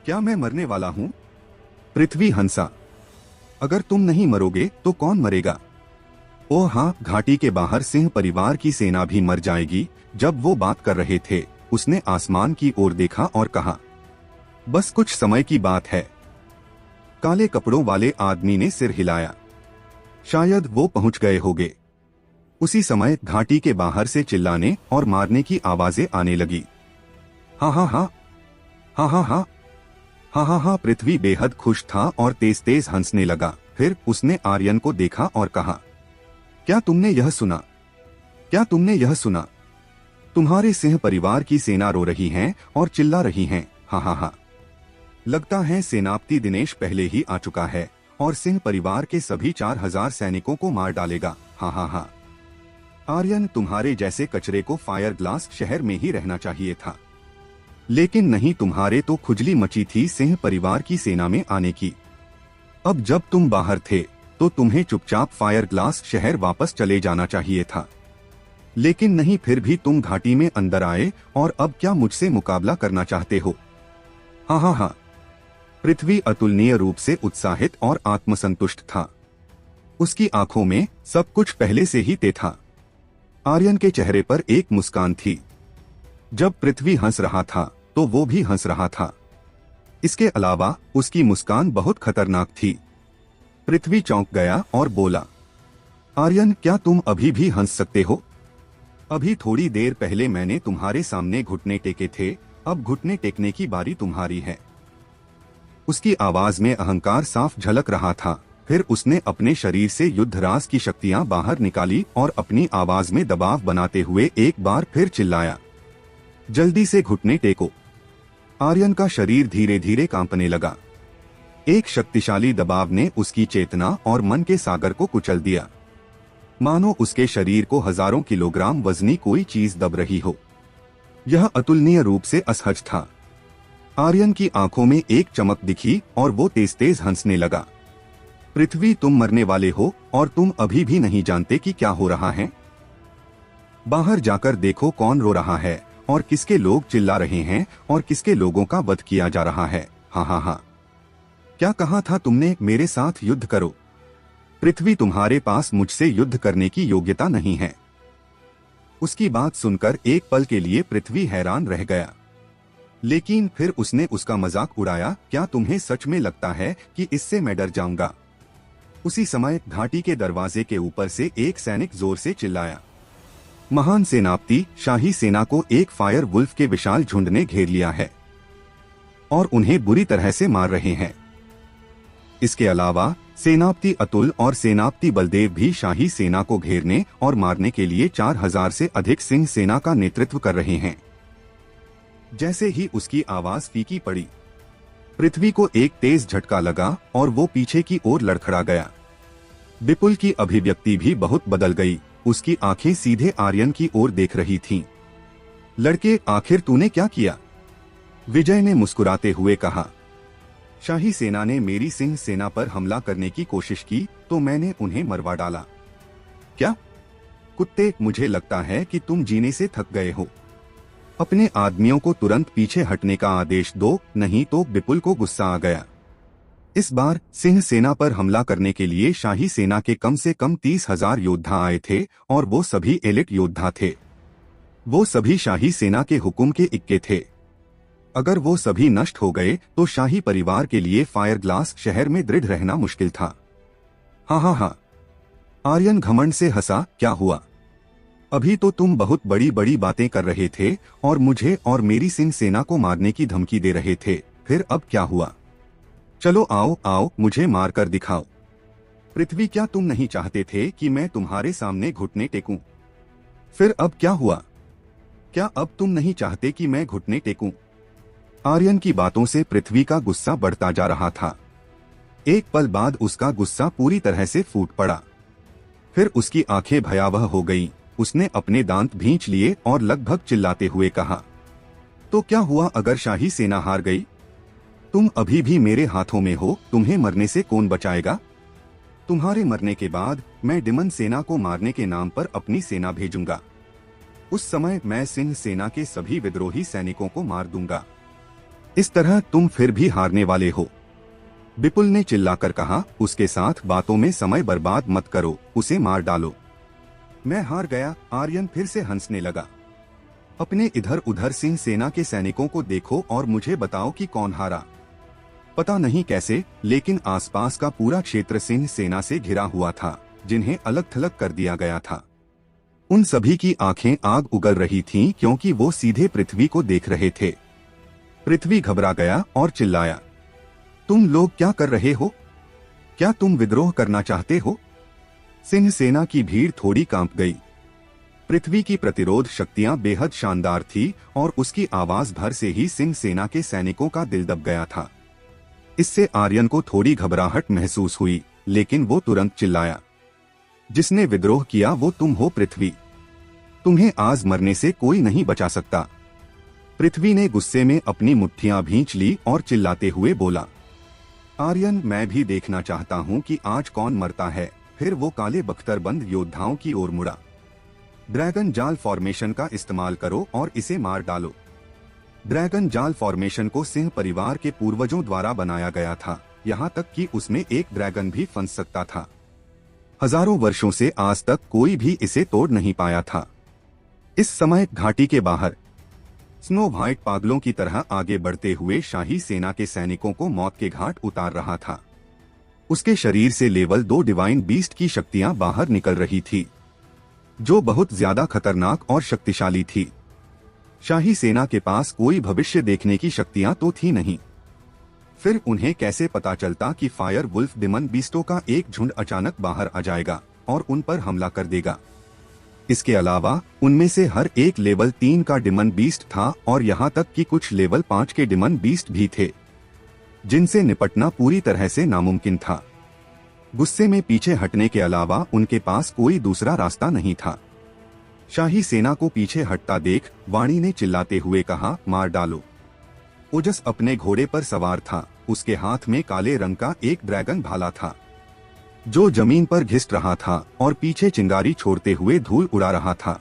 Speaker 1: क्या मैं मरने वाला हूँ? पृथ्वी हंसा। अगर तुम नहीं मरोगे तो कौन मरेगा? ओह हाँ, घाटी के बाहर सिंह परिवार की सेना भी मर जाएगी। जब वो बात कर रहे थे, उसने आसमान की ओर देखा और कहा, बस कुछ समय की बात है। काले कपड़ों वाले आदमी ने सिर हिलाया। शायद वो पहुंच गए होंगे। उसी समय घाटी के बाहर से चिल्लाने और मारने की आवाजें आने लगी। हाँ हाँ हाँ, हाँ हाँ हाँ, हाँ हाँ हाँ। पृथ्वी बेहद खुश था और तेज तेज हंसने लगा। फिर उसने आर्यन को देखा और कहा, क्या तुमने यह सुना? क्या तुमने यह सुना? तुम्हारे सिंह परिवार की सेना रो रही है और चिल्ला रही है। हाँ हाँ हाँ, लगता है सेनापति दिनेश पहले ही आ चुका है और सिंह परिवार के सभी 4000 सैनिकों को मार डालेगा। हाँ हाँ हाँ। आर्यन, तुम्हारे जैसे कचरे को फायर ग्लास शहर में ही रहना चाहिए था, लेकिन नहीं, तुम्हारे तो खुजली मची थी सिंह परिवार की सेना में आने की। अब जब तुम बाहर थे तो तुम्हें चुपचाप फायर ग्लास शहर वापस चले जाना चाहिए था, लेकिन नहीं, फिर भी तुम घाटी में अंदर आए और अब क्या मुझसे मुकाबला करना चाहते हो? हाँ हाँ हाँ। पृथ्वी अतुलनीय रूप से उत्साहित और आत्मसंतुष्ट था। उसकी आंखों में सब कुछ पहले से ही तय था। आर्यन के चेहरे पर एक मुस्कान थी। जब पृथ्वी हंस रहा था तो वो भी हंस रहा था। इसके अलावा उसकी मुस्कान बहुत खतरनाक थी। पृथ्वी चौंक गया और बोला, आर्यन, क्या तुम अभी भी हंस सकते हो? अभी थोड़ी देर पहले मैंने तुम्हारे सामने घुटने टेके थे, अब घुटने टेकने की बारी तुम्हारी है। उसकी आवाज में अहंकार साफ झलक रहा था। फिर उसने अपने शरीर से युद्धराज की शक्तियां बाहर निकाली और अपनी आवाज में दबाव बनाते हुए एक बार फिर चिल्लाया, जल्दी से घुटने टेको। आर्यन का शरीर धीरे धीरे कांपने लगा। एक शक्तिशाली दबाव ने उसकी चेतना और मन के सागर को कुचल दिया, मानो उसके शरीर को हजारों किलोग्राम वजनी कोई चीज दब रही हो। यह अतुलनीय रूप से असहज था। आर्यन की आंखों में एक चमक दिखी और वो तेज तेज हंसने लगा। पृथ्वी, तुम मरने वाले हो और तुम अभी भी नहीं जानते कि क्या हो रहा है। बाहर जाकर देखो कौन रो रहा है और किसके लोग चिल्ला रहे हैं और किसके लोगों का वध किया जा रहा है। हाँ हाँ हाँ। क्या कहा था तुमने? मेरे साथ युद्ध करो। पृथ्वी, तुम्हारे पास मुझसे युद्ध करने की योग्यता नहीं है। उसकी बात सुनकर एक पल के लिए पृथ्वी हैरान रह गया, लेकिन फिर उसने उसका मजाक उड़ाया। क्या तुम्हें सच में लगता है कि इससे मैं डर जाऊंगा? उसी समय घाटी के दरवाजे के ऊपर से एक सैनिक जोर से चिल्लाया, महान सेनापति, शाही सेना को एक फायर वुल्फ के विशाल झुंड ने घेर लिया है और उन्हें बुरी तरह से मार रहे हैं। इसके अलावा सेनापति अतुल और सेनापति बलदेव भी शाही सेना को घेरने और मारने के लिए 4000 से अधिक सिंह सेना का नेतृत्व कर रहे हैं। जैसे ही उसकी आवाज फीकी पड़ी, पृथ्वी को एक तेज झटका लगा और वो पीछे की ओर लड़खड़ा गया। विपुल की अभिव्यक्ति भी बहुत बदल गई। उसकी आंखें सीधे आर्यन की ओर देख रही थीं। लड़के, आखिर तूने क्या किया? विजय ने मुस्कुराते हुए कहा। शाही सेना ने मेरी सिंह सेना पर हमला करने की कोशिश की तो मैंने उन्हें मरवा डाला। क्या? कुत्ते, मुझे लगता है कि तुम जीने से थक गए हो। अपने आदमियों को तुरंत पीछे हटने का आदेश दो, नहीं तो विपुल को गुस्सा आ गया। इस बार सिंह सेना पर हमला करने के लिए शाही सेना के कम से कम 30,000 योद्धा आए थे और वो सभी एलिट योद्धा थे। वो सभी शाही सेना के हुक्म के इक्के थे। अगर वो सभी नष्ट हो गए तो शाही परिवार के लिए फायर ग्लास शहर में दृढ़ रहना मुश्किल था। हाँ हाँ हाँ, आर्यन घमंड से हंसा। क्या हुआ? अभी तो तुम बहुत बड़ी बड़ी बातें कर रहे थे और मुझे और मेरी सिंह सेना को मारने की धमकी दे रहे थे, फिर अब क्या हुआ? चलो आओ आओ, मुझे मार कर दिखाओ। पृथ्वी, क्या तुम नहीं चाहते थे कि मैं तुम्हारे सामने घुटने टेकूं? फिर अब क्या हुआ? क्या अब तुम नहीं चाहते कि मैं घुटने टेकूं? आर्यन की बातों से पृथ्वी का गुस्सा बढ़ता जा रहा था। एक पल बाद उसका गुस्सा पूरी तरह से फूट पड़ा। फिर उसकी आंखें भयावह हो गईं। उसने अपने दांत भींच लिए और लगभग चिल्लाते हुए कहा, तो क्या हुआ अगर शाही सेना हार गई? तुम अभी भी मेरे हाथों में हो, तुम्हें मरने से कौन बचाएगा? तुम्हारे मरने के बाद मैं डिमन सेना को मारने के नाम पर अपनी सेना भेजूंगा। उस समय मैं सिंह सेना के सभी विद्रोही सैनिकों को मार दूंगा। इस तरह तुम फिर भी हारने वाले हो। विपुल ने चिल्लाकर कहा, उसके साथ बातों में समय बर्बाद मत करो, उसे मार डालो। मैं हार गया। आर्यन फिर से हंसने लगा। अपने इधर उधर सिंह सेना के सैनिकों को देखो और मुझे बताओ कि कौन हारा। पता नहीं कैसे, लेकिन आसपास का पूरा क्षेत्र सिंह सेना से घिरा हुआ था, जिन्हें अलग थलग कर दिया गया था। उन सभी की आंखें आग उगल रही थीं क्योंकि वो सीधे पृथ्वी को देख रहे थे। पृथ्वी घबरा गया और चिल्लाया, तुम लोग क्या कर रहे हो? क्या तुम विद्रोह करना चाहते हो? सिंह सेना की भीड़ थोड़ी कांप गई। पृथ्वी की प्रतिरोध शक्तियां बेहद शानदार थी और उसकी आवाज भर से ही सिंह सेना के सैनिकों का दिल दब गया था। इससे आर्यन को थोड़ी घबराहट महसूस हुई, लेकिन वो तुरंत चिल्लाया, जिसने विद्रोह किया वो तुम हो पृथ्वी। तुम्हें आज मरने से कोई नहीं बचा सकता। पृथ्वी ने गुस्से में अपनी मुट्ठियां भींच ली और चिल्लाते हुए बोला, आर्यन, मैं भी देखना चाहता हूं कि आज कौन मरता है। फिर वो काले बख्तरबंद योद्धाओं की ओर मुड़ा। ड्रैगन जाल फॉर्मेशन का इस्तेमाल करो और इसे मार डालो। ड्रैगन जाल फॉर्मेशन को सिंह परिवार के पूर्वजों द्वारा बनाया गया था, यहाँ तक कि उसमें एक ड्रैगन भी फंस सकता था। हजारों वर्षों से आज तक कोई भी इसे तोड़ नहीं पाया था। इस समय घाटी के बाहर स्नो व्हाइट पागलों की तरह आगे बढ़ते हुए शाही सेना के सैनिकों को मौत के घाट उतार रहा था। उसके शरीर से लेवल 2 डिवाइन बीस्ट की शक्तियां बाहर निकल रही थी, जो बहुत ज्यादा खतरनाक और शक्तिशाली थी। शाही सेना के पास कोई भविष्य देखने की शक्तियां तो थी नहीं। फिर उन्हें कैसे पता चलता कि फायर वुल्फ डिमन बीस्टों का एक झुंड अचानक बाहर आ जाएगा और उन पर हमला कर देगा? इसके अलावा उनमें से हर एक लेवल 3 का डिमन बीस्ट था और यहाँ तक कि कुछ लेवल 5 के डिमन बीस्ट भी थे, जिनसे निपटना पूरी तरह से नामुमकिन था। गुस्से में पीछे हटने के अलावा उनके पास कोई दूसरा रास्ता नहीं था। शाही सेना को पीछे हटता देख वाणी ने चिल्लाते हुए कहा, मार डालो। ओजस अपने घोड़े पर सवार था। उसके हाथ में काले रंग का एक ड्रैगन भाला था, जो जमीन पर घिस रहा था और पीछे चिंगारी छोड़ते हुए धूल उड़ा रहा था।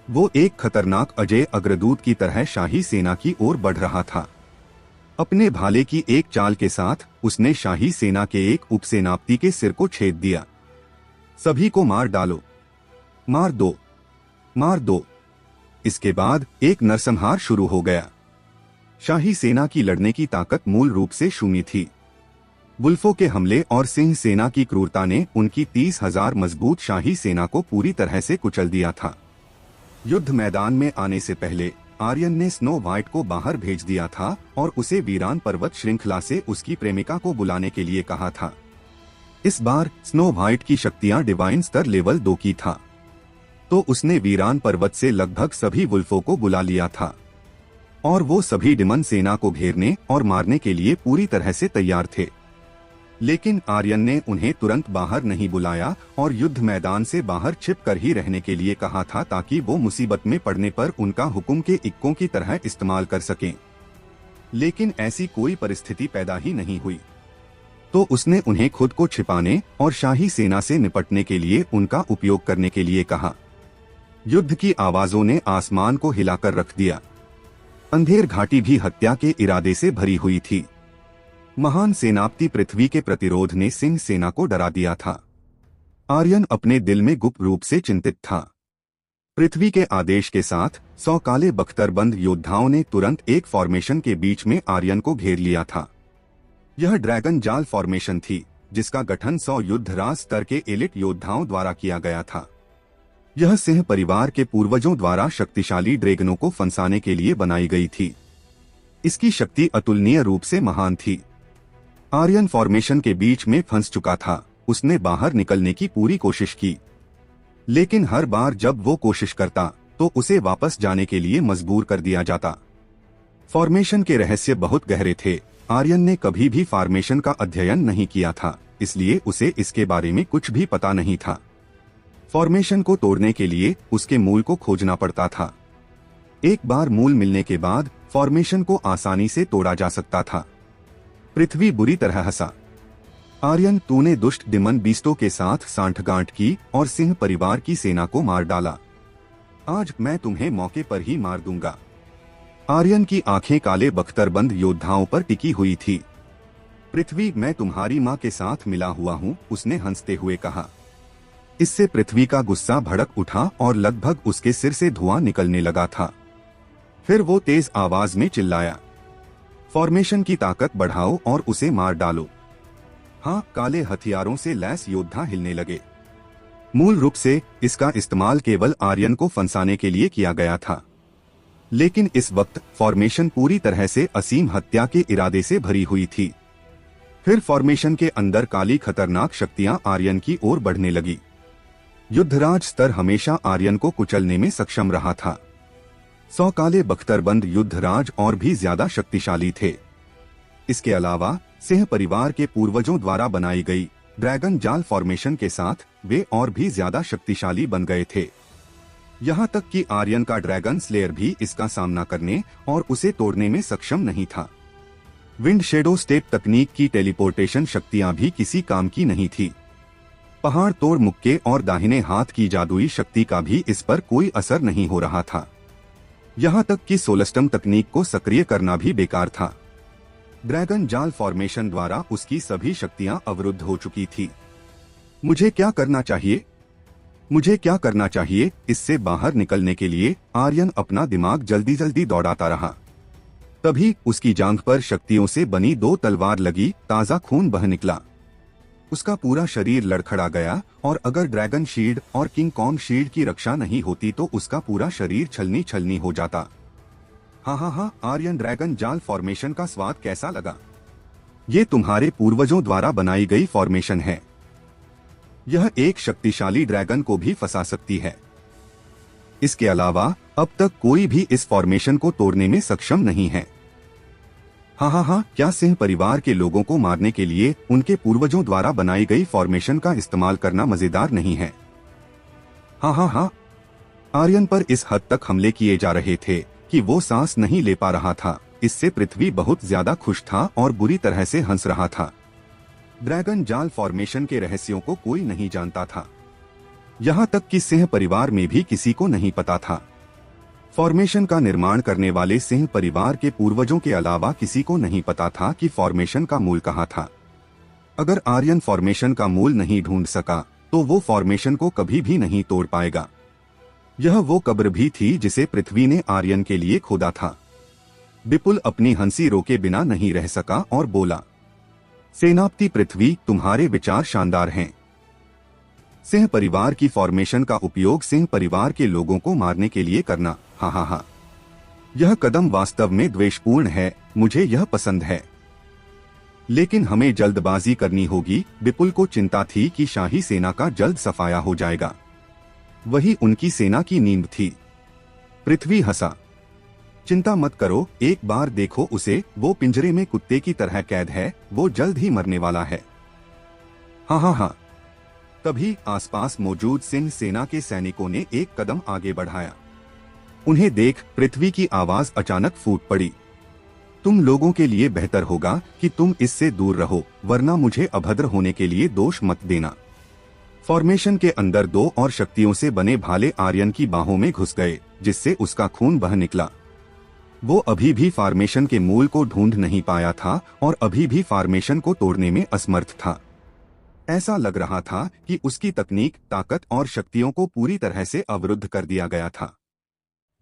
Speaker 1: वो एक खतरनाक अजय अग्रदूत की तरह शाही सेना की ओर बढ़ रहा था। अपने भाले की एक चाल के साथ उसने शाही सेना के एक उपसेनापति के सिर को छेद दिया। सभी को मार डालो, मार दो, मार दो। इसके बाद एक नरसंहार शुरू हो गया। शाही सेना की लड़ने की ताकत मूल रूप से शून्य थी। वुल्फों के हमले और सिंह सेना की क्रूरता ने उनकी 30,000 मजबूत शाही सेना को पूरी तरह से कुचल दिया था। युद्ध मैदान में आने से पहले आर्यन ने स्नो व्हाइट को बाहर भेज दिया था और उसे वीरान पर्वत श्रृंखला से उसकी प्रेमिका को बुलाने के लिए कहा था। इस बार स्नो व्हाइट की शक्तियां डिवाइन स्तर लेवल 2 की था, तो उसने वीरान पर्वत से लगभग सभी वुल्फों को बुला लिया था। और वो सभी डिमन सेना को घेरने और मारने के लिए पूरी तरह से तैयार थे। लेकिन आर्यन ने उन्हें तुरंत बाहर नहीं बुलाया और युद्ध मैदान से बाहर छिप कर ही रहने के लिए कहा था, ताकि वो मुसीबत में पड़ने पर उनका हुक्म के इक्कों की तरह इस्तेमाल कर सकें। लेकिन ऐसी कोई परिस्थिति पैदा ही नहीं हुई, तो उसने उन्हें खुद को छिपाने और शाही सेना से निपटने के लिए उनका उपयोग करने के लिए कहा। युद्ध की आवाजों ने आसमान को हिलाकर रख दिया। अंधेर घाटी भी हत्या के इरादे से भरी हुई थी। महान सेनापति पृथ्वी के प्रतिरोध ने सिंह सेना को डरा दिया था। आर्यन अपने दिल में गुप्त रूप से चिंतित था। पृथ्वी के आदेश के साथ 100 काले बख्तरबंद योद्धाओं ने तुरंत एक फॉर्मेशन के बीच में आर्यन को घेर लिया था। यह ड्रैगन जाल फॉर्मेशन थी, जिसका गठन 100 युद्धराज स्तर के एलिट योद्धाओं द्वारा किया गया था। यह सिंह परिवार के पूर्वजों द्वारा शक्तिशाली ड्रैगनों को फंसाने के लिए बनाई गई थी। इसकी शक्ति अतुलनीय रूप से महान थी। आर्यन फॉर्मेशन के बीच में फंस चुका था। उसने बाहर निकलने की पूरी कोशिश की, लेकिन हर बार जब वो कोशिश करता तो उसे वापस जाने के लिए मजबूर कर दिया जाता। फॉर्मेशन के रहस्य बहुत गहरे थे। आर्यन ने कभी भी फॉर्मेशन का अध्ययन नहीं किया था, इसलिए उसे इसके बारे में कुछ भी पता नहीं था। फॉर्मेशन को तोड़ने के लिए उसके मूल को खोजना पड़ता था। एक बार मूल मिलने के बाद फॉर्मेशन को आसानी से तोड़ा जा सकता था। पृथ्वी बुरी तरह हंसा। आर्यन, तूने दुष्ट डिमन बीस्टों के साथ सांठगांठ की और सिंह परिवार की सेना को मार डाला। आज मैं तुम्हें मौके पर ही मार दूंगा। आर्यन की आंखें काले बख्तरबंद योद्धाओं पर टिकी हुई थी। पृथ्वी, मैं तुम्हारी माँ के साथ मिला हुआ हूँ, उसने हंसते हुए कहा। इससे पृथ्वी का गुस्सा भड़क उठा और लगभग उसके सिर से धुआं निकलने लगा था। फिर वो तेज आवाज में चिल्लाया, फॉर्मेशन की ताकत बढ़ाओ और उसे मार डालो। हाँ, काले हथियारों से लैस योद्धा हिलने लगे। मूल रूप से इसका इस्तेमाल केवल आर्यन को फंसाने के लिए किया गया था, लेकिन इस वक्त फॉर्मेशन पूरी तरह से असीम हत्या के इरादे से भरी हुई थी। फिर फॉर्मेशन के अंदर काली खतरनाक शक्तियां आर्यन की ओर बढ़ने लगी। युद्धराज स्तर हमेशा आर्यन को कुचलने में सक्षम रहा था। 100 काले बख्तरबंद युद्धराज और भी ज्यादा शक्तिशाली थे। इसके अलावा सिंह परिवार के पूर्वजों द्वारा बनाई गई ड्रैगन जाल फॉर्मेशन के साथ वे और भी ज्यादा शक्तिशाली बन गए थे। यहाँ तक कि आर्यन का ड्रैगन स्लेयर भी इसका सामना करने और उसे तोड़ने में सक्षम नहीं था। विंड शेडो स्टेप तकनीक की टेलीपोर्टेशन शक्तियां भी किसी काम की नहीं थी। पहाड़ तोड़ मुक्के और दाहिने हाथ की जादुई शक्ति का भी इस पर कोई असर नहीं हो रहा था। यहाँ तक कि सोलस्टम तकनीक को सक्रिय करना भी बेकार था। ड्रैगन जाल फॉर्मेशन द्वारा उसकी सभी शक्तियां अवरुद्ध हो चुकी थी। मुझे क्या करना चाहिए? मुझे क्या करना चाहिए? इससे बाहर निकलने के लिए आर्यन अपना दिमाग जल्दी जल्दी दौड़ाता रहा। तभी उसकी जांघ पर शक्तियों से बनी 2 तलवार लगी। ताजा खून बह निकला। उसका पूरा शरीर लड़खड़ा गया और अगर ड्रैगन शील्ड और किंग कॉन्ग शील्ड की रक्षा नहीं होती तो उसका पूरा शरीर छलनी छलनी हो जाता। हाँ, आर्यन, ड्रैगन जाल फॉर्मेशन का स्वाद कैसा लगा? ये तुम्हारे पूर्वजों द्वारा बनाई गई फॉर्मेशन है। यह एक शक्तिशाली ड्रैगन को भी फंसा सकती है। इसके अलावा अब तक कोई भी इस फॉर्मेशन को तोड़ने में सक्षम नहीं है। हाँ, क्या सिंह परिवार के लोगों को मारने के लिए उनके पूर्वजों द्वारा बनाई गई फॉर्मेशन का इस्तेमाल करना मजेदार नहीं है? हाँ। आर्यन पर इस हद तक हमले किए जा रहे थे कि वो सांस नहीं ले पा रहा था। इससे पृथ्वी बहुत ज्यादा खुश था और बुरी तरह से हंस रहा था। ड्रैगन जाल फॉर्मेशन के रहस्यों को कोई नहीं जानता था। यहाँ तक कि सिंह परिवार में भी किसी को नहीं पता था। फॉर्मेशन का निर्माण करने वाले सिंह परिवार के पूर्वजों के अलावा किसी को नहीं पता था कि फॉर्मेशन का मूल कहाँ था। अगर आर्यन फॉर्मेशन का मूल नहीं ढूंढ सका तो वो फॉर्मेशन को कभी भी नहीं तोड़ पाएगा। यह वो कब्र भी थी जिसे पृथ्वी ने आर्यन के लिए खोदा था। विपुल अपनी हंसी रोके बिना नहीं रह सका और बोला, सेनापति पृथ्वी, तुम्हारे विचार शानदार हैं। सिंह परिवार की फॉर्मेशन का उपयोग सिंह परिवार के लोगों को मारने के लिए करना, हाँ, यह कदम वास्तव में द्वेषपूर्ण है। मुझे यह पसंद है, लेकिन हमें जल्दबाजी करनी होगी। विपुल को चिंता थी कि शाही सेना का जल्द सफाया हो जाएगा। वही उनकी सेना की नींद थी। पृथ्वी हंसा। चिंता मत करो, एक बार देखो उसे, वो पिंजरे में कुत्ते की तरह कैद है, वो जल्द ही मरने वाला है। हाँ हाँ हाँ। तभी आसपास मौजूद सिंह सेना के सैनिकों ने एक कदम आगे बढ़ाया। उन्हें देख पृथ्वी की आवाज अचानक फूट पड़ी। तुम लोगों के लिए बेहतर होगा कि तुम इससे दूर रहो, वरना मुझे अभद्र होने के लिए दोष मत देना। फॉर्मेशन के अंदर दो और शक्तियों से बने भाले आर्यन की बाहों में घुस गए, जिससे उसका खून बह निकला। वो अभी भी फॉर्मेशन के मूल को ढूंढ नहीं पाया था और अभी भी फॉर्मेशन को तोड़ने में असमर्थ था। ऐसा लग रहा था कि उसकी तकनीक, ताकत और शक्तियों को पूरी तरह से अवरुद्ध कर दिया गया था।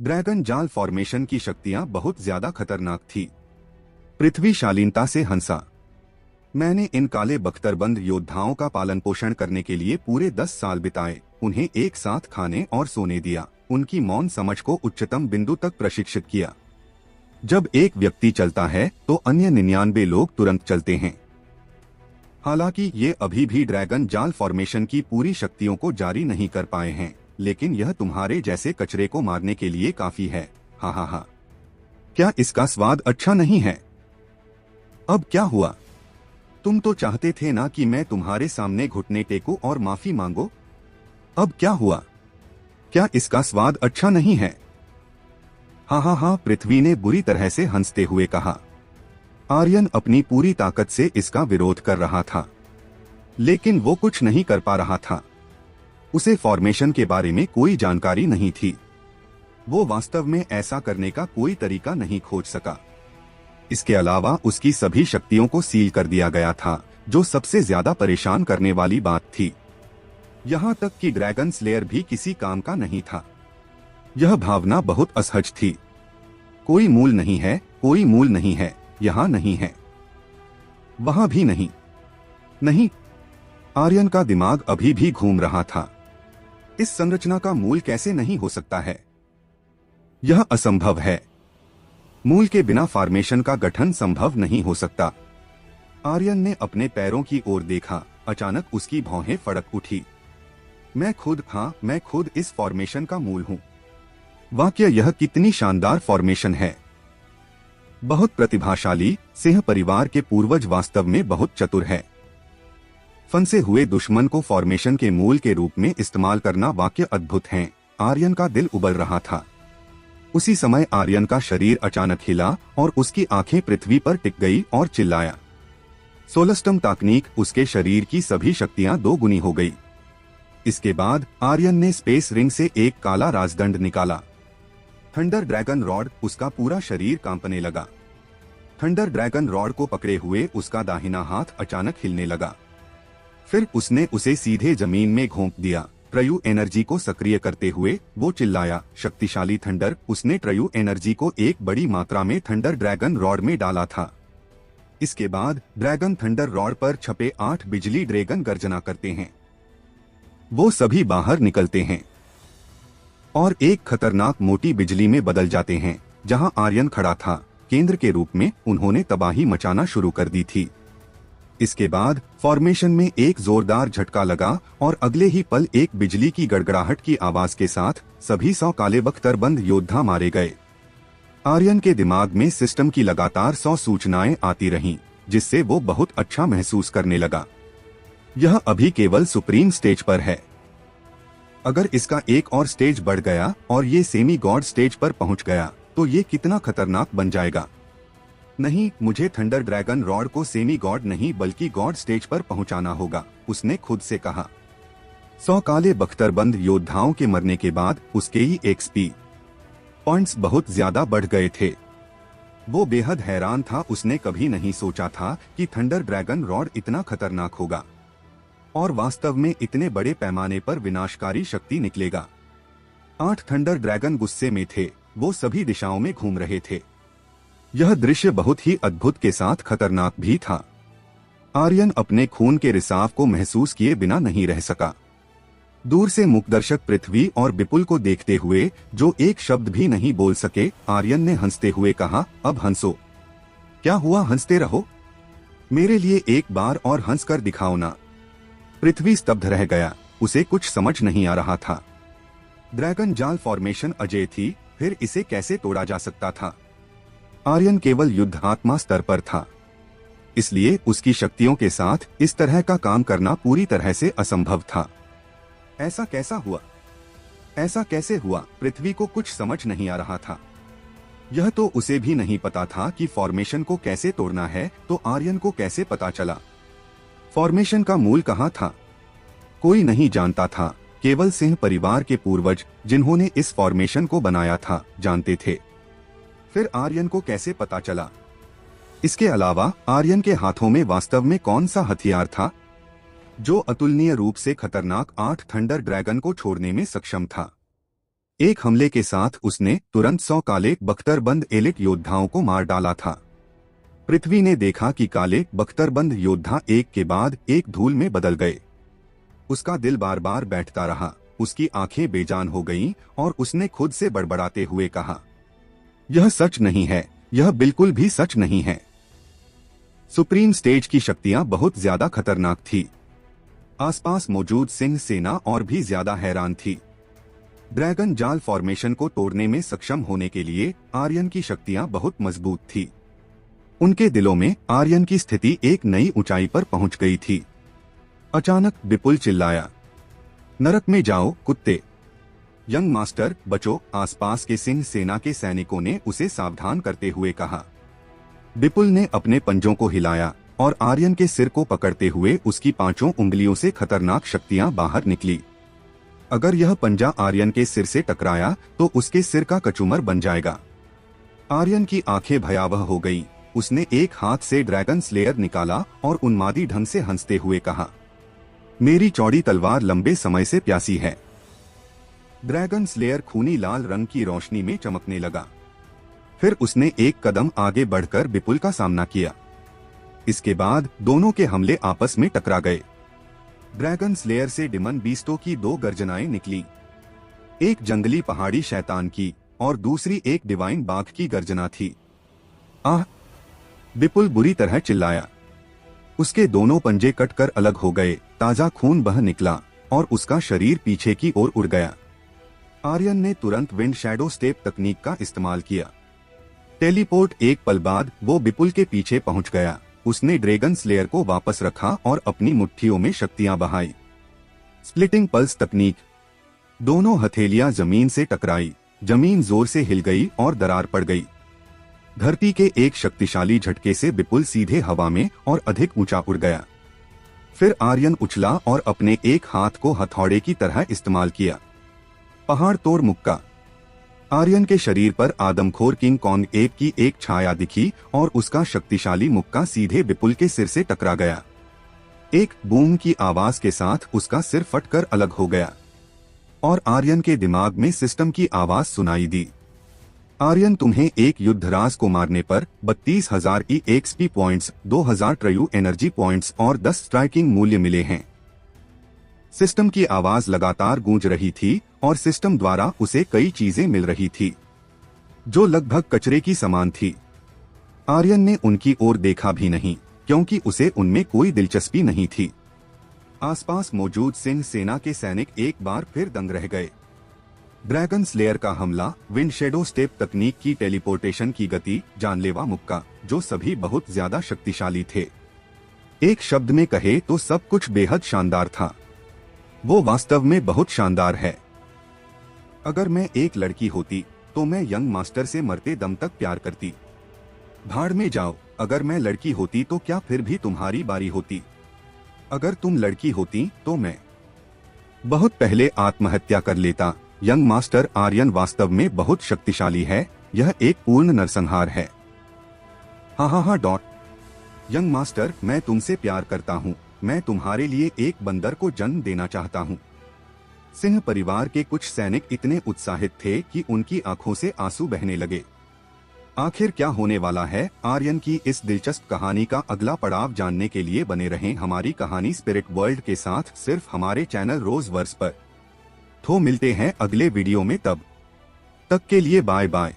Speaker 1: ड्रैगन जाल फॉर्मेशन की शक्तियां बहुत ज्यादा खतरनाक थी। पृथ्वी शालीनता से हंसा। मैंने इन काले बख्तरबंद योद्धाओं का पालन पोषण करने के लिए पूरे 10 साल बिताए, उन्हें एक साथ खाने और सोने दिया, उनकी मौन समझ को उच्चतम बिंदु तक प्रशिक्षित किया। जब एक व्यक्ति चलता है तो अन्य 99 लोग तुरंत चलते हैं। हालांकि ये अभी भी ड्रैगन जाल फॉर्मेशन की पूरी शक्तियों को जारी नहीं कर पाए हैं, लेकिन यह तुम्हारे जैसे कचरे को मारने के लिए काफी है। हा हा हा। क्या इसका स्वाद अच्छा नहीं है? अब क्या हुआ? तुम तो चाहते थे ना कि मैं तुम्हारे सामने घुटने टेकूं और माफी मांगो। अब क्या हुआ? क्या इसका स्वाद अच्छा नहीं है? हाँ हाँ हाँ, पृथ्वी ने बुरी तरह से हंसते हुए कहा। आर्यन अपनी पूरी ताकत से इसका विरोध कर रहा था, लेकिन वो कुछ नहीं कर पा रहा था। उसे फॉर्मेशन के बारे में कोई जानकारी नहीं थी। वो वास्तव में ऐसा करने का कोई तरीका नहीं खोज सका। इसके अलावा उसकी सभी शक्तियों को सील कर दिया गया था, जो सबसे ज्यादा परेशान करने वाली बात थी। यहाँ तक कि ड्रैगन स्लेयर भी किसी काम का नहीं था। यह भावना बहुत असहज थी। कोई मूल नहीं है, कोई मूल नहीं है, यहाँ नहीं है, वहां भी नहीं। नहीं, आर्यन का दिमाग अभी भी घूम रहा था। इस संरचना का मूल कैसे नहीं हो सकता है? यह असंभव है। मूल के बिना फॉर्मेशन का गठन संभव नहीं हो सकता। आर्यन ने अपने पैरों की ओर देखा। अचानक उसकी भौहें फड़क उठी। मैं खुद इस फॉर्मेशन का मूल हूँ। वाकई यह कितनी शानदार फॉर्मेशन है। बहुत प्रतिभाशाली। सिंह परिवार के पूर्वज वास्तव में बहुत चतुर है। फंसे हुए दुश्मन को फॉर्मेशन के मूल के रूप में इस्तेमाल करना वाकई अद्भुत है। आर्यन का दिल उबल रहा था। उसी समय आर्यन का शरीर अचानक हिला और उसकी आंखें पृथ्वी पर टिक गई और चिल्लाया। सोलस्टम तकनीक, उसके शरीर की सभी शक्तियां दोगुनी हो गई। इसके बाद आर्यन ने स्पेस रिंग से एक काला राजदंड निकाला। Thunder dragon rod. उसका पूरा शरीर कांपने लगा। थंडर ड्रैगन रॉड को पकड़े हुए उसका दाहिना हाथ अचानक हिलने लगा। फिर उसने उसे सीधे जमीन में घोंप दिया। ट्रयू एनर्जी को सक्रिय करते हुए वो चिल्लाया, शक्तिशाली थंडर। उसने ट्रयू एनर्जी को एक बड़ी मात्रा में थंडर ड्रैगन रॉड में डाला था। इसके बाद ड्रैगन थंडर रॉड पर छपे 8 बिजली ड्रैगन गर्जना करते हैं। वो सभी बाहर निकलते हैं और एक खतरनाक मोटी बिजली में बदल जाते हैं। जहां आर्यन खड़ा था, केंद्र के रूप में उन्होंने तबाही मचाना शुरू कर दी थी। इसके बाद फॉर्मेशन में एक जोरदार झटका लगा और अगले ही पल एक बिजली की गड़गड़ाहट की आवाज के साथ सभी 100 काले बख्तरबंद योद्धा मारे गए। आर्यन के दिमाग में सिस्टम की लगातार 100 सूचनाएं आती रहीं, जिससे वो बहुत अच्छा महसूस करने लगा। यह अभी केवल सुप्रीम स्टेज पर है। अगर इसका एक और स्टेज बढ़ गया और ये सेमी गॉड स्टेज पर पहुंच गया तो ये कितना खतरनाक बन जाएगा। नहीं, मुझे थंडर ड्रैगन रॉड को सेमी गॉड नहीं बल्कि गॉड स्टेज पर पहुंचाना होगा, उसने खुद से कहा। 100 काले बख्तरबंद योद्धाओं के मरने के बाद उसके ही एक्सपी पॉइंट्स बहुत ज्यादा बढ़ गए थे। वो बेहद हैरान था। उसने कभी नहीं सोचा था कि थंडर ड्रैगन रॉड इतना खतरनाक होगा और वास्तव में इतने बड़े पैमाने पर विनाशकारी शक्ति निकलेगा। 8 थंडर ड्रैगन गुस्से में थे। वो सभी दिशाओं में घूम रहे थे। यह दृश्य बहुत ही अद्भुत के साथ खतरनाक भी था। आर्यन अपने खून के रिसाव को महसूस किए बिना नहीं रह सका। दूर से मुखदर्शक पृथ्वी और विपुल को देखते हुए, जो एक शब्द भी नहीं बोल सके, आर्यन ने हंसते हुए कहा, अब हंसो। क्या हुआ, हंसते रहो। मेरे लिए एक बार और हंस कर दिखाओ ना। पृथ्वी स्तब्ध रह गया। उसे कुछ समझ नहीं आ रहा था। ड्रैगन जाल फॉर्मेशन अजय थी। फिर इसे कैसे तोड़ा जा सकता था? आर्यन केवल युद्धात्मा स्तर पर था, इसलिए उसकी शक्तियों के साथ इस तरह का काम करना पूरी तरह से असंभव था। ऐसा कैसा हुआ? ऐसा कैसे हुआ? पृथ्वी को कुछ समझ नहीं आ रहा था। यह तो उसे भी नहीं पता था कि फॉर्मेशन को कैसे तोड़ना है, तो आर्यन को कैसे पता चला? फॉर्मेशन का मूल कहाँ था? कोई नहीं जानता था, केवल सिंह परिवार के पूर्वज जिन्होंने इस फॉर्मेशन को बनाया था जानते थे। फिर आर्यन को कैसे पता चला? इसके अलावा आर्यन के हाथों में वास्तव में कौन सा हथियार था जो अतुलनीय रूप से खतरनाक 8 थंडर ड्रैगन को छोड़ने में सक्षम था? एक हमले के साथ उसने तुरंत 100 काले बख्तरबंद एलिट योद्धाओं को मार डाला था। पृथ्वी ने देखा कि काले बख्तरबंद योद्धा एक के बाद एक धूल में बदल गए। उसका दिल बार बार बैठता रहा, उसकी आंखें बेजान हो गईं और उसने खुद से बड़बड़ाते हुए कहा, यह सच नहीं है, यह बिल्कुल भी सच नहीं है। सुप्रीम स्टेज की शक्तियां बहुत ज्यादा खतरनाक थी। आसपास मौजूद सिंह सेना और भी ज्यादा हैरान थी। ड्रैगन जाल फॉर्मेशन को तोड़ने में सक्षम होने के लिए आर्यन की शक्तियां बहुत मजबूत थी। उनके दिलों में आर्यन की स्थिति एक नई ऊंचाई पर पहुंच गई थी। अचानक विपुल चिल्लाया, नरक में जाओ कुत्ते! यंग मास्टर बचो! आसपास के सिंह सेना के सैनिकों ने उसे सावधान करते हुए कहा। विपुल ने अपने पंजों को हिलाया और आर्यन के सिर को पकड़ते हुए उसकी 5 उंगलियों से खतरनाक शक्तियां बाहर निकली। अगर यह पंजा आर्यन के सिर से टकराया तो उसके सिर का कचूमर बन जाएगा। आर्यन की आंखें भयावह हो गईं। उसने एक हाथ से ड्रैगन स्लेयर निकाला और उन्मादी ढंग से हंसते हुए कहा, मेरी चौड़ी तलवार लंबे समय से प्यासी है। ड्रैगन स्लेयर खूनी लाल रंग की रोशनी में चमकने लगा। फिर उसने एक कदम आगे बढ़कर विपुल का सामना किया। इसके बाद दोनों के हमले आपस में टकरा गए। ड्रैगन स्लेयर से डिमन बीस्टों की 2 गर्जनाएं निकली, एक जंगली पहाड़ी शैतान की और दूसरी एक डिवाइन बाघ की गर्जना थी। आह! विपुल बुरी तरह चिल्लाया। उसके दोनों पंजे कटकर अलग हो गए, ताजा खून बह निकला और उसका शरीर पीछे की ओर उड़ गया। आर्यन ने तुरंत विंड शैडो स्टेप तकनीक का इस्तेमाल किया। टेलीपोर्ट एक पल बाद वो विपुल के पीछे पहुंच गया। उसने ड्रैगन स्लेयर को वापस रखा और अपनी मुट्ठियों में शक्तियां बहाई। स्प्लिटिंग पल्स तकनीक। दोनों हथेलियां जमीन से टकराई, जमीन जोर से हिल गई और दरार पड़ गई। धरती के एक शक्तिशाली झटके से विपुल सीधे हवा में और अधिक ऊंचा उड़ गया। फिर आर्यन उछला और अपने एक हाथ को हथौड़े की तरह इस्तेमाल किया। पहाड़ तोड़ मुक्का। आर्यन के शरीर पर आदमखोर किंग कॉन्ग एप की एक छाया दिखी और उसका शक्तिशाली मुक्का सीधे विपुल के सिर से टकरा गया। एक बूम की आवाज के साथ उसका सिर फटकर अलग हो गया और आर्यन के दिमाग में सिस्टम की आवाज सुनाई दी। आर्यन, तुम्हें एक युद्धराज को मारने पर 32,000 EXP पॉइंट्स, 2,000 ट्रयू एनर्जी पॉइंट्स और 10 स्ट्राइकिंग मूल्य मिले हैं। सिस्टम की आवाज लगातार गूंज रही थी और सिस्टम द्वारा उसे कई चीजें मिल रही थी जो लगभग कचरे की समान थी। आर्यन ने उनकी ओर देखा भी नहीं क्योंकि उसे उनमें कोई दिलचस्पी नहीं थी। आसपास मौजूद सिंह सेना के सैनिक एक बार फिर दंग रह गए। ड्रैगन स्लेयर का हमला, विंड शैडो स्टेप तकनीक की टेलीपोर्टेशन की गति, जानलेवा मुक्का, जो सभी बहुत ज्यादा शक्तिशाली थे। एक शब्द में कहे तो सब कुछ बेहद शानदार था। वो वास्तव में बहुत शानदार है। अगर मैं एक लड़की होती तो मैं यंग मास्टर से मरते दम तक प्यार करती। भाड़ में जाओ। अगर मैं लड़की होती तो क्या फिर भी तुम्हारी बारी होती? अगर तुम लड़की होती तो मैं बहुत पहले आत्महत्या कर लेता। यंग मास्टर आर्यन वास्तव में बहुत शक्तिशाली है। यह एक पूर्ण नरसंहार है। हाँ डॉट। यंग मास्टर, मैं तुमसे प्यार करता हूँ। मैं तुम्हारे लिए एक बंदर को जन्म देना चाहता हूँ। सिंह परिवार के कुछ सैनिक इतने उत्साहित थे कि उनकी आंखों से आंसू बहने लगे। आखिर क्या होने वाला है? आर्यन की इस दिलचस्प कहानी का अगला पड़ाव जानने के लिए बने रहें हमारी कहानी स्पिरिट वर्ल्ड के साथ, सिर्फ हमारे चैनल रोज वर्स पर। तो मिलते हैं अगले वीडियो में, तब तक के लिए बाय बाय।